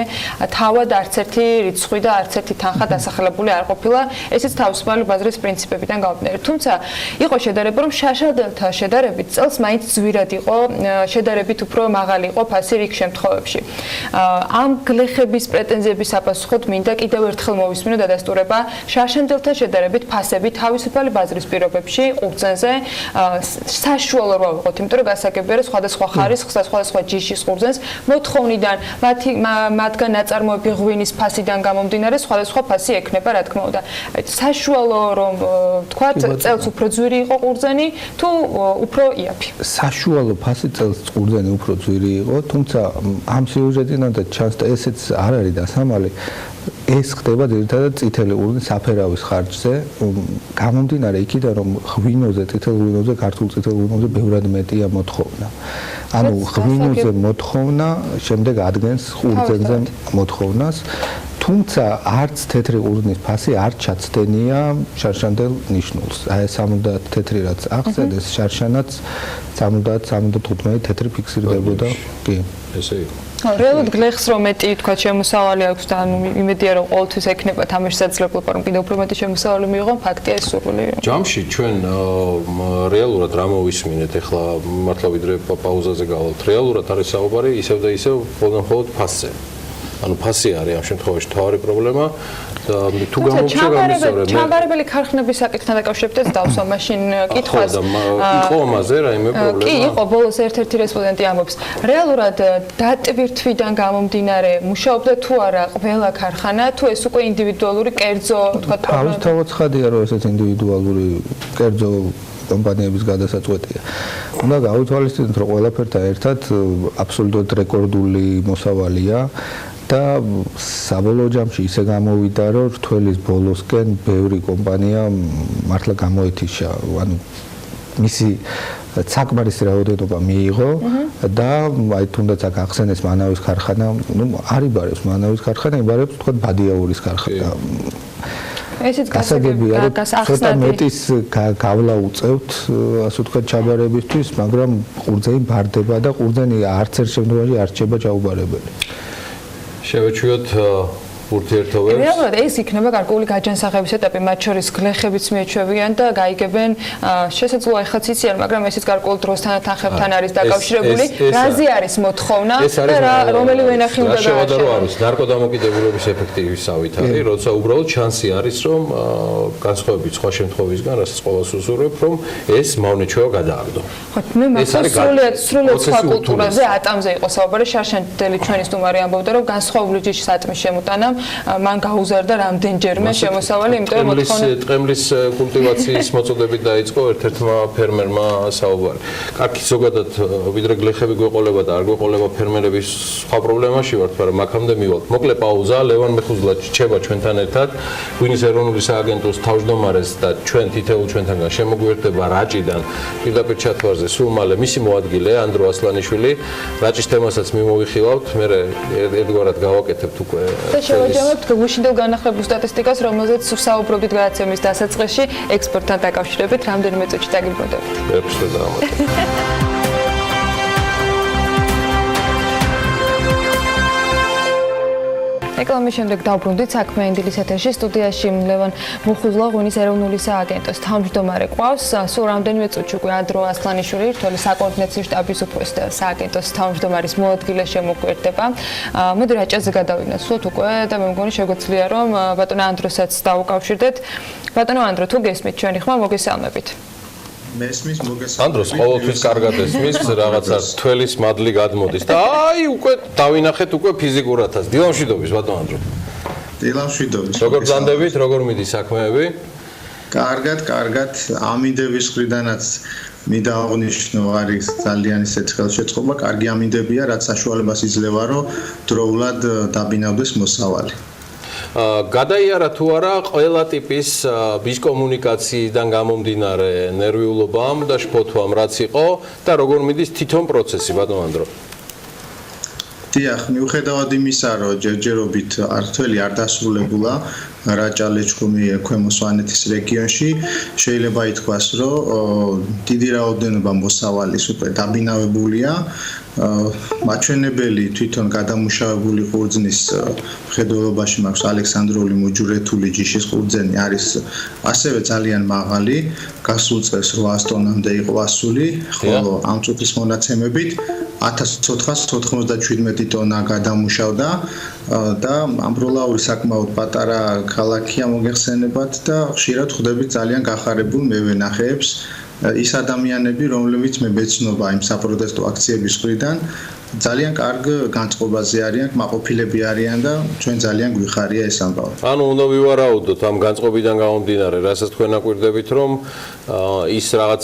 თავად არც ერთი რიცხვი და არც ერთი თანხა დასახელებული არ ყოფილა, ესეც თავისუფალი ბაზრის პრინციპებიდან გამომდინარე. თუმცა იყო შედარება, რომ შაშალდელთა შედარებით წელს მაინც ძვირად იყო შედარებით უფრო მაღალი იყო ფასი რიგ შემთხვევებში. ამ გლეხების პრეტენზიების საპასუხოდ მინდა კიდევ ერთხელ მოვისმინო დადასტურება შარშანდელთა შედარებით ფასები თავისუფალი ბაზრის პირობებში ყურძენზე საშუალო რა ვიყოთ, იმიტომ რომ გასაგებია რომ სხვადასხვა ხარისხს და სხვადასხვა ჯიშის ყურძენს მოთხოვნიდან მათგან ნაწარმოები ღვინის ფასიდან გამომდინარე სხვადასხვა ფასი ექნება, რა თქმა უნდა. საშუალო რომ თქვათ წელს უფრო ძვირი იყო ყურძენი თუ უფრო იაფი. საშუალო ფასი წელს ყურძენი უფრო ძვირი იყო, თუმცა ამ სიუჟეტიდან და ჩანს და ესეც არ არის დასამალი. ეს ხდება ძირითადად წითელი ყურძნის საფერავის ხარჯზე, გამომდინარე იქიდან რომ ღვინოზე, წითელ ღვინოზე, ქართულ წითელ ღვინოზე ბევრად მეტია მოთხოვნა. ანუ ღვინოზე მოთხოვნა შემდეგ ადგენს ყურძენზე მოთხოვნას. თუმცა არც თეთრი ყურძნის ფასი არ ჩაცდენია შარშანდელ ნიშნულს. აი 70 თეთრი რაც აღწევს შარშანაც 70-75 თეთრი ფიქსირდებოდა. კი, ესე იყო. რეალურად გლეხს რომ მეტი თქვა შემოსავალი აქვს და ანუ იმედია რომ ყოველთვის ექნება თამაში საძლებლობა რომ კიდევ უფრო მეტი შემოსავალი მიიღო, ფაქტია ეს სურვილი. ჯამში ჩვენ რეალურად რა მოვისმინეთ ახლა მართლა ვიდრე პაუზაზე გავალთ. რეალურად არის საუბარი ისევ და ისევ მხოლოდ ფასზე. ანუ ფასი არის ამ შემთხვევაში თავარი პრობლემა და თუ გამოვჩა გამისწორე მე ჩამბარებელი ქარხნების საკითხთან დაკავშირებით დავსვა მაშინ კითხვას იყო ამაზე რაიმე პრობლემა კი იყო ბოლოს ერთ-ერთი რესპონდენტი ამბობს რეალურად დატვირთვიდან გამომდინარე მუშაობდა თუ არა ყველა ქარხანა თუ ეს უკვე ინდივიდუალური კერძო თქვა თავისთავად ხადია რომ ესეც ინდივიდუალური კერძო კომპანიების გადასაწყვეტია. უნდა გავითვალისწინოთ რომ ყველაფერთან ერთად აბსოლუტურად რეკორდული მოსავალია და საბოლოო ჯამში ისე გამოვიდა რომ რთველის ბოლოსკენ ბევრი კომპანია მართლა გამოეთიშა ანუ მისი საკმარისი რაოდენობა მიიღო და აი თუნდაც აქ ახსენეს მანავის ქარხანა ნუ არ იბარებს მანავის ქარხანა იბარებს თქვა ბადიაურის ქარხანა ესეც გასაგებია რომ ცოტა მეტის გავლა უწევთ ასე ვთქვათ ჩაბარებისთვის მაგრამ ყურძენი ბარდება და ყურძენი არც ერთ შემთხვევაში არ რჩება ჩაუბარებელი შევეჩვიოთ ურთიერთობებს. რეალურად ეს იქნება გარკვეული გაჯანსაღების ეტაპი, მათ შორის გლეხებიც მიეჩვევიან და გაიგებენ შესაძლოა ეხლაც იციან, მაგრამ ესეც გარკვეულ დროსთან თანხებთან არის დაკავშირებული. რაზე არის მოთხოვნა და რომელი ვენახი უნდა გააშენოს? ნარკოდამოკიდებულების ეფექტივისავით არის, როცა უბრალოდ შანსი არის, რომ განსხვავებით სხვა შემთხვევისგან, რასაც ყოველს უსურვებ, რომ ეს მავნეჩვევა გადააგდო. ხო, მე მახსოვს სრულად სხვა კულტურაზე ატამზე იყო საუბარი, შარშანდელი ჩვენი სტუმარი ამბობდა, რომ განსხვავებული ჯიშის ატმის შემოტანა მან გაუზარდა რამდენჯერმე შემოსავალი, იმიტომ რომ ტყემლის კულტივაციის მოწოდებით დაიწყო ერთ-ერთმა ფერმერმა საუბარი. კარგი, ზოგადად ვიდრე გლეხები გვეყოლება და არ გვეყოლება ფერმერების სხვა პრობლემაში ვართ, მაგრამ აქამდე მივალთ. მოკლე პაუზა, ლევან მეხუზლა რჩება ჩვენთან ერთად, ღვინის ეროვნული სააგენტოს თავმჯდომარეს და ჩვენ თითოეულ ჩვენთანგან შემოგვიერთდება რაჭიდან პირდაპირ ჩათვარზე სულ მალე მისი მოადგილე ანდრო ასლანიშვილი, რაჭის თემასაც მიმოვიხილავთ, მე ერთგვარად გავაკეთებთ უკვე შევაჯამებთ გუშინდელ განახლებულ სტატისტიკას, რომელზეც საუბრობთ გადაცემის დასაწყისში ექსპორტთან დაკავშირებით, რამდენიმე წუთში დაგიბრუნდებით. რეკლამის შემდეგ დავბრუნდით საქმიანი დილის ეთერში სტუდიაში ლევან მუხუზლა ღვინის ეროვნული სააგენტოს თავმჯდომარე ყავს. სულ რამდენიმე წუთში უკვე ანდრო ასლანიშვილი რთველი საკოორდინაციო შტაბის უფროს და სააგენტოს თავმჯდომარის მოადგილე შემოგვიერთდება. მოდი რაჭაზე გადავინაცვლოთ უკვე და მე მგონი შეგვიძლია რომ ბატონო ანდროსაც დაუკავშირდეთ. ბატონო ანდრო, თუ გესმით ჩვენი ხმა, მოგესალმებით. მესმის მოგესალმებით. ანდროს ყოველთვის კარგად ესმის, რაღაცა თველის მადლი გადმოდის და აი უკვე დავინახეთ უკვე ფიზიკურათაც. დილამშვიდობის ბატონო ანდრო. დილამშვიდობის. როგორ ბრძანდებით, როგორ მიდის საქმეები? კარგად, ამინდების მხრიდანაც მინდა აღნიშნო არის ძალიან ისეთ ხელშეწყობა, კარგი ამინდებია, რაც საშუალებას იძლევა, რომ დროულად დაბინავდეს მოსავალი. გადაიარა თუ არა ყველა ტიპის ბიზკომუნიკაციიდან გამომდინარე ნერვიულობამ და შფოთვამ რაც იყო და როგორ მიდის თვითონ პროცესი ბატონო ანდრო? დიახ, მიუხედავად იმისა, რომ ჯერჯერობით ართველი არ დასრულებულა რაჭა-ლეჩხუმი ქვემო სვანეთის რეგიონში, შეიძლება ითქვას, რომ დიდი რაოდენობა მოსავალის უკვე დაბინავებულია. მაჩვენებელი თვითონ გადამუშავებული ყურძნის მხედველობაში მაქვს ალექსანდრიული მოჯურეთული ჯიშის ყურძენი არის ასევე ძალიან მაღალი, გასულ წელს 800 ტონამდე იყო ასული, ხოლო ამ წუთის მონაცემებით 1497 ტონა გადამუშავდა და ამბროლაური საკმაოდ პატარა ქალაქია მოგეხსენებათ და ხშირად ხვდებით ძალიან გახარებულ მევენახეებს ის ადამიანები, რომლებიც მე მეცნობა იმ საპროტესტო აქციების მხრიდან ძალიან კარგ განწყობაზე არიან, კმაყოფილები არიან და ჩვენ ძალიან გვიხარია ეს ამბავი. ანუ უნდა ვივარაუდოთ ამ განწყობიდან გამომდინარე, რასაც თქვენ აკვირდებით, რომ ის რაღაც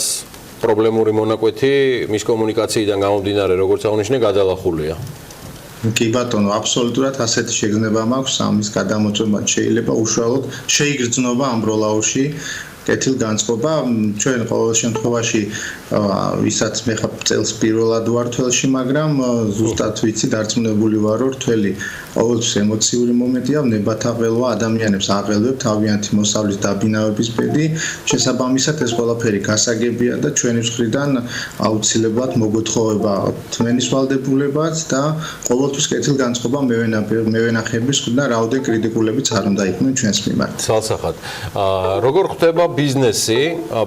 პრობლემური მონაკვეთი მის კომუნიკაციიდან გამომდინარე, როგორც აღნიშნე, გადალახულია. კი ბატონო, აბსოლუტურად ასეთი შეგრძნება მაქვს, ამის გადამოწმება შეიძლება უშუალოდ შეიგრძნობა ამბროლაურში კეთილგანწყობა. ჩვენ ყოველ შემთხვევაში ვისაც მე ხა წელს პირველად ვარ თველში, მაგრამ ზუსტად ვიცი დარწმუნებული ვარ, რომ თველი ყოველთვის ემოციური მომენტია, ნებათაღელვა ადამიანებს აღელვებ თავიანთი მოსავლის დაბინავების ბედი. შესაბამისად ეს ყველაფერი გასაგებია და ჩვენი მხრიდან აუცილებლად მოგოთხოვება თმენის ვალდებულებაც და ყოველთვის კეთილგანწყობა მევენახეების მხრიდან რაოდენ კრიტიკულებიც არ უნდა იყვნენ ჩვენს მიმართ. ცალსახად. როგორ ხდება ბიზნესი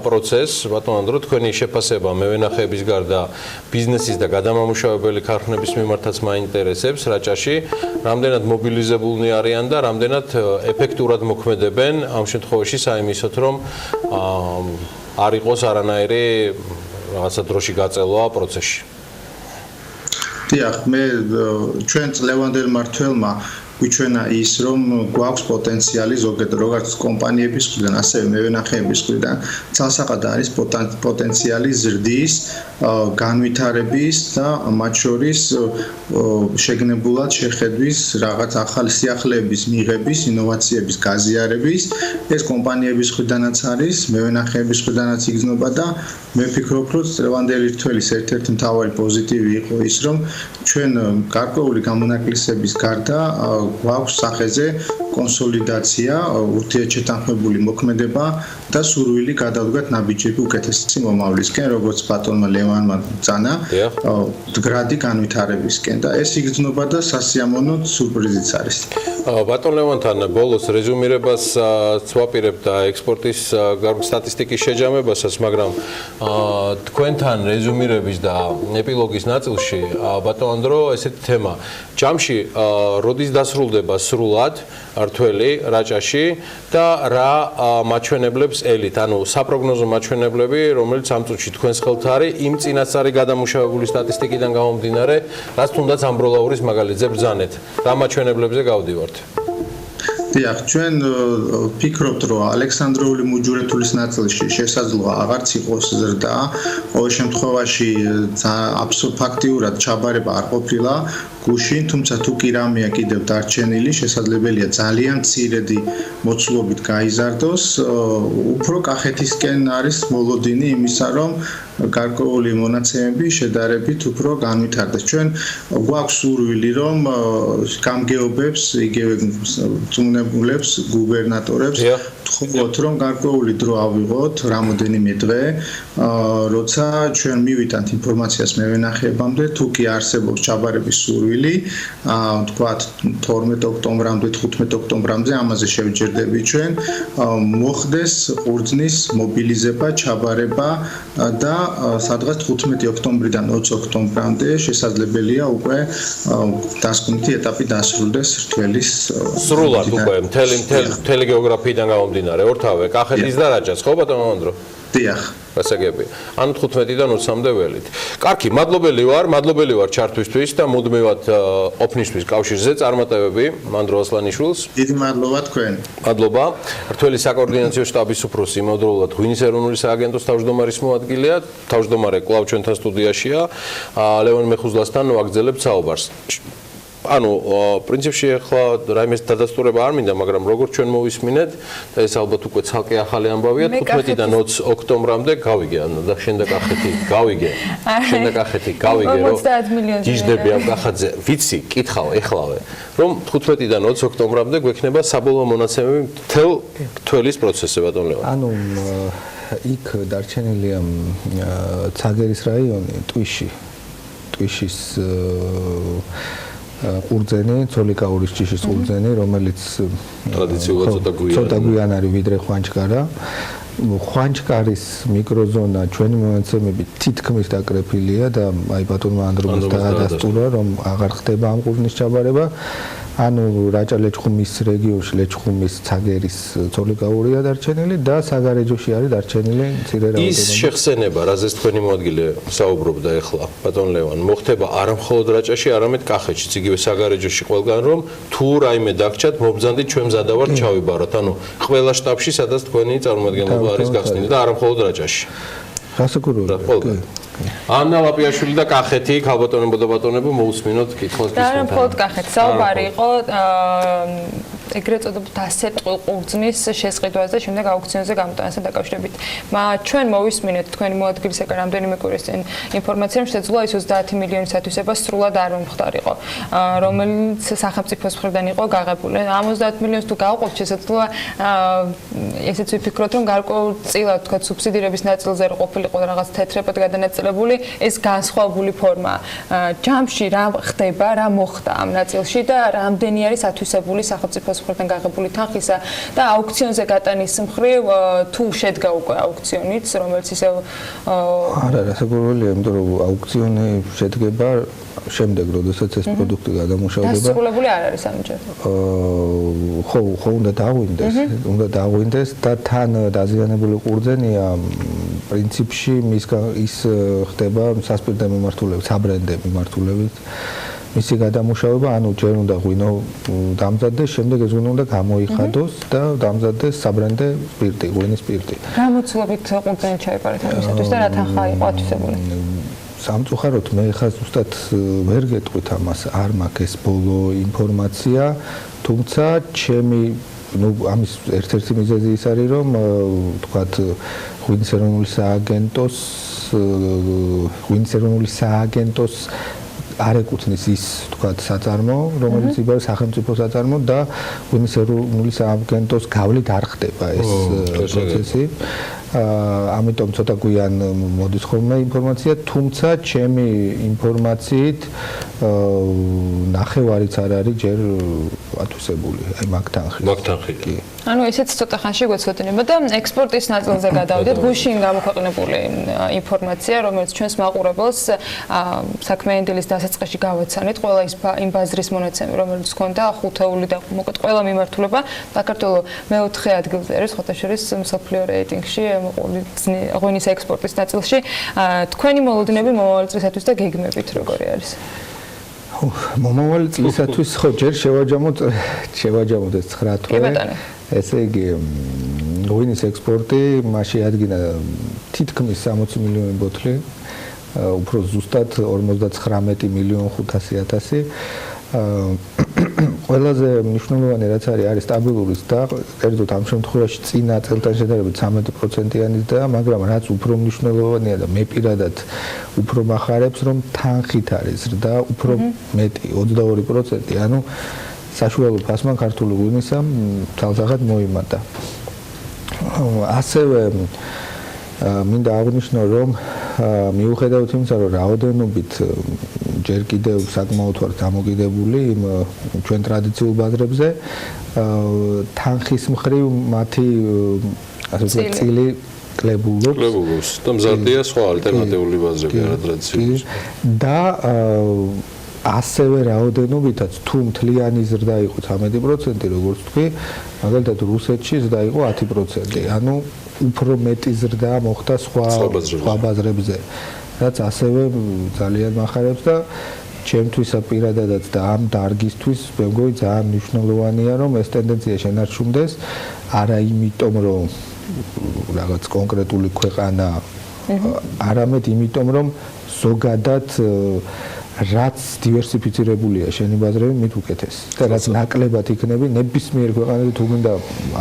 პროცესს, ბატონო ანდრო, თქვენი შეფასება უმრავლესობა მევენახეების გარდა ბიზნესის და გადამამუშავებელი ქარხნების მიმართაც მაინტერესებს რაჭაში, რამდენად მობილიზებულნი არიან და რამდენად ეფექტურად მოქმედებენ ამ შემთხვევაში საიმისოთ, რომ არ იყოს არანაირი რაღაცა დროში გაწელვა პროცესში. დიახ, მე ჩვენ წლევანდელ მმართველმა გვიჩვენა ის, რომ გვაქვს პოტენციალი ზოგადად როგორც კომპანიების მხრიდან, ასევე მევენახეების მხრიდან, ცალსაყად არის პოტენციალი ზრდის, განვითარების და მათ შორის შეგნებულად შეხედვის რაღაც ახალი სიახლეების მიღების, ინოვაციების გაზიარების, ეს კომპანიების მხრიდანაც არის, მევენახეების მხრიდანაც იგრძნობა და მე ვფიქრობ, რომ წლევანდელი რთველის ერთ-ერთი მთავარი პოზიტივი იყო ის, რომ ჩვენ გარკვეული გამონაკლისების გარდა გვაქვს სახეზე კონსოლიდაცია, ურთიერთშეთანხმებული მოქმედება და სურვილი გადავდგათ ნაბიჯები უკეთესი მომავლისკენ, როგორც ბატონმა ლევანმა წანა, მდგრადი განვითარებისკენ და ეს იგრძნობა და სასიამოვნო სურპრიზიც არის. ბატონ ლევანთან ბოლოს რეზუმირებას ვაპირებ და ექსპორტის სტატისტიკის შეჯამებასაც, მაგრამ თქვენთან რეზუმირების და ეპილოგის ნაწილში ბატონ ანდრო ესეთი თემა ჯამში როდის დასრულდება სრულად რთველი რაჭაში და რა მაჩვენებლებს ელით, ანუ საპროგნოზო მაჩვენებლები, რომელიც ამ წუთში თქვენს ხელთ არის, იმ წინასწარი გადამუშავებული სტატისტიკიდან გამომდინარე, რაც თუნდაც ამბროლაურის მაგალითზე ბრძანეთ, რა მაჩვენებლებზე გავდივართ? დიახ, ჩვენ ვფიქრობთ, რომ ალექსანდრიული მუჯურეთულის ნაწილში შესაძლოა აღარც იყოს ზრდა, ყოველ შემთხვევაში ფაქტიურად ჩაბარება არ ყოფილა გუშინ, თუმცა თუ კი რამეა კიდევ დარჩენილი, შესაძლებელია ძალიან მცირედი მოცულობით გაიზარდოს, უფრო კახეთისკენ არის მოლოდინი იმისა, რომ გარკვეული მონაცემები შედარებით უფრო განვითარდეს. ჩვენ გვაქვს სურვილი, რომ გამგეობებს, იგივე წუნებულებს, გუბერნატორებს ვთხოვოთ, რომ გარკვეული დრო ავიღოთ, რამოდენიმე დღე, როცა ჩვენ მივიტანთ ინფორმაციას მევენახეებამდე, თუ კი არსებობს ჩაბარების სურვილი, თქვათ 12 ოქტომბრამდე, 15 ოქტომბრამდე, ამაზე შევჯერდები ჩვენ, მოხდეს ყურძნის მობილიზება, ჩაბარება და სადღაც 15 ოქტომბრიდან 20 ოქტომბრამდე შესაძლებელია უკვე დასკვნითი ეტაპი დასრულდეს რთველის სრულად უკვე მთელი გეოგრაფიიდან გამომდინარე, ორთავე, კახეთის და რაჭას, ხო ბატონო ანდრო? დიახ. გასაგები. ანუ 15-დან 20-მდე ველით. კარგი, მადლობელი ვარ ჩართვისთვის და მუდმივად ყოფნისთვის კავშირზე წარმატებები ანდრო ასლანიშვილს. დიდი მადლობა თქვენ. მადლობა. რთველი საკოორდინაციო შტაბის უფროსი იმავდროულად ღვინის ეროვნული სააგენტოს თავმჯდომარის მოადგილეა, თავმჯდომარე კვლავ ჩვენთან სტუდიაშია. ლევან მეხუზლასთან ვაგრძელებთ საუბარს. ანუ პრინციპში ახლა რაიმე დადასტურება არ მინდა, მაგრამ როგორც ჩვენ მოვისმინეთ და ეს ალბათ უკვე ცალკე ახალი ამბავია, 15-დან 20 ოქტომბრამდე გავიგე, ანუ და შენ და კახეთი გავიგე. შენ და კახეთი გავიგე, რომ ჯიჟდები ამ კახაძე, ვიცი, კითხავ ეხლავე, რომ 15-დან 20 ოქტომბრამდე გვექნება საბოლოო მონაცემები მთელ რთველის პროცესზე, ბატონ ლევან. ანუ იქ დარჩენილია ცაგერის რაიონი, ტვიშის ყურძენი, ცოლიკაურის ჭიშის ყურძენი, რომელიც ტრადიციულად ცოტა გვიან არის ვიდრე ხვანჩკარა. ხვანჩკარის მიკროზონა ჩვენი მონაცემებით თითქმის დაკრეფილია და აი ბატონმა ანდრომა დაადასტურა, რომ აღარ ხდება ამ ყურძნის ჩაბარება. ანუ რაჭა-ლეჩხუმის რეგიონში ლეჩხუმის ცაგერის ცოლიკაურია დარჩენილი და საგარეჯოში არის დარჩენილი მცირე რაოდენობა. ის შეხსენება, რაზეც თქვენი მოადგილე საუბრობდა ეხლა, ბატონ ლევან, მოხდება არა მხოლოდ რაჭაში, არამედ კახეთშიც, იგივე საგარეჯოში ყველგან, რომ თუ რაიმე დაგჭათ, მობრძანდით ჩვენ მზადავართ ჩავიბაროთ. ანუ ყველა შტაბში, სადაც თქვენი წარმომადგენლობა არის გახსნილი და არა მხოლოდ რაჭაში. გასაკურველია. ყველგან. ანნა ლაპიაშვილი და კახეთი, ქალბატონებო და ბატონებო, მოусმინოთ კითხვას და არა მხოლოდ კახეთი, საუბარი იყო ეგრეთ წოდებულ დასეტყვილ ყურძნის შესყიდვაზე და შემდეგ აუქციონზე გამოტანასთან დაკავშირებით. ჩვენ მოვისმინეთ თქვენი მოადგილისგან რამდენიმე კვირის წინ ინფორმაცია, რომ შეძლო ის 30 მილიონის ათვისება სრულად არ მომხდარიყო, რომელიც სახელმწიფოს მხრიდან იყო გაღებული. ამ 30 მილიონს თუ გავყოფთ, შესაძლოა ესეც ვიფიქროთ, რომ გარკვეულწილად თქვა სუბსიდირების ნაწილზე რო ყოფილიყო რაღაც თეთრებად გადანაწილებული, ეს განსხვავებული ფორმა. ჯამში რა ხდება, რა მოხდა ამ ნაწილში და რამდენი არის ათვისებული სახელმწიფოს მხრიდან გაღებული თანხისა და აუქციონზე გატანის მხრივ თუ შედგა უკვე აუქციონიც, რომელიც ისევ არა, რასაკვირველია, იმიტომ რომ აუქციონი შედგება შემდეგ, როდესაც ეს პროდუქტი გადამუშავდება. დასრულებული არ არის ამჯერ. ხო, უნდა დაღვინდეს და თან დაზიანებული ყურძენია პრინციპში ის ხდება სასპირტე მიმართულებით, საბრენდე მიმართულებით. მისი გადამუშავება, ანუ ჯერ უნდა ღვინო დამზადდეს, შემდეგ ეს ღვინო უნდა გამოიხადოს და დამზადდეს საბრენდე სპირტი, ღვინის სპირტი. გამოცდილებით ყურძენი ჩაიპარეთ ამისათვის და რა თანხა იყო ათვისებული? სამწუხაროდ მე ხა ზუსტად ვერ გეტყვით ამას, არ მაქვს ეს ბოლო ინფორმაცია, თუმცა ჩემი ამის ერთ-ერთი მიზეზი ის არის, რომ თქვათ ღვინის ეროვნული სააგენტოს არ ეკუთვნის ის თქვათ საწარმო, რომელიც იბარის სახელმწიფო საწარმო და ღვინის ეროვნული სააგენტოს გავლით არ ხდება ეს პროცესი. ამიტომ ცოტა გვიან მოდის ხოლმე ინფორმაცია, თუმცა ჩემი ინფორმაციით ნახევარიც არ არის ჯერ ათვისებული, აი მაგ თანხით. კი. ანუ ესეც ცოტა ხანში გვეცოდინება და ექსპორტის ნაწილზე გადავიდეთ. გუშინ გამოქვეყნებული ინფორმაცია, რომელიც ჩვენს მაყურებელს საქმიანი დილის დასაწყისში გავაცანით, ყველა იმ ბაზრის მონაცემი, რომელიც ჰქონდა ხუთეული და მოკლედ ყველა მიმართულება საქართველოს მეოთხე ადგილზე არის ხოთაშორის მსოფლიო რეიტინგში ღვინის ექსპორტის ნაწილში. თქვენი მოლოდინები მომავალი წლისათვის და გეგმებით როგორი არის? მომავალი წლისათვის ხო ჯერ შევაჯამოთ ეს 9 თვე. ესე იგი ღვინის ექსპორტი მასში ადგინა თითქმის 60 მილიონი ბოთლი, უფრო ზუსტად 59,500,000. ყველაზე მნიშვნელოვანი რაც არის სტაბილური და კერძოდ ამ შემთხვევაში წინა წელთან შედარებით 13%-იანი და მაგრამ რაც უფრო მნიშვნელოვანია და მე პირადად უფრო მახარებს, რომ თანხით არის ზრდა უფრო მეტი 22%, ანუ საშუალო ფასმა ქართული ღვინისა თალსაღად მოიმატა. ასევე მინდა აღნიშნო, რომ მიუხედავად იმისა, რომ რაოდენობით ჯერ კიდევ საკმაოდ ვართ დამოკიდებული იმ ჩვენ ტრადიციულ ბაზრებზე, თანხის მხრივ მათი ასე ვთქვათ წილი კლებულობს და მზადია სხვა ალტერნატიული ბაზრები არატრადიციული და ასევე რაოდენობითაც თუ მთლიანი ზრდა იყო 13%, როგორც თქვი, მაგალითად რუსეთში ზრდა იყო 10%, ანუ უფრო მეტი ზრდა მოხდა სხვა ბაზრებზე, რაც ასევე ძალიან მახარებს და ჩემთვის პირადადაც და ამ დარგისთვის მე მგონი ძალიან მნიშვნელოვანია, რომ ეს ტენდენცია შენარჩუნდეს, არა იმიტომ, რომ რაღაც კონკრეტული ქვეყანა, არამედ იმიტომ, რომ ზოგადად რაც დივერსიფიცირებულია შენი ბაზრები, მით უკეთეს. და რაც ნაკლებად იქნები, ნებისმიერ ქვეყანაში თუ გინდა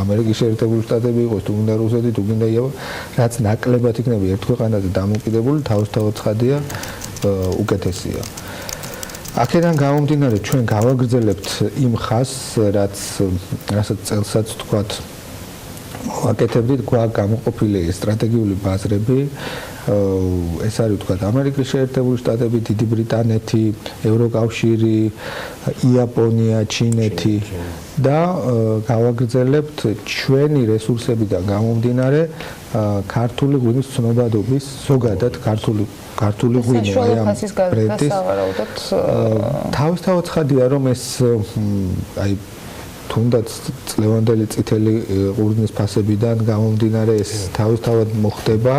ამერიკის შეერთებული შტატები იყოს, თუ გინდა რუსეთი, თუ გინდა იაპონია, რაც ნაკლებად იქნები ერთ ქვეყანაზე დამოკიდებული, თავისთავად ცხადია, უკეთესია. აქედან გამომდინარე, ჩვენ გავაგრძელებთ იმ ხაზს, რასაც წელსაც თქვათ ვაკეთებდით, გვაქვს გამოყოფილი სტრატეგიული ბაზრები. ეს არის თქვათ ამერიკის შეერთებული შტატები, დიდი ბრიტანეთი, ევროკავშირი, იაპონია, ჩინეთი და გავაგრძელებთ ჩვენი რესურსებიდან გამომდინარე ქართული ღვინის ცნობადობის, ზოგადად ქართული ღვინო ამ ბრენდის თავისთავად ცხადია, რომ ეს აი თუნდაც წლევანდელი წითელი ყურძნის ფასებიდან გამომდინარე ეს თავისთავად მოხდება.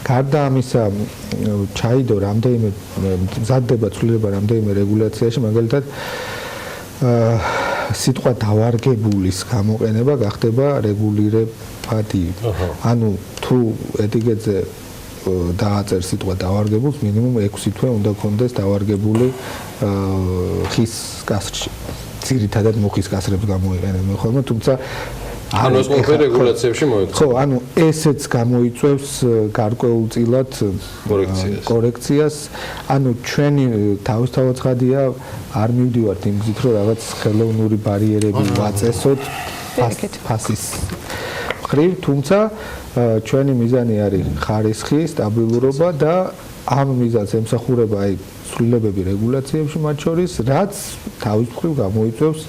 გარდა ამისა, ჩაიდო რამდენიმე მზადდება, ცვლილება რამდენიმე რეგულაციაში, მაგალითად სიტყვა დავარგებულის გამოყენება გახდება რეგულირებადი. ანუ თუ ეტიკეტზე დააწერ სიტყვა დავარგებულს, მინიმუმ 6 თვე უნდა კონდეს დავარგებული ხის გასრში. ძირითადად მუხის გასრებს გამოიყენებენ ხოლმე, თუმცა ანუ ეს ყველაფერი რეგულაციებში მოექცა. ხო, ანუ ესეც გამოიწვევს გარკვეულწილად კორექციას. ანუ ჩვენი თავისთავად ცხადია, არ მივდივართ იმ გზით, რომ რაღაც ხელოვნური ბარიერები ვაწესოთ ფასის მხრივ, თუმცა ჩვენი მიზანი არის ხარისხი, სტაბილურობა და ამ მიზანს ემსახურება აი ცვლილებები რეგულაციებში მათ შორის, რაც თავის მხრივ გამოიწვევს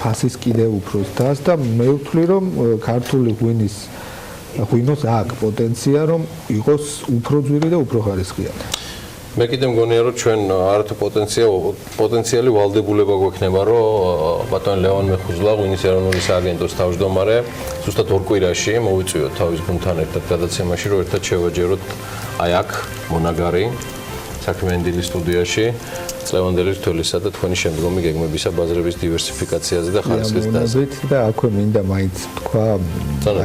ფასის კიდევ უფრო ზრდას და მე ვთვლი რომ ქართული ღვინოს აქვს პოტენცია რომ იყოს უფრო ძვირი და უფრო ხარისხიანი. მე კიდე მგონია რომ ჩვენ არათუ პოტენციალი ვალდებულება გვექნება რომ ბატონ ლევან მეხუძლა ღვინის ეროვნული სააგენტოს თავმჯდომარე ზუსტად 2 კვირაში მოვიწვიოთ თავის გუნდთან ერთად გადაცემაში რომ ერთად შევაჯეროთ აი აქ მონაგარი საქმიანი დილის სტუდიაში წლევანდელი თვლისა და თქვენი შემდგომი გეგმებისა ბაზრების დივერსიფიკაციაზე და ხარისხის დასაწყისად და აქვე მინდა მაინც თქვა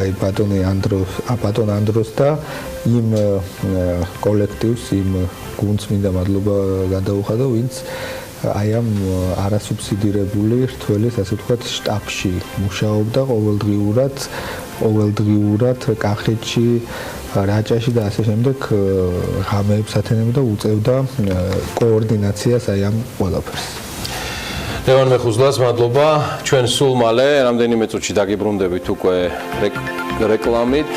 აი ბატონ ანდროს და იმ კოლექტივს იმ გუნდს მინდა მადლობა გადაუხადო ვინც აი ამ არასუბსიდირებული რთველის ასე ვთქვათ შტაბში მუშაობდა ყოველდღიურად კახეთში რაჭაში და ასე შემდეგ ღამეებს ათენებდა და უწევდა კოორდინაციას აი ამ ყველაფერს. ლევან მეხუძლას მადლობა. ჩვენ სულ მალე რამდენიმე წუთში დაგიბრუნდებით უკვე რეკლამით.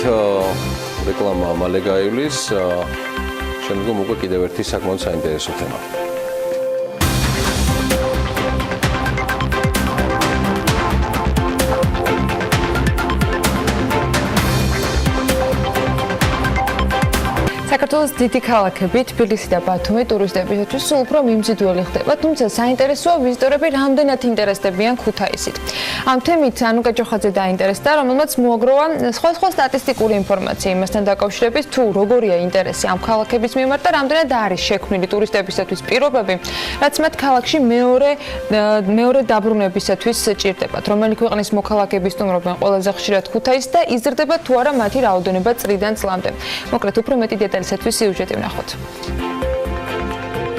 რეკლამა მალე გაივლის. შემდგომ უკვე კიდევ ერთი საკმაოდ საინტერესო თემა. საქართველოს დიდი ქალაქები თბილისი და ბათუმი ტურისტებისთვის სულ უფრო მიმზიდველი ხდება, თუმცა საინტერესოა ვიზიტორები რამდენად ინტერესდებიან ქუთაისით. ამ თემით ანუ კაჭოხაძე დაინტერესდა, რომელმაც მოაგროვა სხვა სტატისტიკური ინფორმაცია იმასთან დაკავშირებით, თუ როგორია ინტერესი ამ ქალაქების მიმართ და რამდენად არის შექმნილი ტურისტებისათვის პირობები, რაც მათ ქალაქში მეორე დაბრუნებისათვის ჭირდებათ. რომელი ქვეყნის მოქალაქეები სტუმრობენ ყველაზე ხშირად ქუთაისს და იზრდება თუ არა მათი რაოდენობა წლიდან წლამდე. მოკლედ უფრო მეტი დეტალისათვის სიუჟეტი ვნახოთ.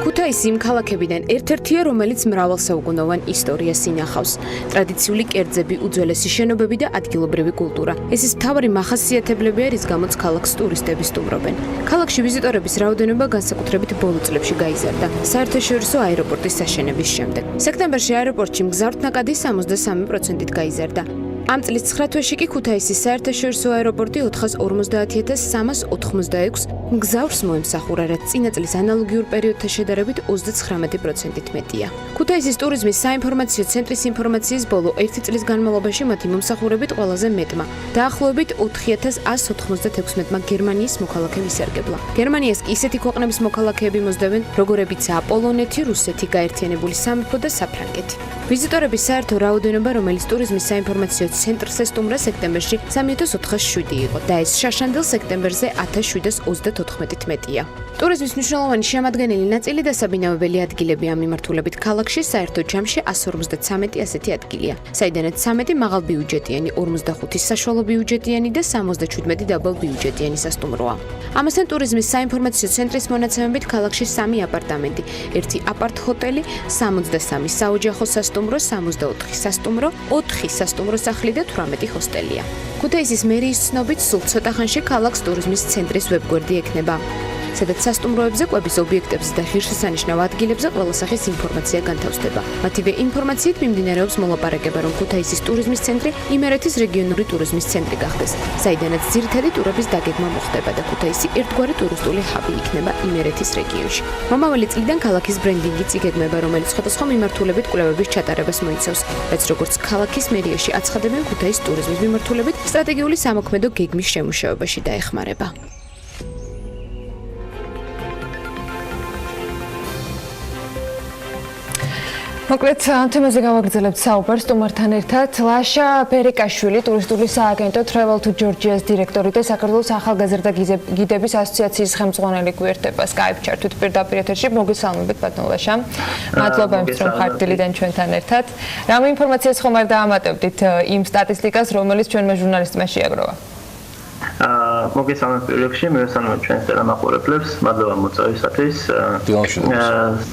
ქუთაისი იმ ქალაქებიდან ერთ-ერთია, რომელიც მრავალსაუკუნოვან ისტორიას ინახავს. ტრადიციული კერძები, უძველესი შენობები და ადგილობრივი კულტურა. ეს ის მთავარი მახასიათებლებია, რის გამოც ქალაქს ტურისტები სტუმრობენ. ქალაქში ვიზიტორების რაოდენობა განსაკუთრებით ბოლო წლებში გაიზარდა, საერთაშორისო აეროპორტის საშენების შემდეგ. სექტემბერში აეროპორტში მგზავრთნაკადი 63%-ით გაიზარდა. ამ წლის 9 თვეში კი ქუთაისის საერთაშორისო აეროპორტი 420,386 მგზავრს მოემსახურა, რაც წინა წლის ანალოგიურ პერიოდთან შედარებით 39%-ით მეტია. ქუთაისის ტურიზმის საინფორმაციო ცენტრის ინფორმაციის ბოლო 1 წლის განმავლობაში მათი მომსახურებით ყველაზე მეტმა, დაახლოებით 4196-მა გერმანიის მოქალაქემ ისარგებლა. გერმანიას კი ისეთი ქვეყნების მოქალაქეები მოსდევენ, როგორებიცაა პოლონეთი, რუსეთი, გაერთიანებული სამეფო და საფრანგეთი. ვიზიტორების საერთო რაოდენობა, რომელიც ტურიზმის საინფორმაციო ცენტრს ესტუმრა სექტემბერში 3407 იყო და ეს შაშანდელ სექტემბერზე 1734-ით მეტია. ტურიზმის მნიშვნელოვანი შემადგენელი ნაწილი და საბინავებელი ადგილები ამ მიმართულებით ქალაქში საერთო ჯამში 153 ასეთი ადგილია, საიდანაც 13 მაღალბიუჯეტიანი, 45 საშუალო ბიუჯეტიანი და 77 დაბალბიუჯეტიანი სასტუმროა. ამასთან ტურიზმის საინფორმაციო ცენტრის მონაცემებით ქალაქში 3 აპარტამენტი, 1 აპარტ-ჰოტელი, 63 საოჯახო სასტუმრო, 64 სასტუმრო, 4 სასტუმრო სახლი და 18 ჰოსტელია. ქუთაისის მერიის ცნობით სულ ცოტა ხანში ქალაქს ტურიზმის ცენტრის ვებგვერდი ექნება, სადაც სასტუმროებზე, კვების ობიექტებზე და ღირსშესანიშნავ ადგილებზე ყველა სახის ინფორმაცია განთავსდება. მათივე ინფორმაციით მიმდინარეობს მოლაპარაკება, რომ ქუთაისის ტურიზმის ცენტრი იმერეთის რეგიონული ტურიზმის ცენტრი გახდეს, საიდანაც ძირითადი ტურების დაგეგმა მოხდება და ქუთაისი ერთგვარი ტურისტული ჰაბი იქნება იმერეთის რეგიონში. მომავალი წლიდან ქალაქის ბრენდინგიც იგეგმება, რომელიც სხვადასხვა მიმართულებით კვლევების ჩატარებას მოიცავს, რაც როგორც ქალაქის მერიაში აცხადებენ ქუთაისის ტურიზმის მიმართულებით სტრატეგიული სამოქმედო გეგმის შემუშავებაში დაეხმარება. მოკლედ ამ თემაზე გავაგრძელებთ საუბარს სტუმართან ერთად. ლაშა ბერეკაშვილი, ტურისტული სააგენტო Travel to Georgia's დირექტორი და საქართველოს ახალგაზრდა გიდების ასოციაციის ხელმძღვანელი გვერდება Skype ჩართვით პირდაპირ ეთერში. მოგესალმებით ბატონ ლაშა. მადლობა იმისთვის, რომ ხართ დილიდან ჩვენთან ერთად. რამ ინფორმაციას ხომ არ დაამატებდით იმ სტატისტიკას, რომელიც ჩვენმა ჟურნალისტმა შეაგროვა? მოგესალმებით პირველში, მივესალმებ ჩვენს ტელემაყურებლებს, მადლობა მოწვევისათვის.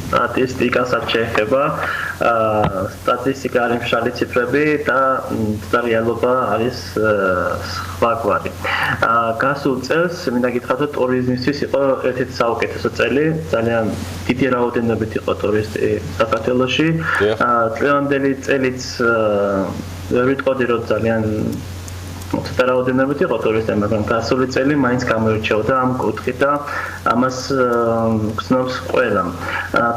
სტატისტიკასაც შეეხება, სტატისტიკა არის მშრალი ციფრები და რეალობა არის სხვაგვარი. გასულ წელს მინდა გითხრათ, რომ ტურიზმისთვის იყო ერთ-ერთი საუკეთესო წელი, ძალიან დიდი რაოდენობით იყო ტურისტი საქართველოში. წლევანდელი წელიც ვერ ვიტყოდი, რომ ძალიან ცოტა რაოდენობით იყო ტურისტები, მაგრამ გასული წელი მაინც გამოირჩეოდა ამ კუთხით და ამას გრძნობს ყველამ.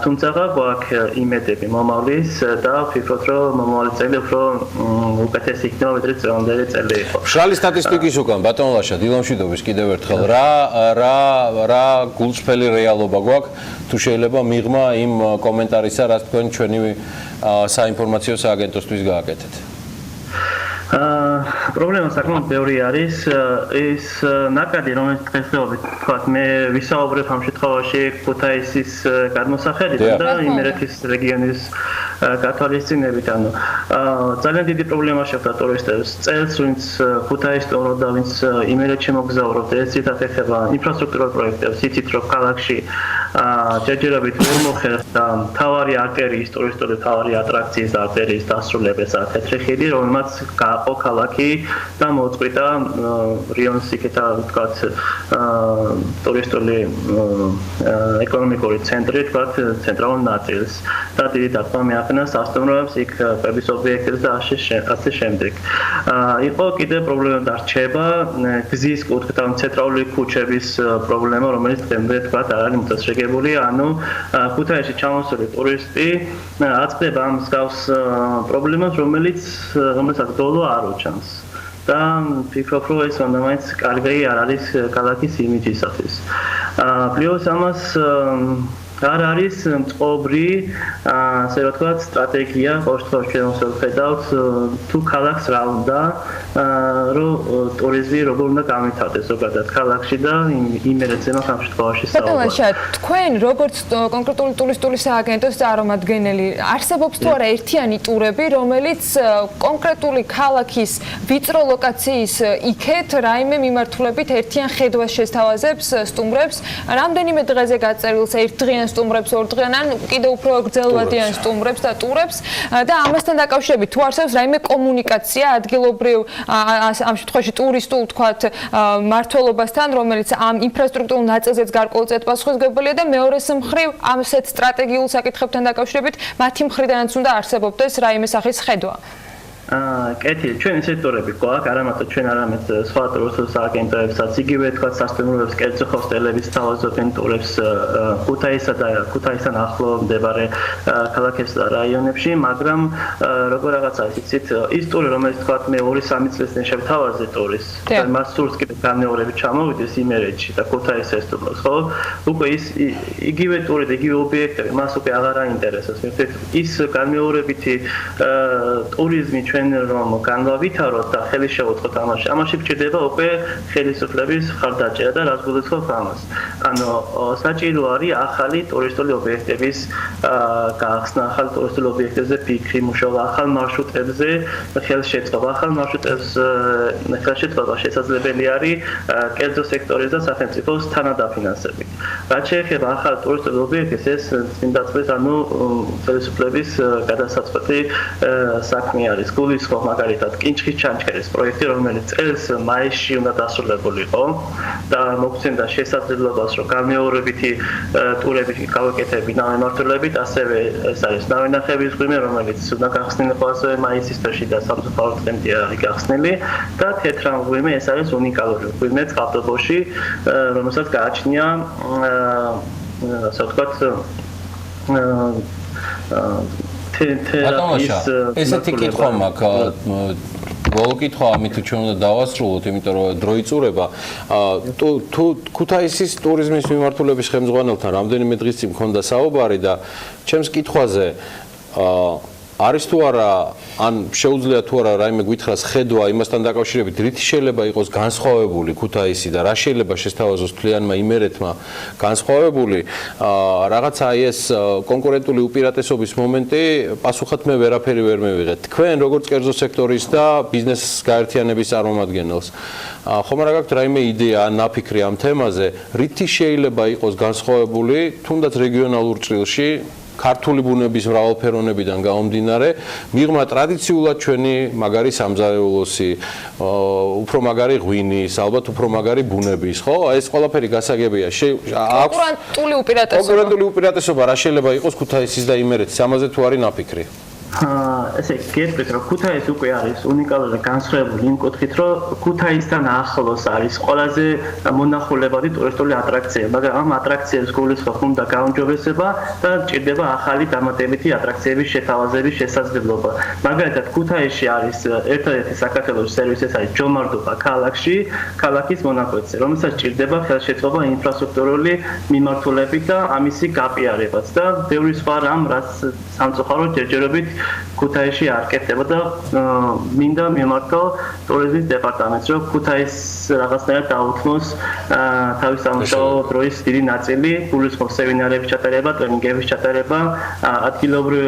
თუმცა გვაქვს იმედები მომავლის და ვფიქრობ, რომ მომავალი წელი უფრო უკეთესი იქნება, ვიდრე წლევანდელი წელი იყო. მშრალი სტატისტიკის უკან ბატონ ლაშა, დილამშვიდობის კიდევ ერთხელ რა გულწრფელი რეალობა გვაქვს, თუ შეიძლება მიღმა იმ კომენტარისა, რაც თქვენ ჩვენი საინფორმაციო სააგენტოსთვის გააკეთეთ. პრობლემა საკმაოდ ბევრი არის. ის ნაკადი, რომელიც დღესდღეობით თქვათ, მე ვისაუბრებ ამ შემთხვევაში ქუთაისის გადმოსახედიდან და იმერეთის რეგიონის გათვალისწინებით, ანუ ძალიან დიდი პრობლემა შეხვდა ტურისტებს. წელს ვინც ქუთაისს ტოვდა, ვინც იმერეთში მოგზაურობდა, ეს თვითონ ეხება ინფრასტრუქტურულ პროექტებს, იცით რომ ქალაქში ჯერჯერობით ვერ მოხერხდა მთავარი არტერიის, ტურისტული მთავარი ატრაქციის არტერიის დასრულებას თეთრი ხიდი, რომელმაც გააყო ქალაქი და მოწყვიტა რიონის იქეთა ვთქვათ ტურისტული ეკონომიკური ცენტრი, ვთქვათ ცენტრალურ ნაწილს და დიდი დარტყმა მიაყენა სასტუმროებს, იქ კვების ობიექტებს და ასე შემდეგ. იყო კიდევ პრობლემა დარჩება გზის კუთხით, ან ცენტრალური ქუჩების პრობლემა, რომელიც დღემდე ვთქვათ არ არის მოწესრიგებული, ანუ ქუთაისში ჩამოსული ტურისტი აწყდება ამ მსგავს პრობლემას, რომელსაც დოლო არ უჩანს. და ვფიქრობ, რომ ეს მაინც კარგი არ არის ქალაქის იმიჯისათვის. პლუს ამას არ არის მწყობრი, ასე ვთქვათ, სტრატეგია, ყოველთვის ჩვენ ვხედავთ, თუ ქალაქს რა უნდა, რომ ტურიზმი როგორ უნდა გამვითარდეს ზოგადად ქალაქში და იმერეთზე მაგ ამ შემთხვევაში საუბარი. თქვენ როგორც კონკრეტული ტურისტული სააგენტოს წარმომადგენელი, არსებობს თუ არა ერთიანი ტურები, რომელიც კონკრეტული ქალაქის ვიწრო ლოკაციის იქეთ რაიმე მიმართულებით ერთიან ხედვას შესთავაზებს სტუმრებს, რამდენიმე დღეზე გაწერილს ერთდღიან სტუმრებს, ორდღიან ან კიდევ უფრო გრძელვადიან სტუმრებს და ტურებს და ამასთან დაკავშირებით თუ არსებობს რაიმე კომუნიკაცია ადგილობრივ ამ შემთხვევაში ტურისტულ თქვათ მმართველობასთან, რომელიც ამ ინფრასტრუქტურულ ნაწილზეც გარკვეულწილად პასუხისმგებელია და მეორეს მხრივ ამსეთ სტრატეგიულ საკითხებთან დაკავშირებით მათი მხრიდანაც უნდა არსებობდეს რაიმე სახის ხედვა. კეთილი, ჩვენ ისეთი ტურები გვაქვს, არა მარტო ჩვენ, არამედ სხვა ტურისტულ სააგენტოებსაც, იგივე თქვათ სასტუმროებს, კერძო ჰოსტელების თავაზობენ ტურებს ქუთაისსა და ქუთაისთან ახლო მდებარე ქალაქებსა და რაიონებში, მაგრამ როგორ რაღაცა იცით, ის ტური, რომელიც თქვათ მე 2-3 წლის წინ შევთავაზე ტურის, და მას სურს კიდე განმეორებით ჩამოვიდეს იმერეთში და ქუთაისს ესტუმროს, ხო? უკვე ის იგივე ტური და იგივე ობიექტები მას უკვე აღარ აინტერესებს. ის განმეორებითი ტურიზმი ჩვენ რომ განვავითაროთ და ხელი შევუწყოთ ამაში გჭირდება უკვე ხელისუფლების ხარდაჭერა და რაც გულისხმობს ამას. ანუ საჭირო არის ახალი ტურისტული ობიექტების გახსნა, ახალი ტურისტული ობიექტებზე ფიქრი, მუშაობა, ახალ მარშრუტებზე ხელშეწყობა, ახალ მარშრუტებს ხელშეწყობა შესაძლებელი არის კერძო სექტორის და სახელმწიფოს თანადაფინანსებით. რაც შეეხება ახალ ტურისტულ ობიექტებს, ეს წინდაწყების ანუ ხელისუფლების გადასაწყვეტი საქმე არის. გულისხმობ მაგალითად კინჩხის ჩანჩქერის პროექტი, რომელიც წელს მაისში უნდა დასრულებულიყო და მოგცემდა შესაძლებლობას, რომ განმეორებითი ტურები გავაკეთებინა მემართულებით, ასევე ეს არის ნავენახების ღვინე, რომელიც უნდა გახსნილიყო ასევე მაისის თვეში და სამწუხაროდ დღემდე არის გახსნილი და თეთრამღვიმე, ეს არის უნიკალური ღვინე წყალტუბოში, რომელსაც გააჩნია ასე ვთქვათ ესეთი კითხვა მაქვს, ბოლო კითხვა, ამით ჩვენ უნდა დავასრულოთ, იმიტომ რომ დრო იწურება. თუ ქუთაისის ტურიზმის მიმართულების ხელმძღვანელთან რამდენიმე დღის წინ მქონდა საუბარი და ჩემს კითხვაზე არის თუ არა, ან შეუძლია თუ არა რაიმე გითხრას ხედვა იმასთან დაკავშირებით, რითი შეიძლება იყოს განსხვავებული ქუთაისი და რა შეიძლება შესთავაზოს თლიანმა იმერეთმა განსხვავებული, რაღაცა ეს კონკურენტული უპირატესობის მომენტი, პასუხად მე ვერაფერი ვერ მივიღეთ. თქვენ როგორც კერძო სექტორის და ბიზნეს გაერთიანების წარმომადგენელს, ხომ არა გაქვთ რაიმე იდეა ან ნაფიქრი ამ თემაზე, რითი შეიძლება იყოს განსხვავებული, თუნდაც რეგიონალურ ჭრილში ქართული ბუნების მრავალფეროვნებიდან გამომდინარე, მიღმა ტრადიციულად ჩვენი მაგარი სამზარეულოსი, უფრო მაგარი ღვინის, ალბათ უფრო მაგარი ბუნების, ხო? ეს ყველაფერი გასაგებია. კონკურენტული უპირატესობა რა შეიძლება იყოს ქუთაისის და იმერეთის, ამაზე თუ არის ნაფიქრი? ესე გეტყვით რომ ქუთაისი უკვე არის უნიკალური განსხვავებული იმ კუთხით რომ ქუთაისთან ახლოს არის ყველაზე მონახულებადი ტურისტული ატრაქცია მაგრამ ამ ატრაქციებს გულისხმობს უნდა გაუმჯობესება და ჭირდება ახალი დამატებითი ატრაქციების შეთავაზების შესაძლებლობა მაგალითად ქუთაისში არის ერთადერთი საქართველოს სერვისი ეს არის ჯომარდობა ქალაქის მონაკვეთზე რომელსაც ჭირდება ხელშეწყობა ინფრასტრუქტურული მიმართულებით და ამისი გაპიარებაც და ბევრი სხვა რამ რაც სამწუხაროდ ჯერჯერობით ქუთაისში არ კეთდება და მინდა მიმართო ტურიზმის დეპარტამენტს რომ ქუთაისს რაღაცნაირად დაუთმოს თავის სამუშაო დროის დიდი ნაწილი გულისხმობს სემინარების ჩატარება, ტრენინგების ჩატარება, ადგილობრივ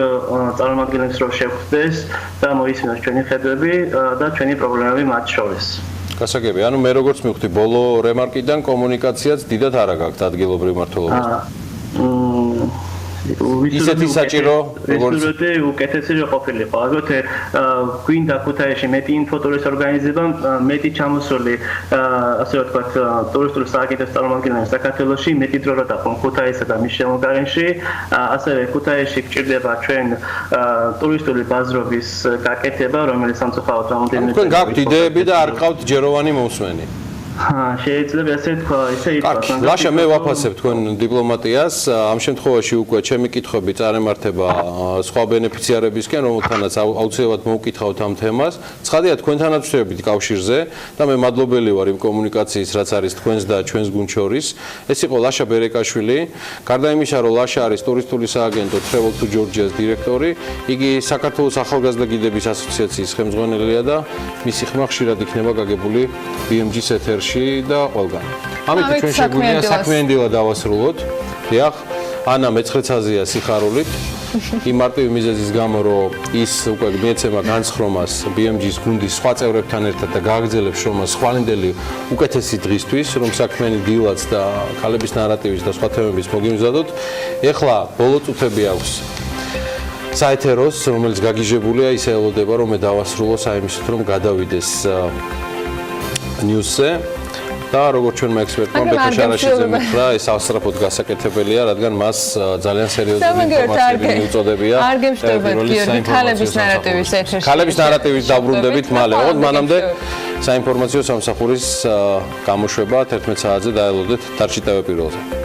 წარმომადგენლებს რომ შევხვდეს და მოისმინოს ჩვენი ხედვები და ჩვენი პრობლემები მათ შორის. გასაგები, ანუ მე როგორც მივხვდი, ბოლო რემარკიდან კომუნიკაციაც დიდად არ აქვს ადგილობრივ მმართველობასთან. ისეთი საჭირო როგორც უკეთესი რო ყოფილიყო. აგრეთ გვინდა ქუთაისში მეტი ინფოტურის ორგანიზება, მეტი ჩამოსული ასე ვთქვათ ტურისტული სააგენტოს წარმომადგენლები საქართველოში, მეტი დრო რა დაყო ქუთაისსა და მის შემოგარენში, ასევე ქუთაისში გჭირდება ჩვენ ტურისტული ბაზრობის გაკეთება, რომელიც სამწუხაროდ რამოდენიმე თქვენ გაქვთ იდეები და არ გყავთ ჯეროვანი მოსმენი. შეიძლება ასე თქვა, ისე ითქვა. ლაშა მე ვაფასებ თქვენ დიპლომატიას, ამ შემთხვევაში უკვე ჩემი კითხვები წარემართება სხვა ბენეფიციარებისკენ, რომელთანაც აუცილებლად მოვკითხავთ ამ თემას. ცხადია თქვენთანაც ვშევებით კავშირზე და მე მადლობელი ვარ იმ კომუნიკაციის, რაც არის თქვენს და ჩვენს გუნდ შორის. ეს იყო ლაშა ბერეკაშვილი. გარდა იმისა, რომ ლაშა არის ტურისტული სააგენტო Travel to Georgia-ს დირექტორი, იგი საქართველოს ახალგაზრდა გიდების ასოციაციის ხელმძღვანელია და მისი ხმა ხშირად იქნება გაგებული BMG-ს ეთერში და ყველგან. ამით ჩვენ შეგვიძლია საქმიანი დილა დავასრულოთ. დიახ, ანა მეცხრეცაზეა სიხარულით. იმ მარტივი მიზეზის გამო, რომ ის უკვე მიეცემა განსხრომას BMG-ს გუნდის სხვა წევრებთან ერთად და გააგრძელებს შრომას ხვალინდელი უკეთესი დღისთვის, რომ საქმიანი დილაც და ქალების ნარატივის და სხვა თემების მოგიმზადოთ. ეხლა ბოლო წუთები აქვს საეთეროს, რომელიც გაგიჟებულია, ისე ელოდება, რომ მე დავასრულო საიმისოთ, რომ გადავიდეს ნიუსზე და როგორც ჩვენმა ექსპერტმა ბექა შარაშიძემ უთხრა, ეს ასწრაფოდ გასაკეთებელია, რადგან მას ძალიან სერიოზული ინფორმაციები მიუწოდებია. არ გემშვიდობთ გიორგი, ქალების ნარატივის ეთერში. ქალების ნარატივის დაბრუნდებით მალე. ოღონდ მანამდე საინფორმაციო სამსახურის გამოშვება 11 საათზე დაელოდეთ დარჩიტავე პირველზე.